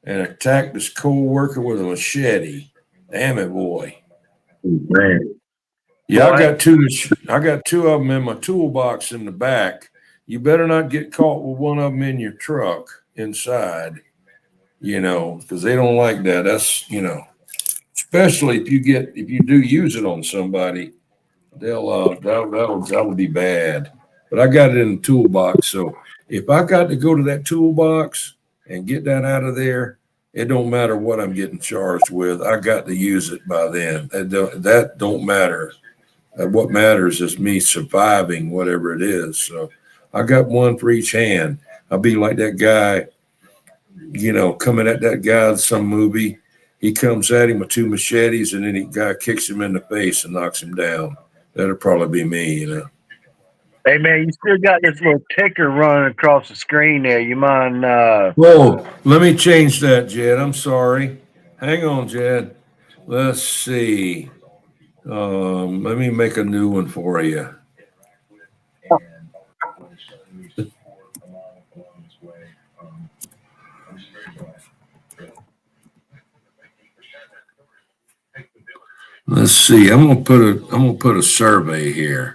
and attacked his co-worker with a machete. Damn it, boy. Man. Yeah, I got two of them in my toolbox in the back. You better not get caught with one of them in your truck inside, because they don't like that. That's, especially if you do use it on somebody, that'll be bad. But I got it in the toolbox, so if I got to go to that toolbox and get that out of there, it don't matter what I'm getting charged with. I got to use it by then. That don't matter. What matters is me surviving whatever it is. So I got one for each hand. I'll be like that guy, coming at that guy in some movie. He comes at him with two machetes, and then the guy kicks him in the face and knocks him down. That'll probably be me. Hey, man, you still got this little ticker running across the screen there. You mind? Whoa, let me change that, Jed. I'm sorry. Hang on, Jed. Let's see. Let me make a new one for you. Let's Let's see. I'm gonna put a survey here.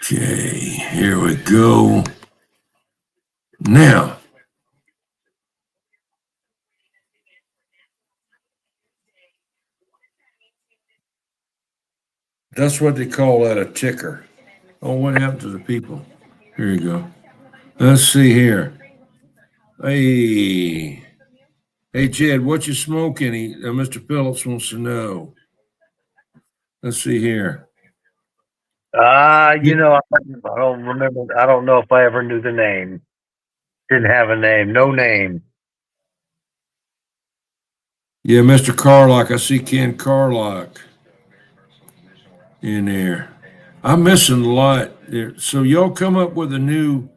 Okay, here we go. Now, that's what they call that, a ticker. Oh, what happened to the people? Here you go. Let's see here. Hey, hey, Jed, what you smoking? Mr. Phillips wants to know. Let's see here. I don't remember. I don't know if I ever knew the name. Didn't have a name. No name. Yeah, Mr. Carlock. I see Ken Carlock in there. I'm missing a lot there. So y'all come up with a new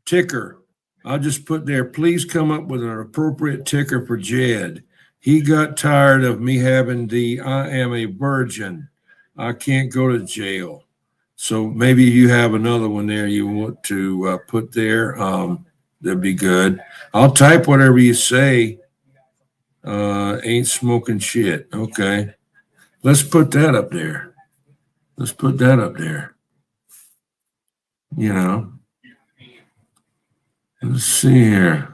ticker. I'll just put there, please come up with an appropriate ticker for Jed. He got tired of me having the I am a virgin. I can't go to jail. So maybe you have another one there you want to put there. That'd be good. I'll type whatever you say. Ain't smoking shit. Okay. Let's put that up there. Let's put that up there. You know, let's see here.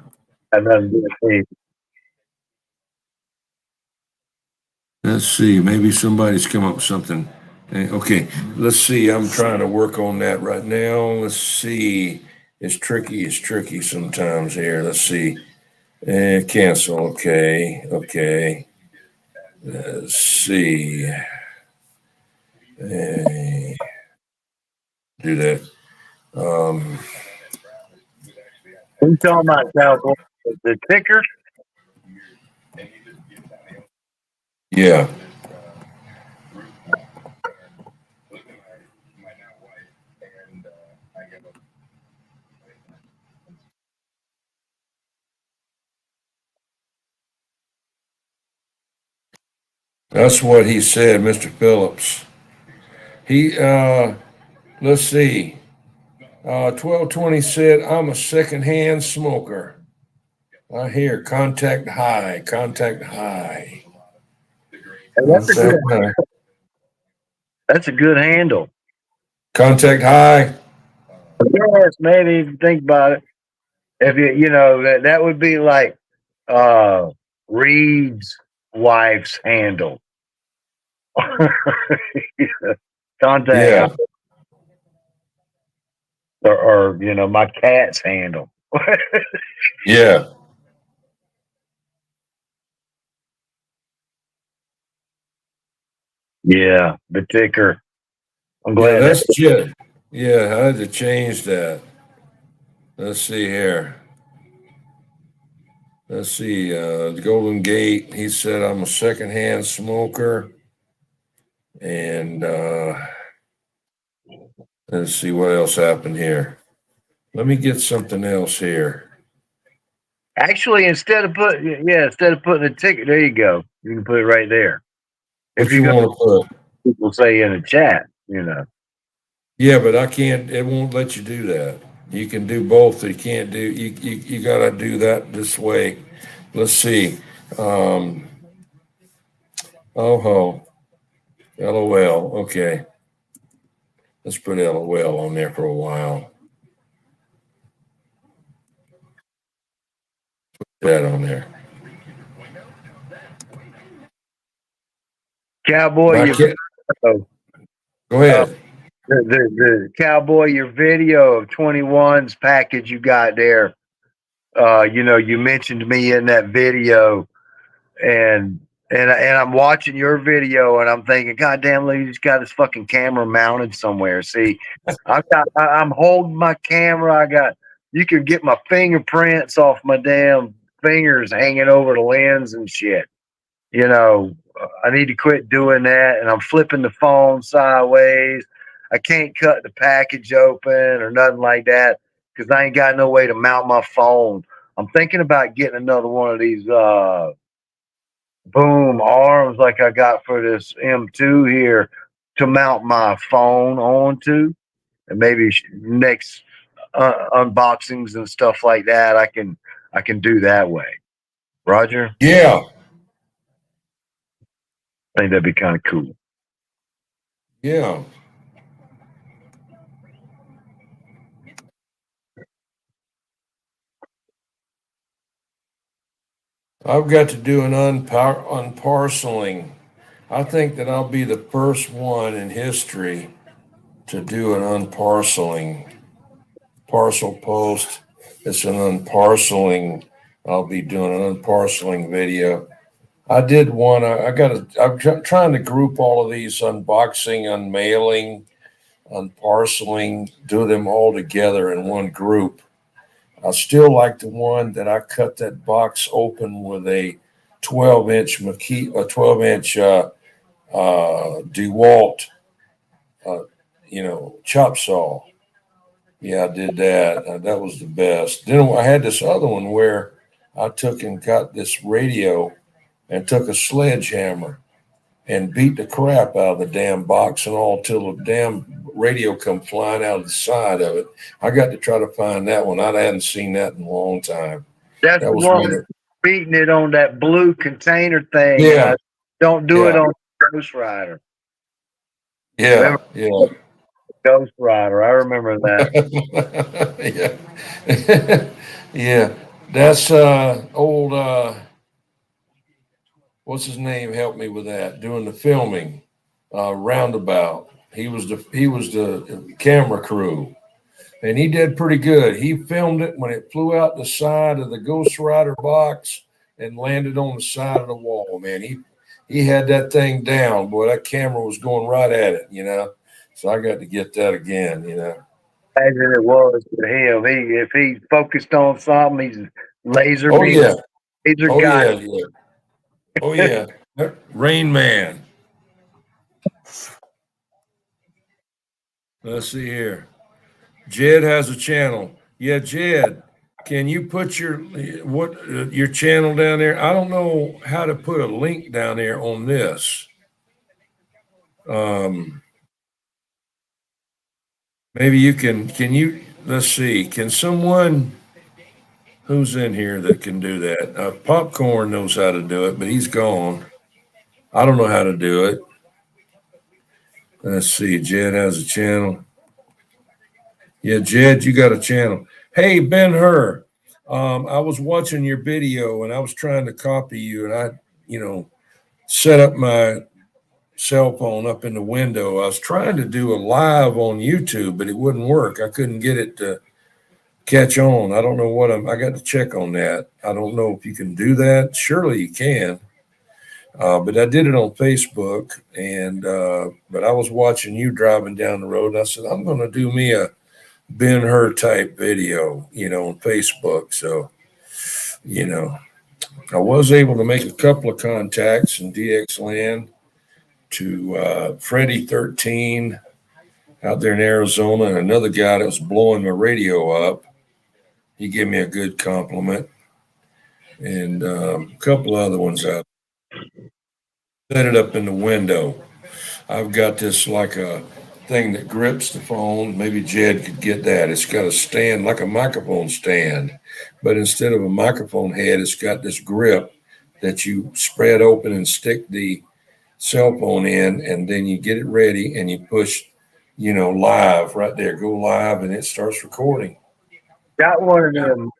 Let's see. Maybe somebody's come up with something. Okay, let's see. I'm trying to work on that right now. Let's see. It's tricky. It's tricky sometimes here. Let's see. Cancel. Okay. Okay. Let's see. Do that. Who's talking about Cowboy? The ticker? Yeah. That's what he said, Mr. Phillips. Let's see. 1220 said, I'm a secondhand smoker. I hear contact high, contact high. That's a good handle. Contact high. Yes, maybe if you think about it. If that would be like Reed's wife's handle. Contact Yeah. or my cat's handle. Yeah. Yeah, the ticker. I'm Yeah, glad that's Jed. Yeah, I had to change that. Let's see here. Let's see. The Golden Gate, he said, I'm a secondhand smoker. And let's see what else happened here. Let me get something else here. Actually, instead of putting a ticket, there you go. You can put it right there. What you want to put? People say in the chat, Yeah, but I can't. It won't let you do that. You can do both. You can't do. You got to do that this way. Let's see. Oh ho. LOL. Okay. Let's put LOL on there for a while. Put that on there. Cowboy. Go ahead. The Cowboy, your video of 21's package you got there. You mentioned me in that video, and I'm watching your video, and I'm thinking, God damn, look, he's got his fucking camera mounted somewhere. See, I'm holding my camera. You can get my fingerprints off my damn fingers hanging over the lens and shit. I need to quit doing that, and I'm flipping the phone sideways. I can't cut the package open or nothing like that because I ain't got no way to mount my phone. I'm thinking about getting another one of these boom arms like I got for this M2 here to mount my phone onto, and maybe next unboxings and stuff like that I can do that way. Roger, Yeah, I think that'd be kind of cool. yeah. I've got to do an unparceling. I think that I'll be the first one in history to do an unparceling parcel post. It's an unparceling. I'll be doing an unparceling video. I did one. I'm trying to group all of these unboxing, unmailing, unparceling, do them all together in one group. I still like the one that I cut that box open with a 12-inch a 12-inch DeWalt, chop saw. Yeah, I did that. That was the best. Then I had this other one where I took and got this radio and took a sledgehammer and beat the crap out of the damn box and all till the damn radio come flying out of the side of it. I got to try to find that one. I hadn't seen that in a long time. That's That the was one one. with beating it on that blue container thing. Yeah, Don't do it yeah, on Ghost Rider. yeah, Remember yeah, Ghost Rider? I remember that. yeah, yeah. That's old. What's his name? Help me with that. Doing the filming, Roundabout. He was the camera crew, and he did pretty good. He filmed it when it flew out the side of the Ghost Rider box and landed on the side of the wall. Man, he had that thing down. Boy, that camera was going right at it. So I got to get that again. Imagine it was for him. If he focused on something, he's laser Oh beam, yeah. laser Oh guy. yeah, yeah. Oh yeah. Rain Man. Let's see here. Jed has a channel. Yeah, Jed, can you put your channel down there? I don't know how to put a link down there on this. Um, maybe you can you let's see. Can someone who's in here that can do that? Popcorn knows how to do it, but he's gone. I don't know how to do it. Let's see. Jed has a channel. Yeah, Jed, you got a channel. Hey, Ben Hur, I was watching your video and I was trying to copy you, and set up my cell phone up in the window. I was trying to do a live on YouTube, but it wouldn't work. I couldn't get it to catch on. I don't know I got to check on that. I don't know if you can do that. Surely you can. But I did it on Facebook, but I was watching you driving down the road, and I said, I'm going to do me a Ben Hur type video, on Facebook. So, I was able to make a couple of contacts in DX land to Freddie 13 out there in Arizona, and another guy that was blowing my radio up. He gave me a good compliment, and a couple other ones out. Set it up in the window. I've got this like a thing that grips the phone. Maybe Jed could get that. It's got a stand, like a microphone stand, but instead of a microphone head, it's got this grip that you spread open and stick the cell phone in, and then you get it ready and you push, live right there. Go live, and it starts recording. Got one of them.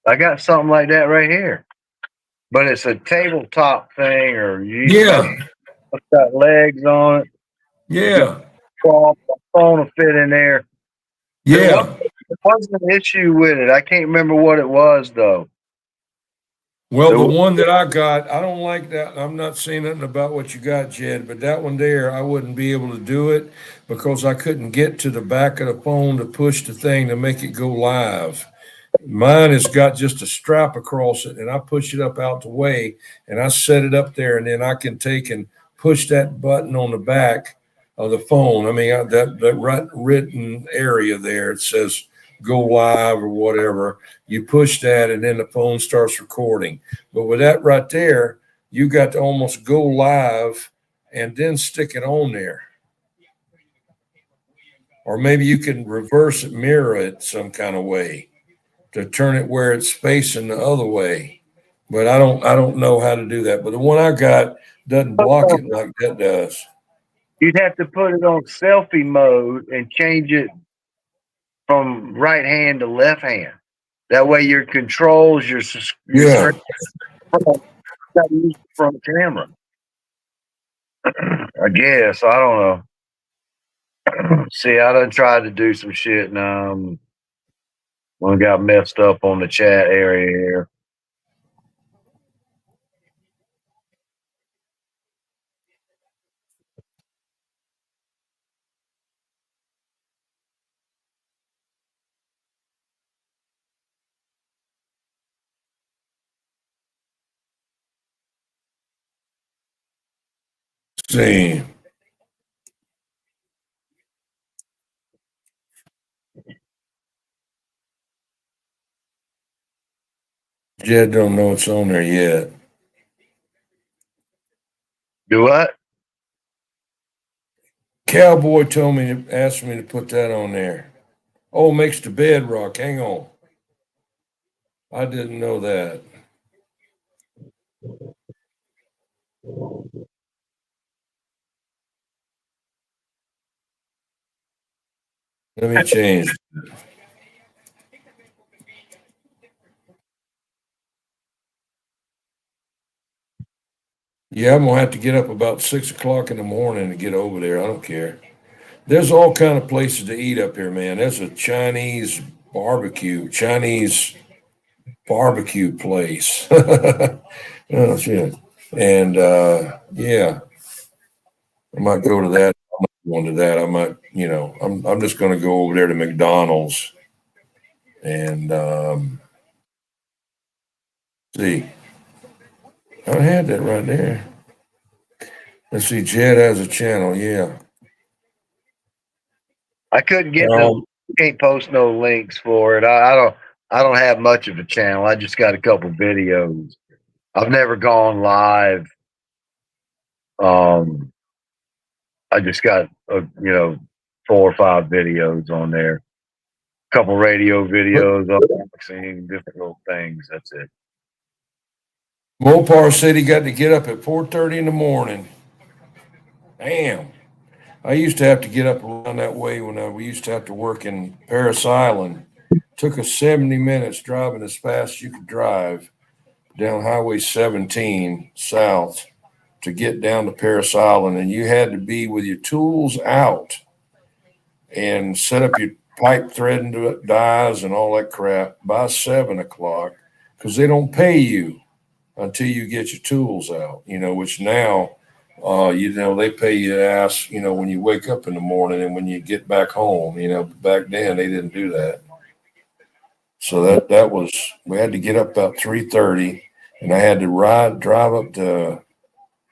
I got something like that right here, but it's a tabletop thing, or Yeah, it's got legs on it. yeah, The phone will fit in there. There yeah. was an issue with it. I can't remember what it was though. Well, the one that I got, I don't like that. I'm not saying nothing about what you got, Jed, but that one there, I wouldn't be able to do it because I couldn't get to the back of the phone to push the thing to make it go live. Mine has got just a strap across it, and I push it up out the way, and I set it up there, and then I can take and push that button on the back the phone. I mean, that written area there, it says go live or whatever. You push that and then the phone starts recording. But with that right there, you got to almost go live and then stick it on there. Or maybe you can reverse it, mirror it some kind of way to turn it where it's facing the other way. But I don't know how to do that. But the one I got doesn't block it like that does. You'd have to put it on selfie mode and change it from right hand to left hand. That way your controls, your Yeah. screen from camera. I guess. I don't know. See, I done tried to do some shit and one got messed up on the chat area here. See. Jed don't know it's on there yet. Do what? Cowboy told me to ask me to put that on there. Oh, makes the bedrock. Hang on. I didn't know that. Let me change. Yeah, I'm gonna have to get up about 6 o'clock in the morning to get over there. I don't care. There's all kind of places to eat up here, man. There's a Chinese barbecue place. Oh shit. And yeah, I might go to that. I'm not going to that. I might, I'm just gonna go over there to McDonald's and see. I had that right there. Let's see. Jed has a channel. Yeah. I couldn't get no. Can't post no links for it. I don't have much of a channel. I just got a couple videos. I've never gone live. I just got 4 or 5 videos on there. A couple radio videos, unboxing, different little things. That's it. Mopar said he got to get up at 4:30 in the morning. Damn. I used to have to get up around that way when we used to have to work in Paris Island. Took us 70 minutes driving as fast as you could drive down Highway 17 south to get down to Paris Island. And you had to be with your tools out and set up your pipe threading dies and all that crap by 7 o'clock because they don't pay you until you get your tools out, which now, they pay you ass, when you wake up in the morning and when you get back home, back then they didn't do that. So that was, we had to get up about 3:30 and I had to drive up to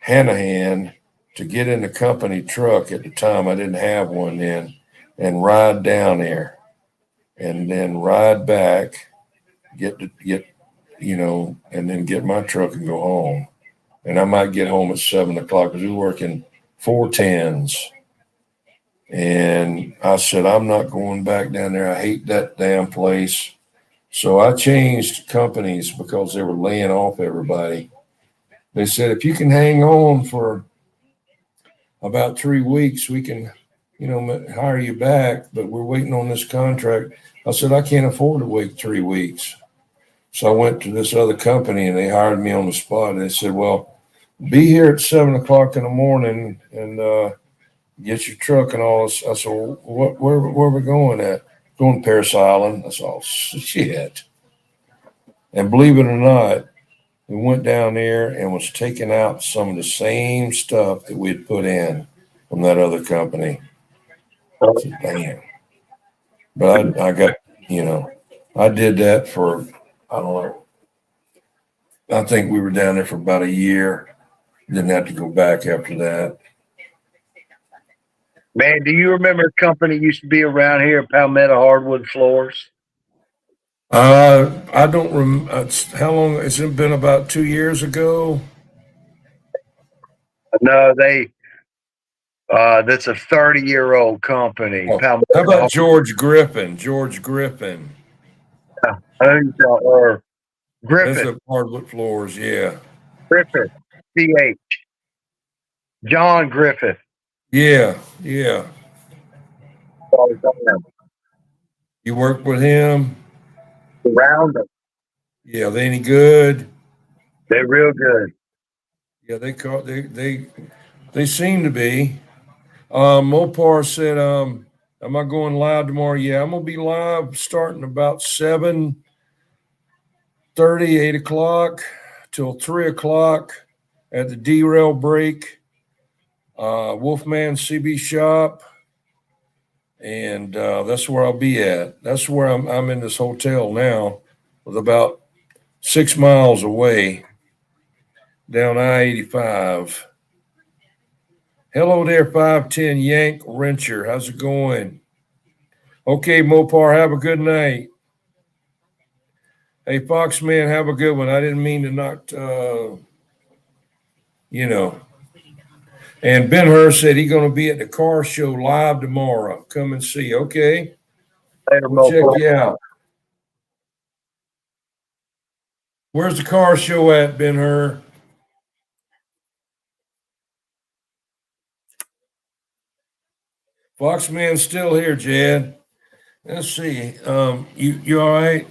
Hanahan to get in the company truck at the time. I didn't have one then and ride down there and then ride back, and then get my truck and go home. And I might get home at 7 o'clock because we were working 410s. And I said, I'm not going back down there. I hate that damn place. So I changed companies because they were laying off everybody. They said, if you can hang on for about 3 weeks, we can, hire you back, but we're waiting on this contract. I said, I can't afford to wait 3 weeks. So I went to this other company and they hired me on the spot. And they said, well, be here at 7 o'clock in the morning and get your truck and all this. I said, well, where are we going at? Going to Paris Island. I said, oh, shit. And believe it or not, we went down there and was taking out some of the same stuff that we had put in from that other company. I said, damn. But I got, I did that for, I don't know. I think we were down there for about a year. Didn't have to go back after that. Man, do you remember a company used to be around here, Palmetto Hardwood Floors? I don't remember. How long? Has it been? About 2 years ago? No, that's a 30-year-old company. Oh, Palmetto how about George Griffin? George Griffin. or That's Griffith, the hardwood floors. Yeah. Griffith, CH, John Griffith. Yeah. Yeah. You work with him? Around them. Yeah. They any good? They're real good. Yeah. They seem to be. Mopar said, am I going live tomorrow? Yeah, I'm gonna be live starting about 7:30, 8 o'clock till 3 o'clock at the derail break, Wolfman CB shop, and that's where I'll be at. That's where I'm in this hotel now, with about 6 miles away down I-85. Hello there, 510 Yank Wrencher. How's it going? Okay, Mopar, have a good night. Hey, Foxman, have a good one. I didn't mean to not, you know. And Ben Hur said he's going to be at the car show live tomorrow. Come and see. Okay. Later, We'll check Mopar. you out. Where's the car show at, Ben Hur? Foxman's still here, Jed. Let's see. You all right?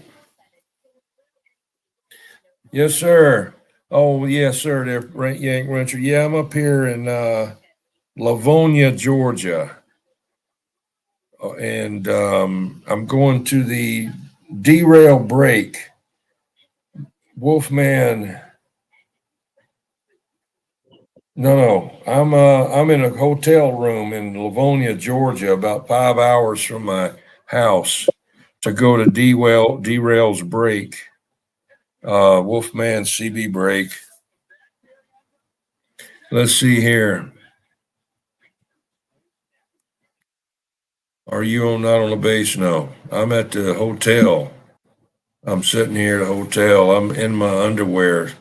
Yes, sir. Oh, yes, sir. There, Yank Rancher. Yeah, I'm up here in Lavonia, Georgia. And I'm going to the derail break. Wolfman. No. I'm in a hotel room in Lavonia, Georgia, about 5 hours from my house to go to derail's break. Wolfman CB break. Let's see here. Are you not on the base? No. I'm at the hotel. I'm sitting here at the hotel. I'm in my underwear.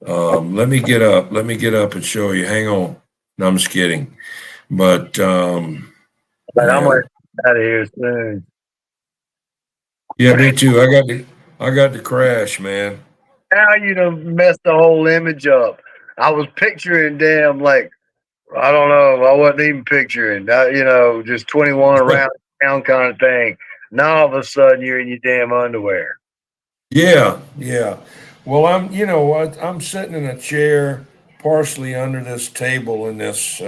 Let me get up. Let me get up and show you. Hang on. No, I'm just kidding. But But I'm yeah, gonna get out of here soon. yeah, me too. I got the crash, man. Now you done messed the whole image up. I was picturing damn like I don't know. I wasn't even picturing just 21 around town kind of thing. Now all of a sudden you're in your damn underwear. Yeah. Well, I'm sitting in a chair, partially under this table in this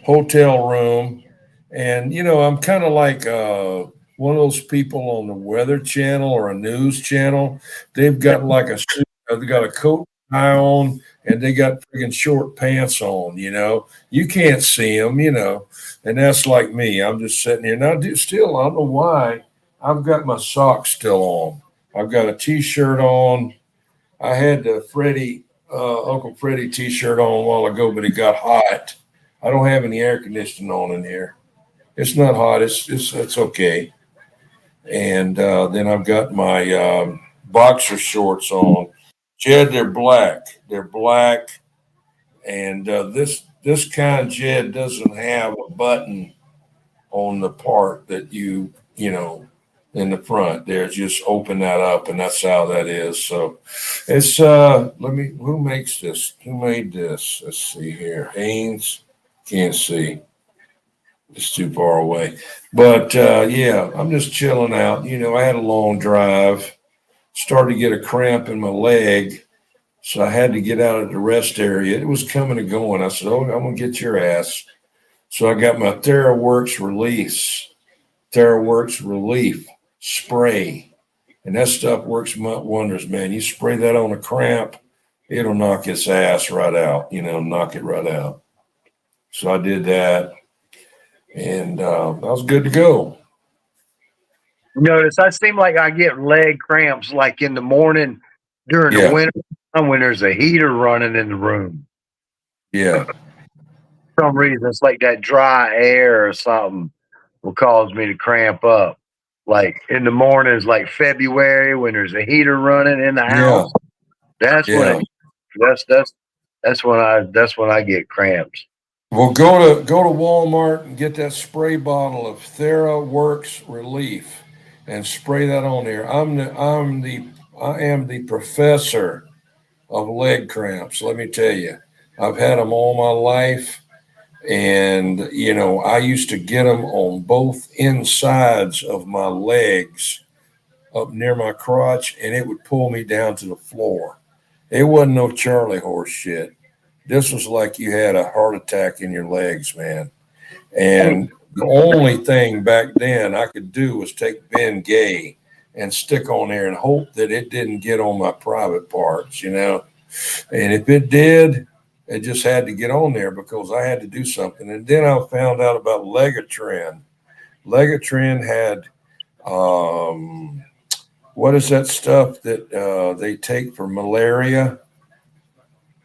hotel room, and I'm kind of like one of those people on the Weather Channel or a news channel. They've got like a suit, they got a coat tie on, and they got friggin' short pants on. You can't see them. And that's like me. I'm just sitting here now. Still, I don't know why. I've got my socks still on. I've got a T-shirt on. I had the Uncle Freddie T-shirt on a while ago, but it got hot. I don't have any air conditioning on in here. It's not hot. It's okay. And then I've got my boxer shorts on. Jed, they're black. They're black, and this kind, Jed, doesn't have a button on the part that in the front there. Just open that up, and that's how that is. So it's who makes this? Who made this? Let's see here. Haynes. Can't see. It's too far away. But yeah, I'm just chilling out. I had a long drive. Started to get a cramp in my leg. So I had to get out of the rest area. It was coming and going. I said, "Oh, I'm gonna get your ass." So I got my TheraWorks Relief spray. And that stuff works wonders, man. You spray that on a cramp, it'll knock its ass right out, knock it right out. So I did that, and I was good to go. Notice I seem like I get leg cramps like in the morning during the Yeah, winter when there's a heater running in the room. yeah. some reason, it's like that dry air or something will cause me to cramp up. Like in the mornings, like February when there's a heater running in the Yeah, house, that's when yeah. it that's when I get cramps. Well, go to Walmart and get that spray bottle of TheraWorks Relief and spray that on there. I am the professor of leg cramps. Let me tell you, I've had them all my life, and I used to get them on both insides of my legs, up near my crotch, and it would pull me down to the floor. It wasn't no Charlie horse shit. This was like you had a heart attack in your legs, man. And the only thing back then I could do was take Ben Gay and stick on there and hope that it didn't get on my private parts. And if it did, it just had to get on there because I had to do something. And then I found out about Legatrin. Legatrin had, what is that stuff that they take for malaria?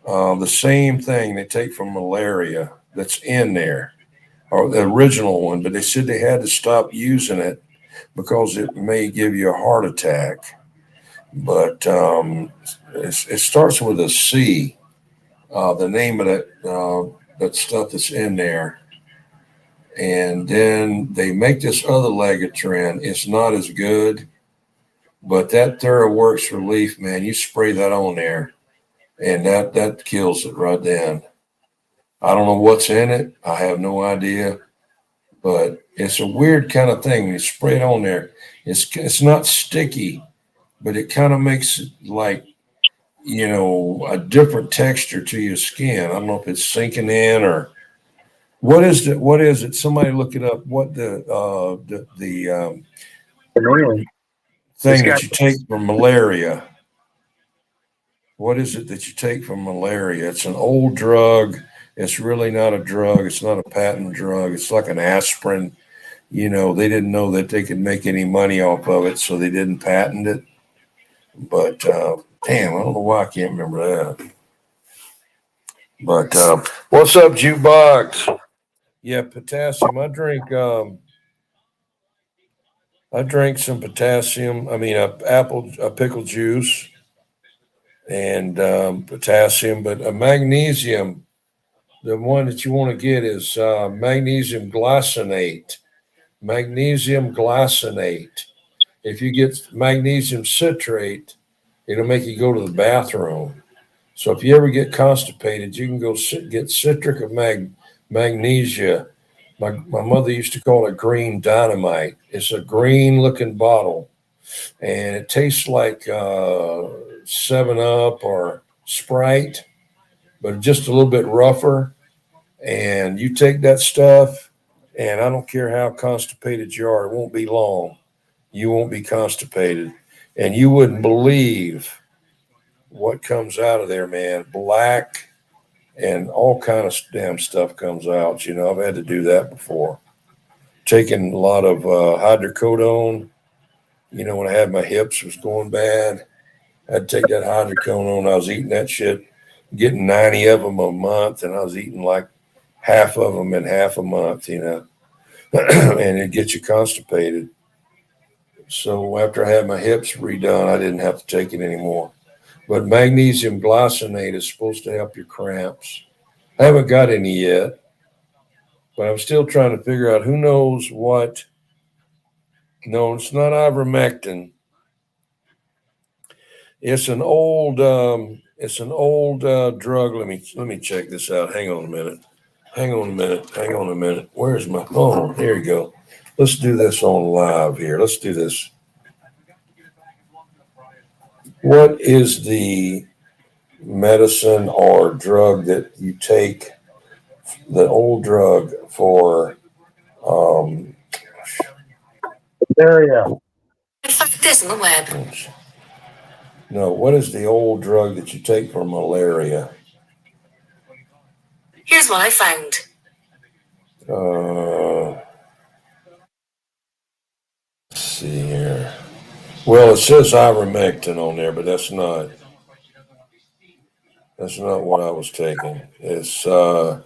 The same thing they take for malaria that's in there, or the original one, but they said they had to stop using it because it may give you a heart attack. But it starts with a C. The name of that stuff that's in there, and then they make this other Legatrin. It's not as good, but that TheraWorks Relief, man, you spray that on there, and that kills it right then. I don't know what's in it. I have no idea, but it's a weird kind of thing. When you spray it on there, it's not sticky, but it kind of makes it like a different texture to your skin. I don't know if it's sinking in or what is it. What is it? Somebody look it up. What the It's thing got that you take for malaria? What is it that you take for malaria? It's an old drug. It's really not a drug. It's not a patent drug. It's like an aspirin. They didn't know that they could make any money off of it, so they didn't patent it. But damn, I don't know why I can't remember that. But what's up, jukebox? Yeah, potassium. I drink some potassium. I mean, a pickle juice and potassium, but a magnesium. The one that you want to get is magnesium glycinate. Magnesium glycinate. If you get magnesium citrate, it'll make you go to the bathroom. So if you ever get constipated, you can go get citric of magnesia. My mother used to call it green dynamite. It's a green looking bottle, and it tastes like 7 Up or Sprite, but just a little bit rougher. And you take that stuff, and I don't care how constipated you are, it won't be long. You won't be constipated, and you wouldn't believe what comes out of there, man. Black and all kind of damn stuff comes out. I've had to do that before. Taking a lot of hydrocodone. When I had my hips was going bad, I'd take that hydrocodone. I was eating that shit, getting 90 of them a month, and I was eating like half of them in half a month, and it gets you constipated. So after I had my hips redone, I didn't have to take it anymore. But magnesium glycinate is supposed to help your cramps. I haven't got any yet, but I'm still trying to figure out who knows what. No, it's not ivermectin. It's an old drug. Let me check this out. Hang on a minute. Hang on a minute. Where's my phone? Here you go. Let's do this on live here. Let's do this. What is the medicine or drug that you take, the old drug for malaria? This on the web. No, what is the old drug that you take for malaria? Here's what I found. Let's see here. Well, it says ivermectin on there, but that's not what I was taking. It's well,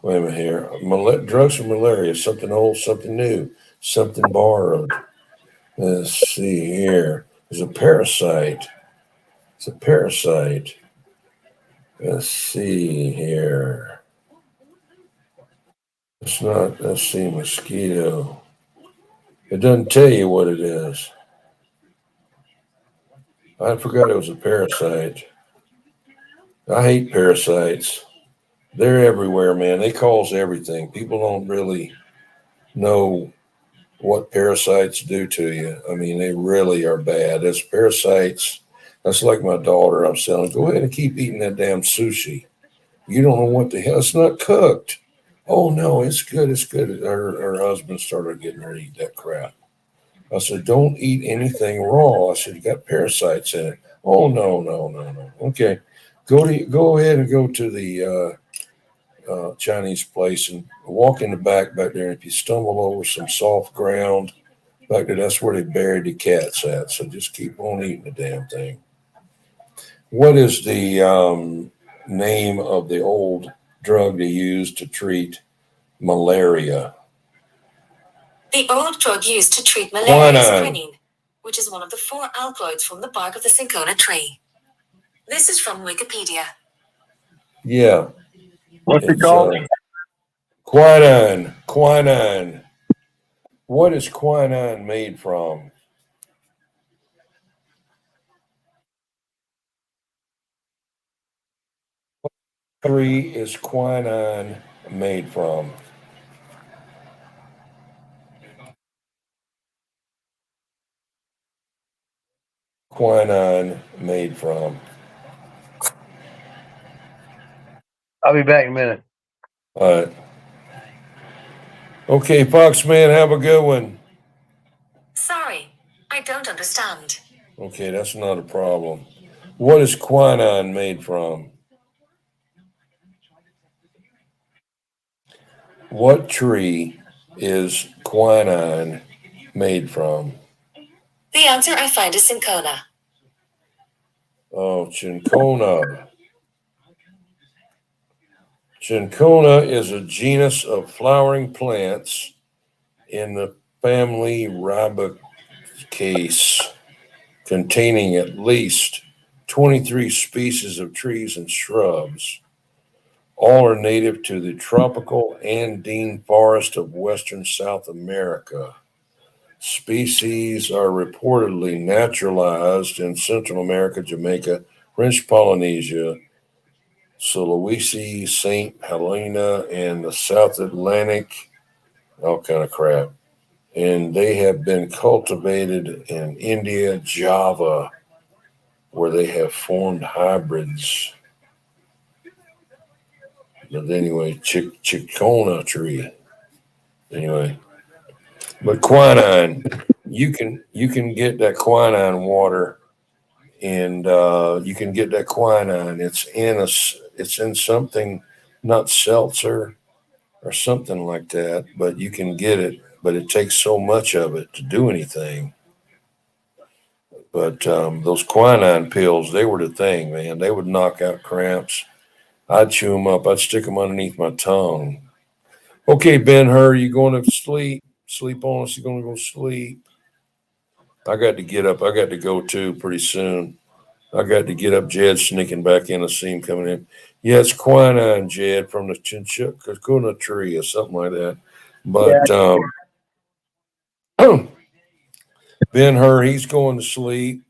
Wait a minute here. Drugs for malaria, something old, something new, something borrowed. Let's see here. There's a parasite. It's a parasite. Let's see here. It's not, let's see, mosquito. It doesn't tell you what it is. I forgot it was a parasite. I hate parasites. They're everywhere, man. They cause everything. People don't really know what parasites do to you. I mean, they really are bad. As parasites, that's like my daughter. I'm saying, go ahead and keep eating that damn sushi. You don't know what the hell. It's not cooked. Oh no, it's good. It's good. Her husband started getting her to eat that crap. I said, don't eat anything raw. I said, you got parasites in it. Oh no, no, no, no. Okay, go ahead and go to the Chinese place and walk in the back there. If you stumble over some soft ground back there, that's where they buried the cats at. So just keep on eating the damn thing. What is the name of the old drug they used to treat malaria? The old drug used to treat malaria is Quinine. quinine, which is one of the 4 alkaloids from the bark of the cinchona tree. This is from Wikipedia. Yeah. What's it It's called? quinine. Quinine. What is quinine made from? Tree is quinine made from? Quinine made from? I'll be back in a minute. All right. Okay, Foxman, have a good one. Sorry, I don't understand. Okay, that's not a problem. What is quinine made from? What tree is quinine made from? The answer I find is cinchona. Oh, cinchona. Cinchona is a genus of flowering plants in the family Rhybicaceae, containing at least 23 species of trees and shrubs. All are native to the tropical Andine forest of western South America. Species are reportedly naturalized in Central America, Jamaica, French Polynesia, Sulawesi, St. Helena, and the South Atlantic, all kind of crap. And they have been cultivated in India, Java, where they have formed hybrids. But anyway, Chicona tree. Anyway, but quinine, you can get that quinine water, and you can get that quinine. It's in something, not seltzer or something like that, but you can get it. But it takes so much of it to do anything. But those quinine pills, they were the thing, man. They would knock out cramps. I'd chew them up. I'd stick them underneath my tongue. Okay, Ben-Hur, you going to sleep? Sleep on us. You're going to go sleep. I got to get up. I got to go too pretty soon. I got to get up. Jed's sneaking back in. I see him coming in. Yeah, it's quinine, Jed, from the chinchona tree or something like that. But Ben-Hur, he's going to sleep.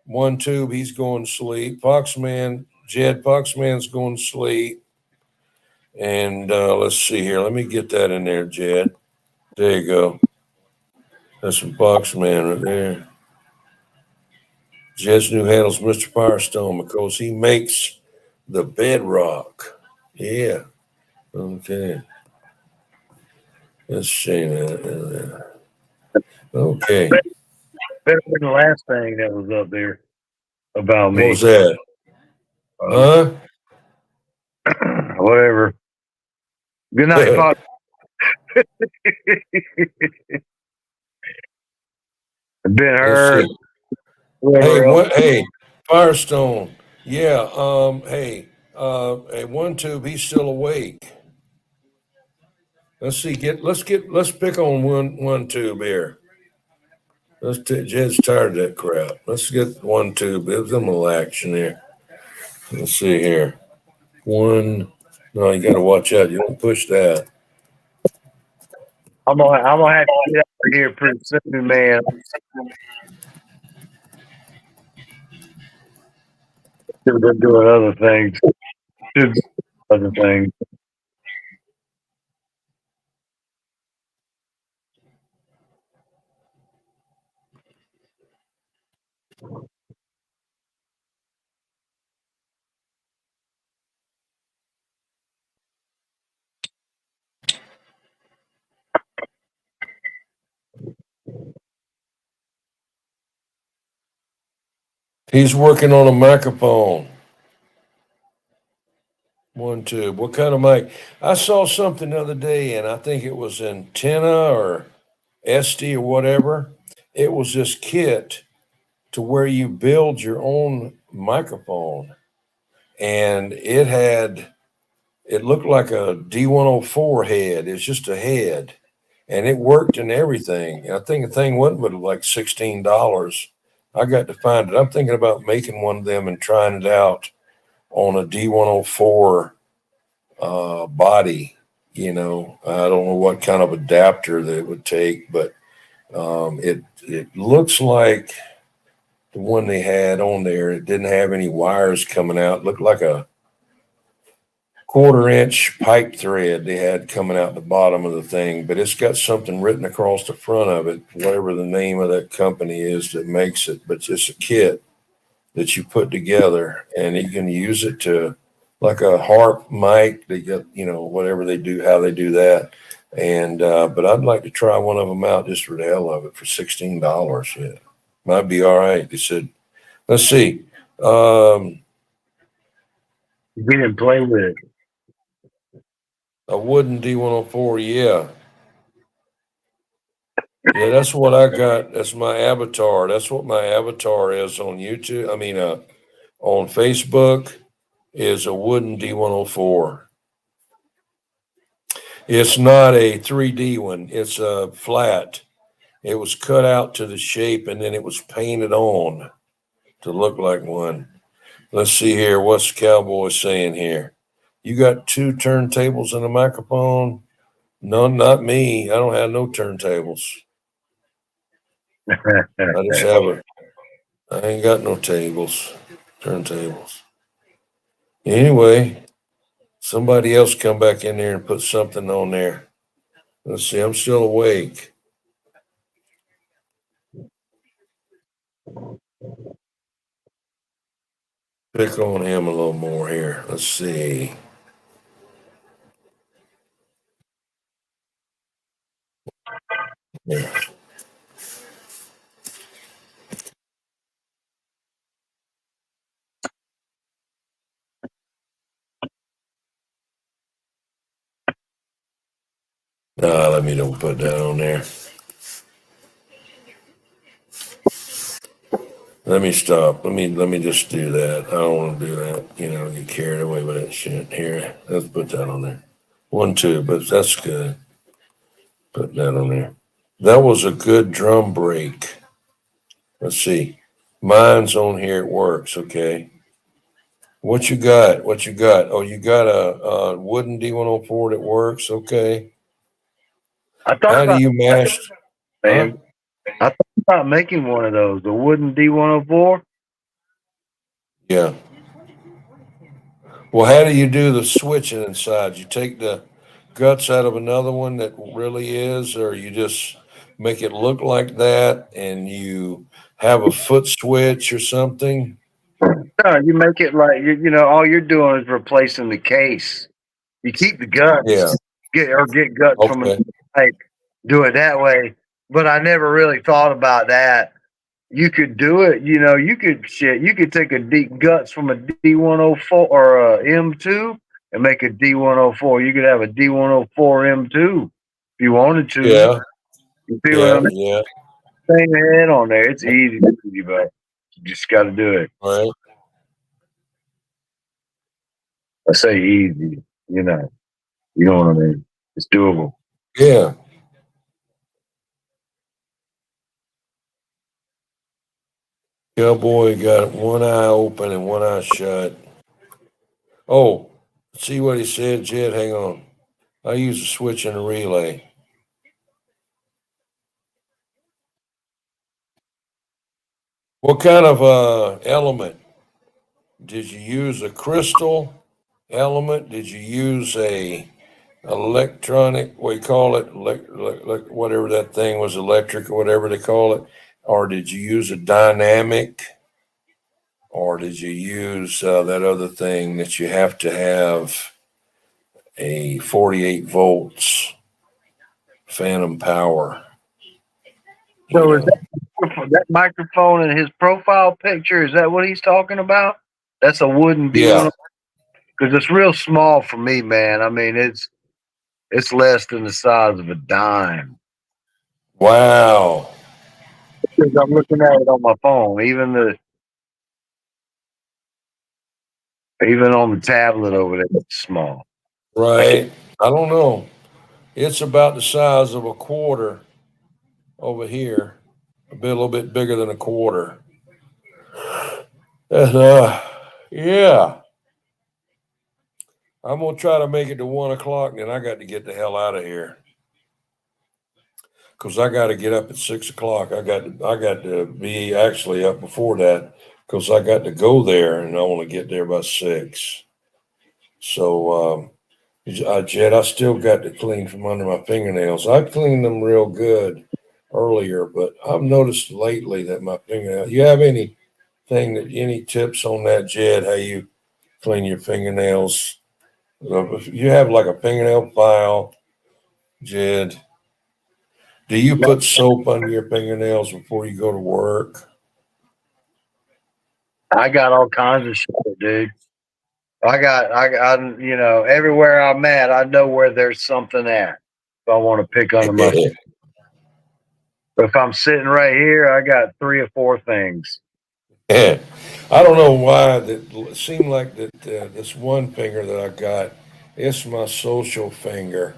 One tube, he's going to sleep. Foxman, Jed Foxman's going to sleep. And let's see here. Let me get that in there, Jed. There you go. That's some Foxman right there. Jed's new handles Mr. Firestone because he makes the bedrock. Yeah. Okay. Let's see that. Okay. Better than the last thing that was up there about me. What was that? Huh? Whatever. Good night, Fox. Ben-Hur. Hey, Firestone. Yeah. Hey, one tube, he's still awake. Let's see. Let's pick on one tube here. Jed's tired of that crap. Let's get one tube. Give them a little action here. Let's see here. One. No, you got to watch out. You don't push that. I'm gonna have to get out of here pretty soon, man. Should have been doing other things. Should be other things. He's working on a microphone. One tube. What kind of mic? I saw something the other day, and I think it was antenna or SD or whatever. It was this kit to where you build your own microphone, and it looked like a D104 head. It's just a head, and it worked and everything. I think the thing went with like $16. I got to find it. I'm thinking about making one of them and trying it out on a D104 body. I don't know what kind of adapter that it would take, but it looks like the one they had on there. It didn't have any wires coming out. It looked like a 1/4-inch pipe thread they had coming out the bottom of the thing, but it's got something written across the front of it, whatever the name of that company is that makes it. But it's a kit that you put together, and you can use it to like a harp mic. They got, whatever they do, how they do that. And but I'd like to try one of them out just for the hell of it for $16. Yeah, might be all right. They said, let's see. We didn't play with it. A wooden D104, yeah. Yeah, that's what I got. That's my avatar. That's what my avatar is on YouTube. I mean, on Facebook is a wooden D104. It's not a 3D one. It's a flat. It was cut out to the shape and then it was painted on to look like one. Let's see here. What's Cowboy saying here? You got 2 turntables and a microphone? No, not me. I don't have no turntables. I just have I ain't got no turntables. Anyway, somebody else come back in there and put something on there. Let's see. I'm still awake. Pick on him a little more here. Let's see. Yeah. Let me don't put that on there. Let me stop. Let me just do that. I don't want to do that. Get carried away with that shit. Here, let's put that on there. 1, 2, but that's good. Put that on there. That was a good drum break. Let's see. Mine's on here. It works. Okay. What you got? What you got? Oh, you got a wooden D104 that works. Okay. I thought How do about you mash? man. I thought about making one of those, the wooden D104. Yeah. Well, how do you do the switching inside? You take the guts out of another one that really is, or you just make it look like that and you have a foot switch or something? No, you make it like all you're doing is replacing the case. You keep the guts, Yeah. get guts from Okay. like do it that way. But I never really thought about that. You could do it, you could take a deep guts from a D104 or a M2 and make a D104. You could have a D104 M2 if you wanted to. Yeah. You feel what I Yeah. mean? Yeah. Same head on there. It's easy, but you just got to do it. Right. I say easy, you know what I mean. It's doable. Yeah. Cowboy got one eye open and one eye shut. Oh, see what he said, Jed? Hang on. I use a switch and a relay. What kind of element? Did you use a crystal element? Did you use a electronic, we call it, whatever that thing was, electric or whatever they call it? Or did you use a dynamic? Or did you use that other thing that you have to have a 48 volts phantom power? You So is know, that microphone in his profile picture? Is that what he's talking about? That's a wooden yeah. D1 because it's real small for me, man. I mean, it's less than the size of a dime. Wow. Because I'm looking at it on my phone, even on the tablet over there, it's small. I can't. Right. I don't know. It's about the size of a quarter over here, a little bit bigger than a quarter. And yeah, I'm gonna try to make it to 1 o'clock, and then I got to get the hell out of here because I got to get up at 6 o'clock. I got to be actually up before that because I got to go there, and I want to get there by 6. So, Jed, I still got to clean from under my fingernails. I cleaned them real good earlier, but I've noticed lately that my fingernails. You have any tips on that, Jed? How you clean your fingernails? If you have like a fingernail file, Jed, do you put soap under your fingernails before you go to work? I got all kinds of shit, dude. Everywhere I'm at, I know where there's something at. If I want to pick under my, if I'm sitting right here, I got 3 or 4 things. I don't know why that it seemed like that this one finger that I got, it's my social finger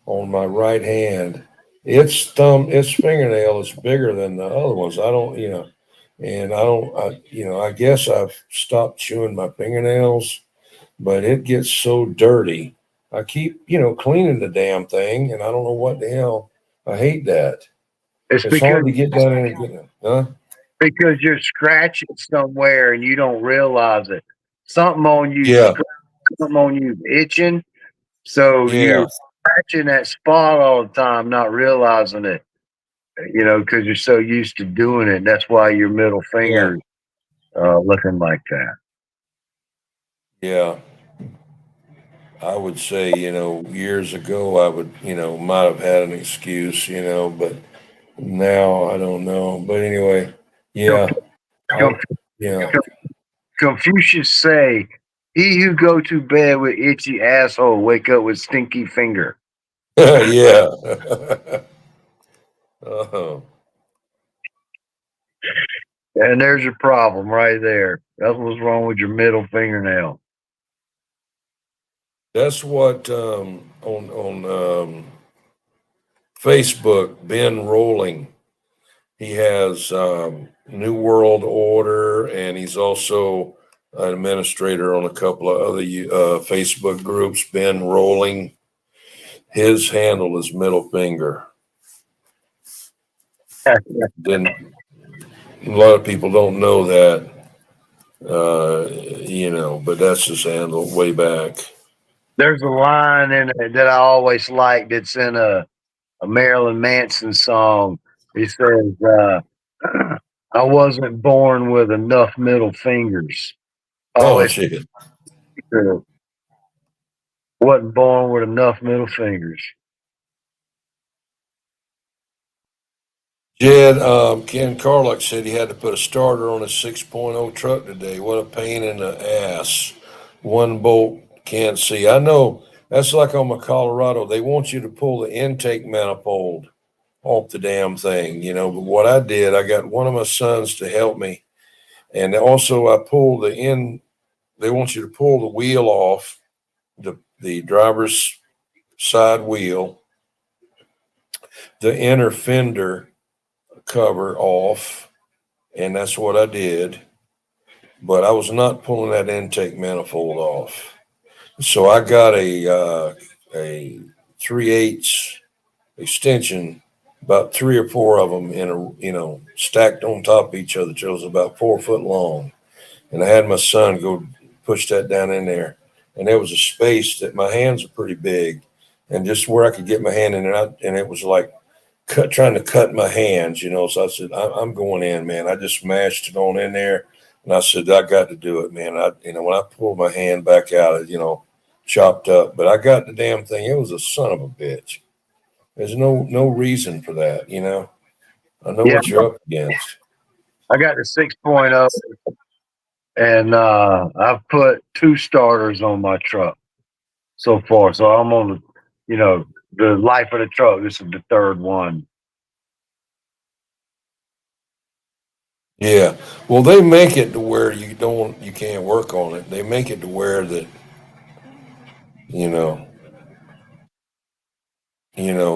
on my right hand. Its fingernail is bigger than the other ones. I don't, and I don't, I guess I've stopped chewing my fingernails, but it gets so dirty. I keep, cleaning the damn thing, and I don't know what the hell. I hate that. It's It's hard to get down there and get it, huh? because you're scratching somewhere and you don't realize it. Something on you, Yeah, something on you itching. So yeah, you're scratching that spot all the time, not realizing it. Because you're so used to doing it. That's why your middle yeah, finger looking like that. yeah. I would say, years ago, I would, might have had an excuse, but now I don't know. But anyway, yeah, I, Conf- yeah, Confucius say, "He who go to bed with itchy asshole wake up with stinky finger." yeah. uh And there's your problem right there. That's what's wrong with your middle fingernail. That's what on Facebook, Ben Rolling. He has New World Order, and he's also an administrator on a couple of other Facebook groups. Ben Rolling. His handle is middle finger. Then a lot of people don't know that, but that's his handle way back. There's a line in it that I always liked. It's in a Marilyn Manson song. He says, "I wasn't born with enough middle fingers. Oh Always shit, wasn't born with enough middle fingers." Jed. Ken Carlock said he had to put a starter on his 6.0 truck today. What a pain in the ass. One bolt can't see. I know that's like on my Colorado. They want you to pull the intake manifold off the damn thing, But what I did, I got one of my sons to help me, and also I pulled the in. They want you to pull the wheel off the driver's side wheel, the inner fender cover off, and that's what I did. But I was not pulling that intake manifold off. So I got a 3/8 extension, about three or four of them in a stacked on top of each other till it was about 4 foot long. And I had my son go push that down in there, and there was a space that my hands are pretty big, and just where I could get my hand in there, and it was like trying to cut my hands. So I said, I'm going in, man. I just smashed it on in there, and I said, I got to do it, man. When I pulled my hand back out, chopped up, but I got the damn thing. It was a son of a bitch. There's no reason for that. I know Yeah, what you're up against. I got the 6.0, and I've put 2 starters on my truck so far. So I'm on the life of the truck. This is the 3rd one. Yeah. Well, they make it to where you can't work on it. They make it to where that, you know,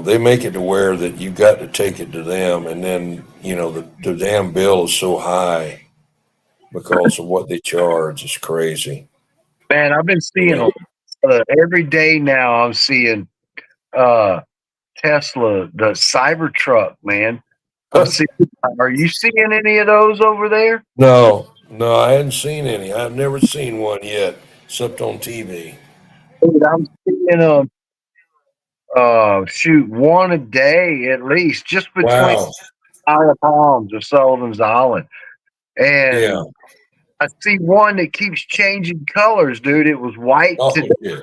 they make it to where that you got to take it to them, and then, the damn bill is so high because of what they charge. It's crazy. Man, I've been I seeing mean, every day now. I'm seeing Tesla, the Cybertruck, man. I'm seeing, are you seeing any of those over there? no, I hadn't seen any. I've never seen one yet, except on TV. Dude, I'm seeing them shoot one a day at least, just between Wow. Isle of Palms or Sullivan's Island. Yeah. And I see one that keeps changing colors, dude. It was white Oh, today. yeah.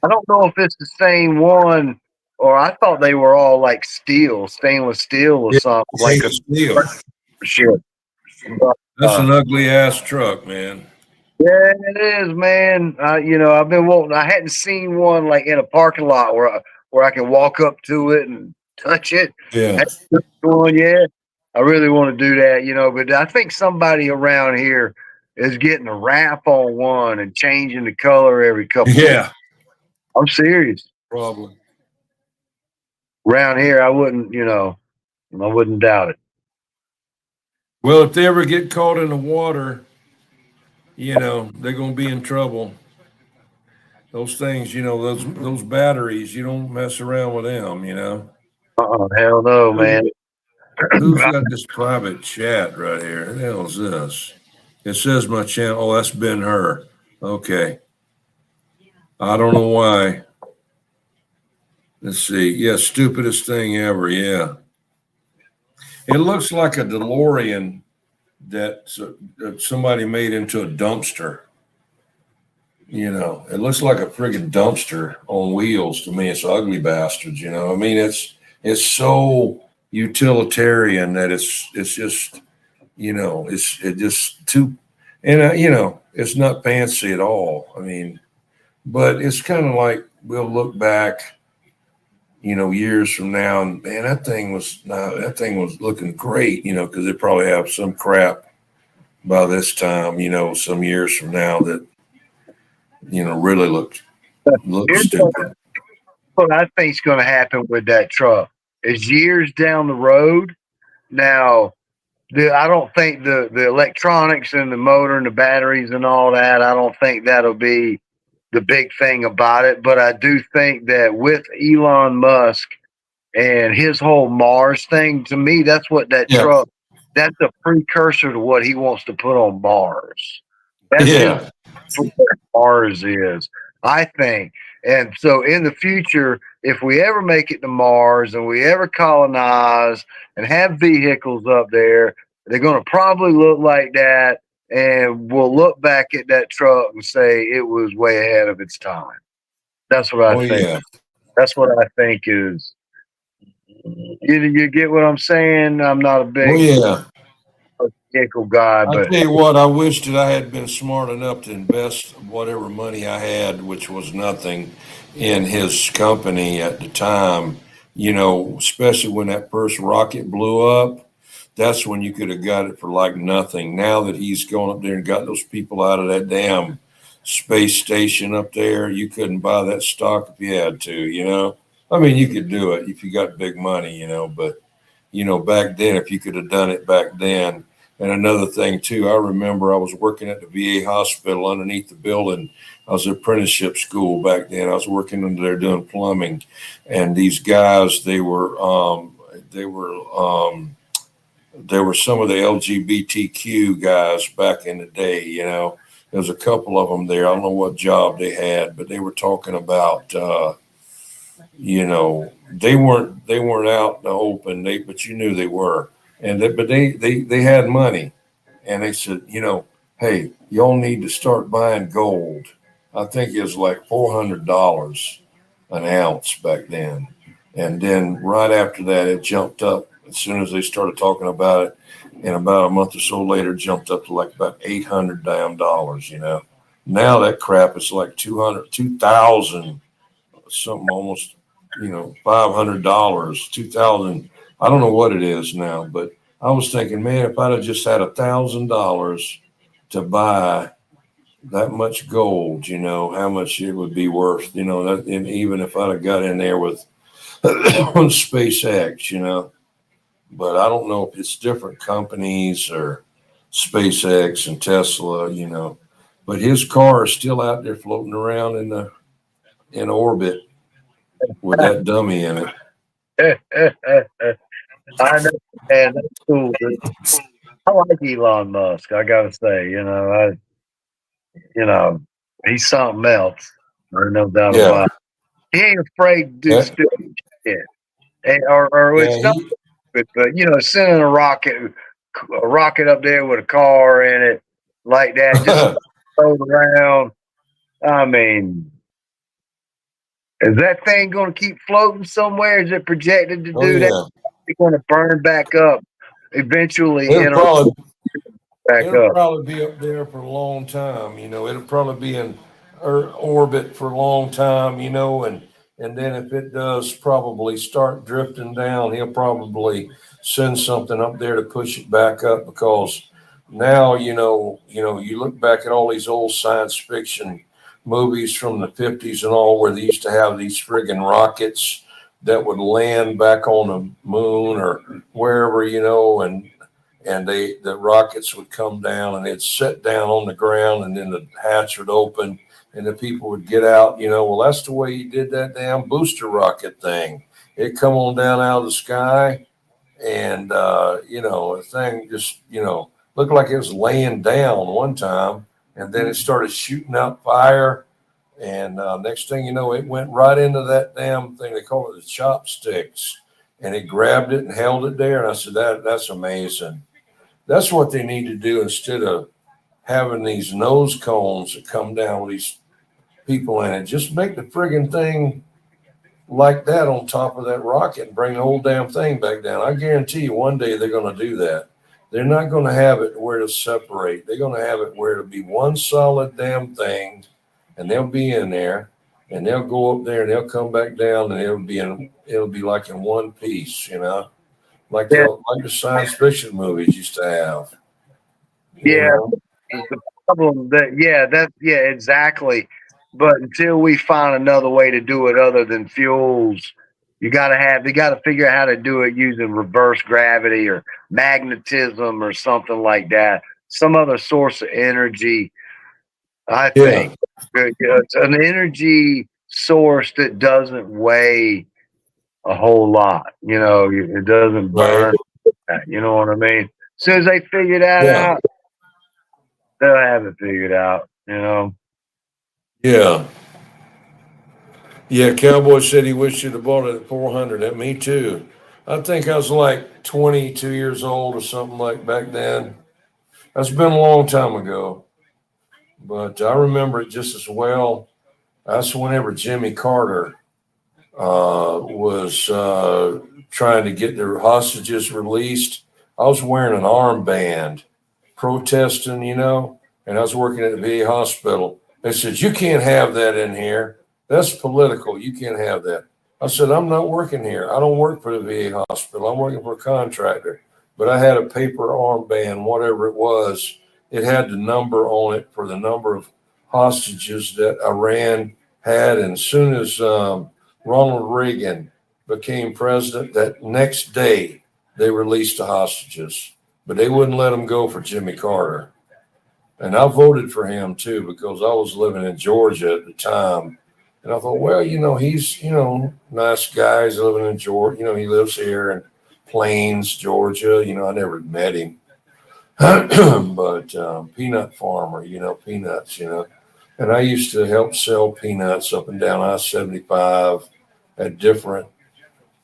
I don't know if it's the same one, or I thought they were all like stainless steel or Yeah. something, like a Stainless steel. shit. But, That's an ugly ass truck, man. yeah, it is, man. I've been wanting. I hadn't seen one like in a parking lot where I can walk up to it and touch it. Yeah. Hadn't done one yet. I really want to do that, but I think somebody around here is getting a wrap on one and changing the color every couple of weeks. Yeah. I'm serious. Probably. Around here, I wouldn't doubt it. Well, if they ever get caught in the water, they're gonna be in trouble. Those things, those batteries, you don't mess around with them. Hell no, Who- man. Who's got this private chat right here? Who the hell is this? It says my channel. Oh, that's been her. Okay. I don't know why. Let's see. Yeah, stupidest thing ever. Yeah. It looks like a DeLorean that somebody made into a dumpster. It looks like a friggin' dumpster on wheels to me. It's ugly bastards. I mean, it's so utilitarian that it's just it just too, and it's not fancy at all. I mean, but it's kind of like we'll look back, years from now, and man, that thing was looking great, because they probably have some crap by this time, some years from now that really looked Here's stupid. what I think's going to happen with that truck is years down the road. Now, I don't think the electronics and the motor and the batteries and all that, I don't think that'll be the big thing about it. But I do think that with Elon Musk and his whole Mars thing, to me, that's what that Yeah. truck, that's a precursor to what he wants to put on Mars. That's Yeah. where Mars is, I think. And so in the future, if we ever make it to Mars and we ever colonize and have vehicles up there, they're going to probably look like that. And we'll look back at that truck and say it was way ahead of its time. That's what I Oh think. yeah. That's what I think is. You get what I'm saying? I'm not a Oh big yeah. vehicle guy, I but tell you what, I wish that I had been smart enough to invest whatever money I had, which was nothing, in his company at the time. Especially when that first rocket blew up, that's when you could have got it for like nothing. Now that he's gone up there and got those people out of that damn space station up there, you couldn't buy that stock if you had to. I mean, you could do it if you got big money, but back then, if you could have done it back then. And another thing too, I remember I was working at the VA hospital underneath the building. I was at apprenticeship school back then. I was working under there doing plumbing, and these guys, they were some of the LGBTQ guys back in the day. There's a couple of them there. I don't know what job they had, but they were talking about. They weren't out in the open, but you knew they were, but they had money, and they said, hey, y'all need to start buying gold. I think it was like $400 an ounce back then, and then right after that, it jumped up as soon as they started talking about it. And about a month or so later, jumped up to like about $800 damn dollars. Now that crap is like 2,000 something almost, $500, 2,000. I don't know what it is now, but I was thinking, man, if I'd have just had $1,000 to buy that much gold, how much it would be worth, and even if I'd have got in there with SpaceX, but I don't know if it's different companies or SpaceX and Tesla, but his car is still out there floating around in orbit with that dummy in it. I know, man. That's cool. Dude. I like Elon Musk. I gotta say, he's something else. There's no doubt Yeah. about it. He ain't afraid to do Yeah. stupid shit, or Yeah, it's not stupid, but sending a rocket up there with a car in it like that, just throw it around. I mean, is that thing going to keep floating somewhere? Is it projected to do that? It's going to burn back up eventually. It'll back up. probably be up there for a long time. It'll probably be in orbit for a long time. And then if it does probably start drifting down, he'll probably send something up there to push it back up, because now you look back at all these old science fiction movies from the 50s and all, where they used to have these friggin' rockets that would land back on the moon or wherever, and the rockets would come down and they'd set down on the ground, and then the hatch would open and the people would get out. Well, that's the way he did that damn booster rocket thing. It come on down out of the sky, and the thing just looked like it was laying down one time, and then it started shooting out fire, and next thing you know, it went right into that damn thing. They call it the chopsticks, and it grabbed it and held it there. And I said, that's amazing. That's what they need to do, instead of having these nose cones that come down with these people in it. Just make the friggin' thing like that on top of that rocket and bring the whole damn thing back down. I guarantee you one day they're going to do that. They're not going to have it where to separate. They're going to have it where it'll be one solid damn thing, and they'll be in there, and they'll go up there and they'll come back down, and it'll be like in one piece, like the science fiction movies used to have. The problem exactly. But until we find another way to do it other than fuels, they got to figure out how to do it using reverse gravity or magnetism or something like that. Some other source of energy, I think. It's an energy source that doesn't weigh a whole lot. It doesn't burn. Right. You know what I mean? As soon as they figure that out, they'll have it figured out, Yeah. Yeah, Cowboy said he wished he'd have bought it at 400. At me too. I think I was like 22 years old or something like back then. That's been a long time ago, but I remember it just as well. That's whenever Jimmy Carter was trying to get their hostages released. I was wearing an armband protesting, and I was working at the VA hospital. They said, you can't have that in here. That's political. You can't have that. I said, I'm not working here. I don't work for the VA hospital. I'm working for a contractor. But I had a paper armband, whatever it was. It had the number on it for the number of hostages that Iran had. And as soon as Ronald Reagan became president, that next day they released the hostages, but they wouldn't let them go for Jimmy Carter. And I voted for him too because I was living in Georgia at the time. And I thought, well, he's, nice guy. He's living in Georgia. He lives here in Plains, Georgia. I never met him. But peanut farmer, peanuts, And I used to help sell peanuts up and down I-75 at different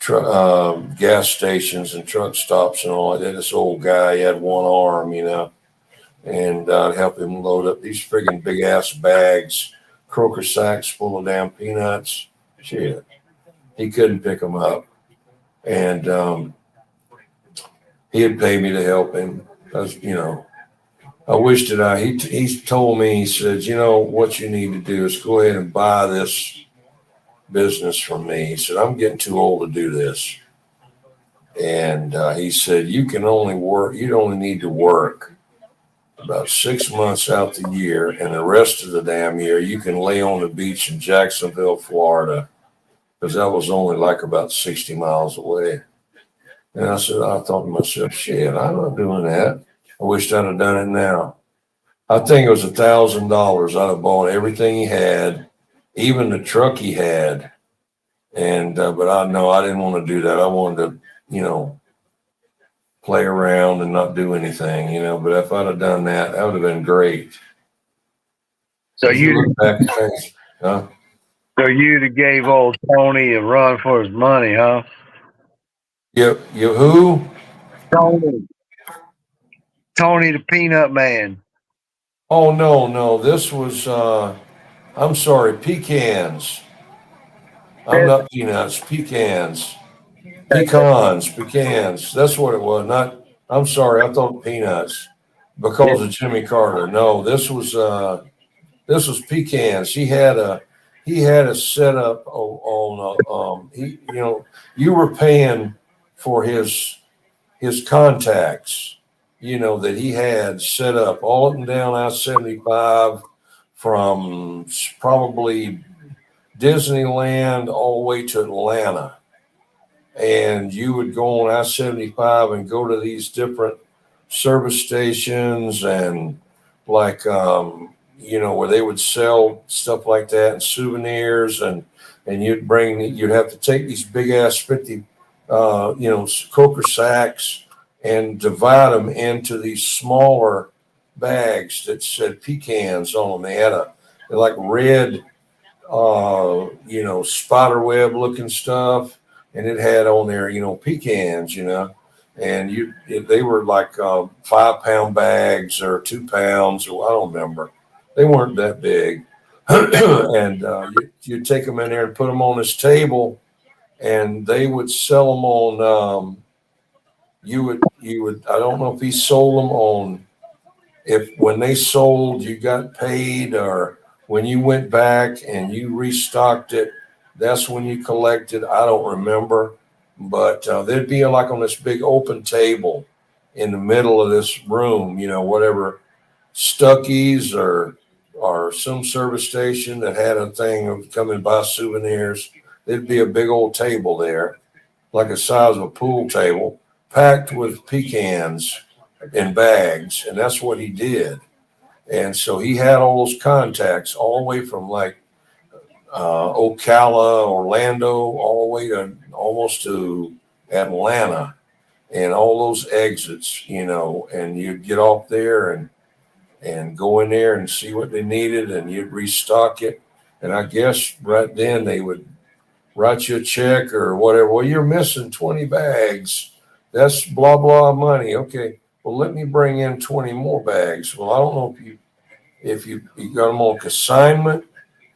gas stations and truck stops and all that. This old guy, he had one arm, and I'd help him load up these friggin' big ass bags, croaker sacks full of damn peanuts. Shit, he couldn't pick them up, and he'd pay me to help him. I wish that he told me, he said, what you need to do is go ahead and buy this business from me. He said, I'm getting too old to do this. And he said, you'd only need to work about 6 months out the year, and the rest of the damn year you can lay on the beach in Jacksonville, Florida, because that was only like about 60 miles away. And I thought to myself, shit, I'm not doing that. I wish I'd have done it now. I think it was $1,000. I'd have bought everything he had, even the truck he had. And but I know I didn't want to do that. I wanted to, play around and not do anything, But if I'd have done that, that would have been great. So you look back at things, huh? So you'd have gave old Tony a run for his money, huh? You who? Tony the Peanut Man. Oh no. This was I'm sorry, pecans. I'm not peanuts, pecans. Pecans. That's what it was. I'm sorry, I thought peanuts because of Jimmy Carter. No, this was pecans. He had a setup on you were paying for his contacts, that he had set up all up and down I-75 from probably Disneyland all the way to Atlanta. And you would go on I-75 and go to these different service stations and like, where they would sell stuff like that and souvenirs and you'd have to take these big ass 50, croaker sacks and divide them into these smaller bags that said pecans on them. They're like red, spider web looking stuff. And it had on there, pecans, and they were like 5-pound bags or 2 pounds, or I don't remember. They weren't that big. And you'd take them in there and put them on this table, and they would sell them on. You would. I don't know if he sold them on. If when they sold, you got paid, or when you went back and you restocked it. That's when you collected. I don't remember, but there'd be like on this big open table in the middle of this room, whatever Stuckey's or some service station that had a thing of come and buy souvenirs. There'd be a big old table there, like the size of a pool table, packed with pecans in bags, and that's what he did. And so he had all those contacts all the way from like Ocala, Orlando, all the way to almost to Atlanta, and all those exits, and you'd get off there and go in there and see what they needed, and you'd restock it. And I guess right then they would write you a check or whatever. Well, you're missing 20 bags. That's blah, blah money. Okay. Well, let me bring in 20 more bags. Well, I don't know if you got them on consignment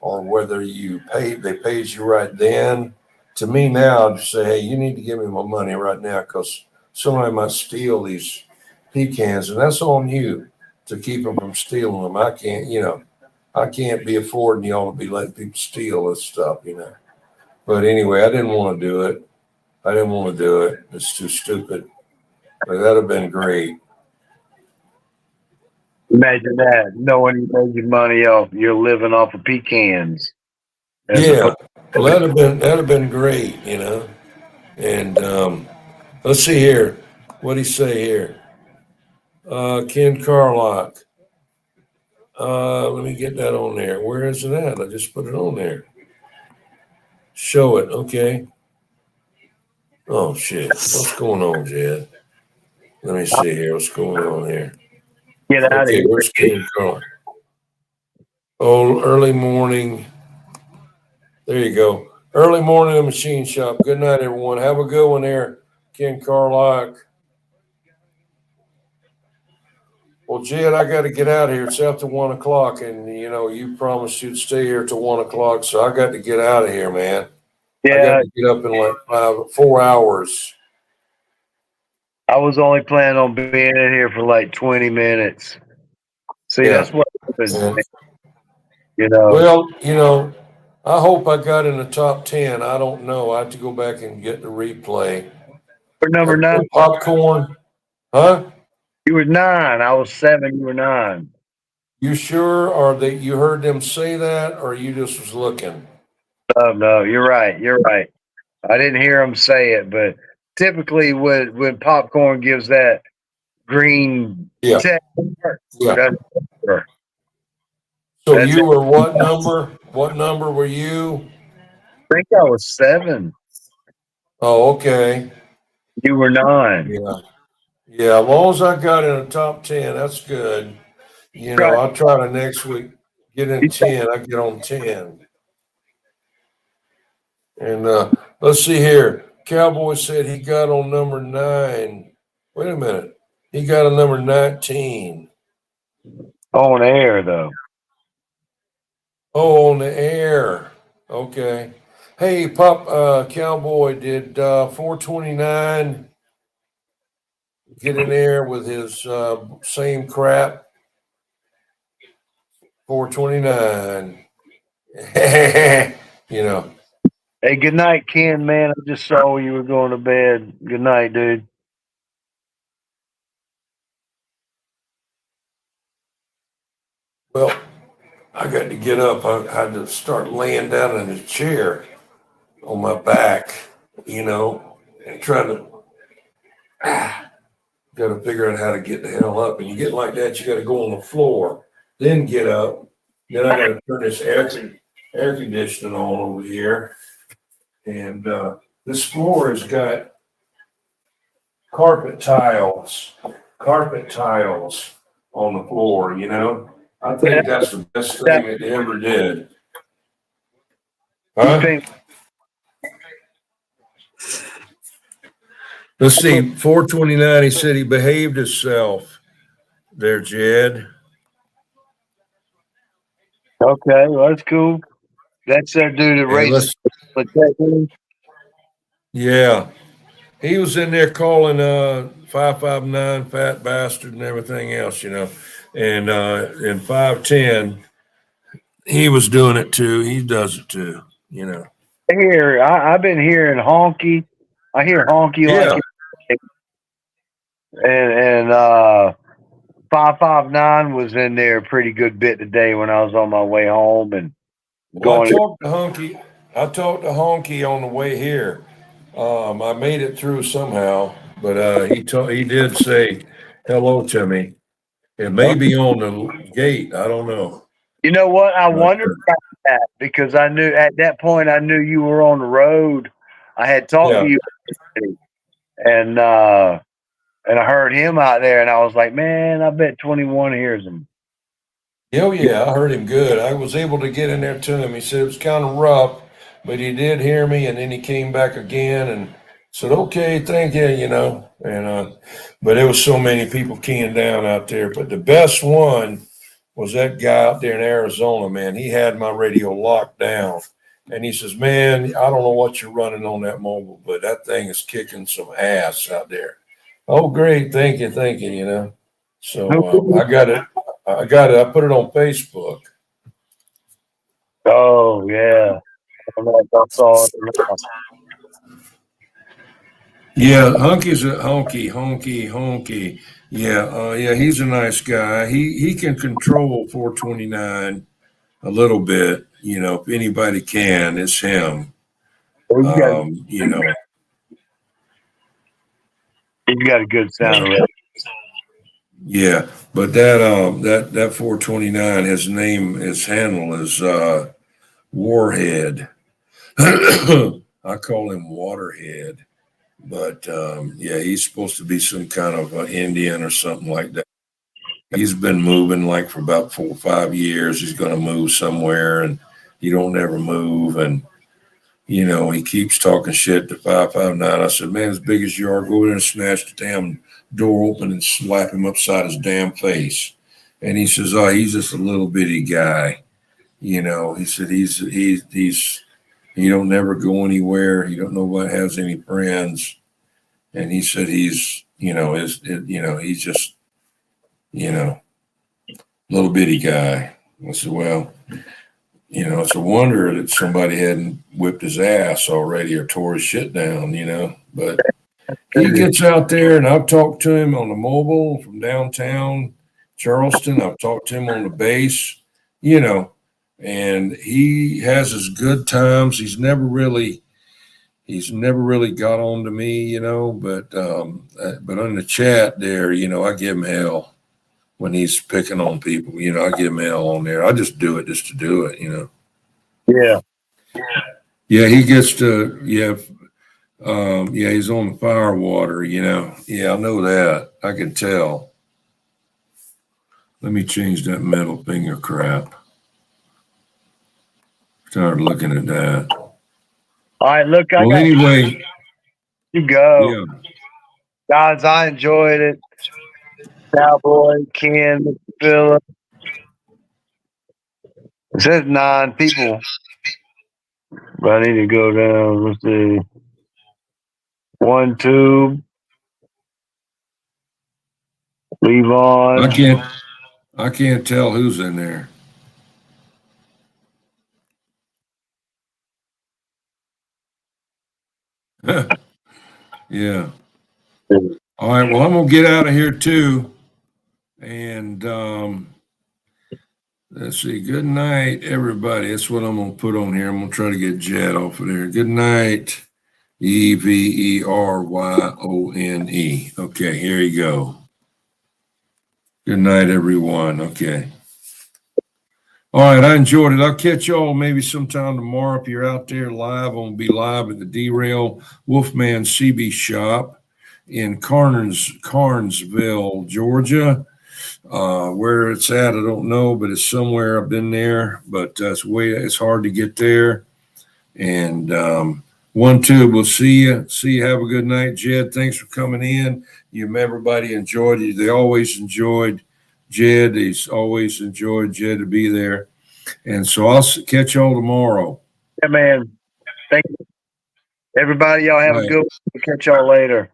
or whether they paid you right then. To me now, I'd say, hey, you need to give me my money right now because somebody might steal these pecans, and that's on you to keep them from stealing them. I can't be affording y'all to be letting people steal this stuff, But anyway, I didn't want to do it. It's too stupid. But that'd have been great. Imagine that, knowing you made your money off, you're living off of pecans. Yeah. Well, that'd have been great, you know. And let's see here. What'd he say here? Ken Carlock. Let me get that on there. Where is it at? I just put it on there. Show it. Okay. Oh shit. What's going on, Jed? Let me see here. What's going on here? Get out of Okay, here. where's Ken Carlock? Oh, early morning. There you go. Early morning in the machine shop. Good night, everyone. Have a good one there, Ken Carlock. Well, Jed, I got to get out of here. It's after 1 o'clock, and you know you promised you'd stay here till 1 o'clock, so I got to get out of here, man. I got Yeah, to get up in like 4 hours. I was only planning on being in here for like 20 minutes. See, Yeah. that's what happens, Yeah. you know. Well, you know, I hope I got in the top 10. I don't know. I have to go back and get the replay. For number 9, Popcorn, huh? you were 9. I was 7. You were 9. You sure? Or that you heard them say that, or you just was looking? Oh no, you're right. You're right. I didn't hear him say it, but typically when popcorn gives that green Yeah. text mark, Yeah. that's So that's you it. were what number? What number were you? I think I was 7. Oh, okay. You were 9. Yeah. Yeah. As long as I got in the top 10, that's good. You know, Right. I'll try to next week get in 10. I get on 10. And let's see here. Cowboy said he got on number 9. Wait a minute. He got a number 19. On air though. Oh, on the air. Okay. Hey, Cowboy, did 429 get in there with his same crap? 429. You know. Hey, good night, Ken, man. I just saw you were going to bed. Good night, dude. Well, I got to get up. I had to start laying down in a chair on my back, you know, and try to got to figure out how to get the hell up. And you get like that, you got to go on the floor, then get up. Then I got to turn this air conditioning on over here, and this floor has got carpet tiles on the floor. You know, I think that's the best thing that they ever did. You Huh? think Let's see, 429, he said he behaved himself there, Jed. okay, well, that's cool. That's that dude that And races the Texans. yeah, he was in there calling 559 fat bastard and everything else, you know. And in 510, he was doing it too. He does it too, you know. I've been hearing honky. I hear honky Yeah. like it. And 559 was in there a pretty good bit today when I was on my way home and Well, going. I talked to Honky on the way here. I made it through somehow, but he did say hello to me. It may be on the gate. I don't know. You know what? I But, wondered about that because I knew at that point I knew you were on the road. I had talked yeah. to you, and I heard him out there, and I was like, man, I bet 21 hears him. Oh, yeah, I heard him good. I was able to get in there to him. He said it was kind of rough, but he did hear me, and then he came back again and said, "Okay, thank you," you know. And but there was so many people keying down out there. But the best one was that guy out there in Arizona, man. He had my radio locked down, and he says, "Man, I don't know what you're running on that mobile, but that thing is kicking some ass out there." Oh, great, thank you, you know. So I got it. I put it on Facebook. Oh yeah, I don't know if I saw it. Yeah, Hunky's a honky. Yeah, yeah, he's a nice guy. He can control 429. a little bit. You know, if anybody can, it's him. You know, He's got a good sound already. yeah. But that 429, his name, his handle is Warhead. I call him Waterhead. But yeah, he's supposed to be some kind of Indian or something like that. He's been moving like for about 4 or 5 years. He's going to move somewhere, and he don't ever move. And you know, he keeps talking shit to 559. I said, man, as big as you are, go there and snatch the damn door open and slap him upside his damn face. And he says, oh, he's just a little bitty guy. You know, he said he don't never go anywhere. He don't know what has any friends. And he said he's, you know, he's just, you know, little bitty guy. I said, well, you know, it's a wonder that somebody hadn't whipped his ass already or tore his shit down, you know. But he gets out there, and I've talked to him on the mobile from downtown Charleston. I've talked to him on the base, you know, and he has his good times. He's never really got on to me, you know, but on the chat there, you know, I give him hell when he's picking on people. You know, I give him hell on there. I just do it just to do it, you know. Yeah. Yeah, he gets to he's on the fire water, you know. Yeah, I know that. I can tell. Let me change that middle finger crap. Started looking at that. All right, look, Well, anyway, you go. yeah. Guys, I enjoyed it. Cowboy, Ken, Philip. It says 9 people. But I need to go down. Let's see. 1, 2. Levon. I can't tell who's in there. Yeah. All right. Well, I'm gonna get out of here too. And let's see. Good night, everybody. That's what I'm gonna put on here. I'm gonna try to get Jed off of there. Good night. Everyone. Okay, here you go. Good night, everyone. Okay. All right, I enjoyed it. I'll catch y'all maybe sometime tomorrow if you're out there live. I'm gonna be live at the Derail Wolfman CB shop in Carnesville, Georgia. Where it's at, I don't know, but it's somewhere. I've been there, but it's hard to get there. And 1, 2, we'll see you. Have a good night, Jed. Thanks for coming in. Everybody enjoyed it. They always enjoyed Jed. He's always enjoyed Jed to be there. And so I'll catch y'all tomorrow. Yeah, man. Thank you. Everybody, y'all have a good one. We'll catch y'all later.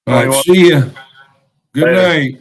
All right, see ya. Good night.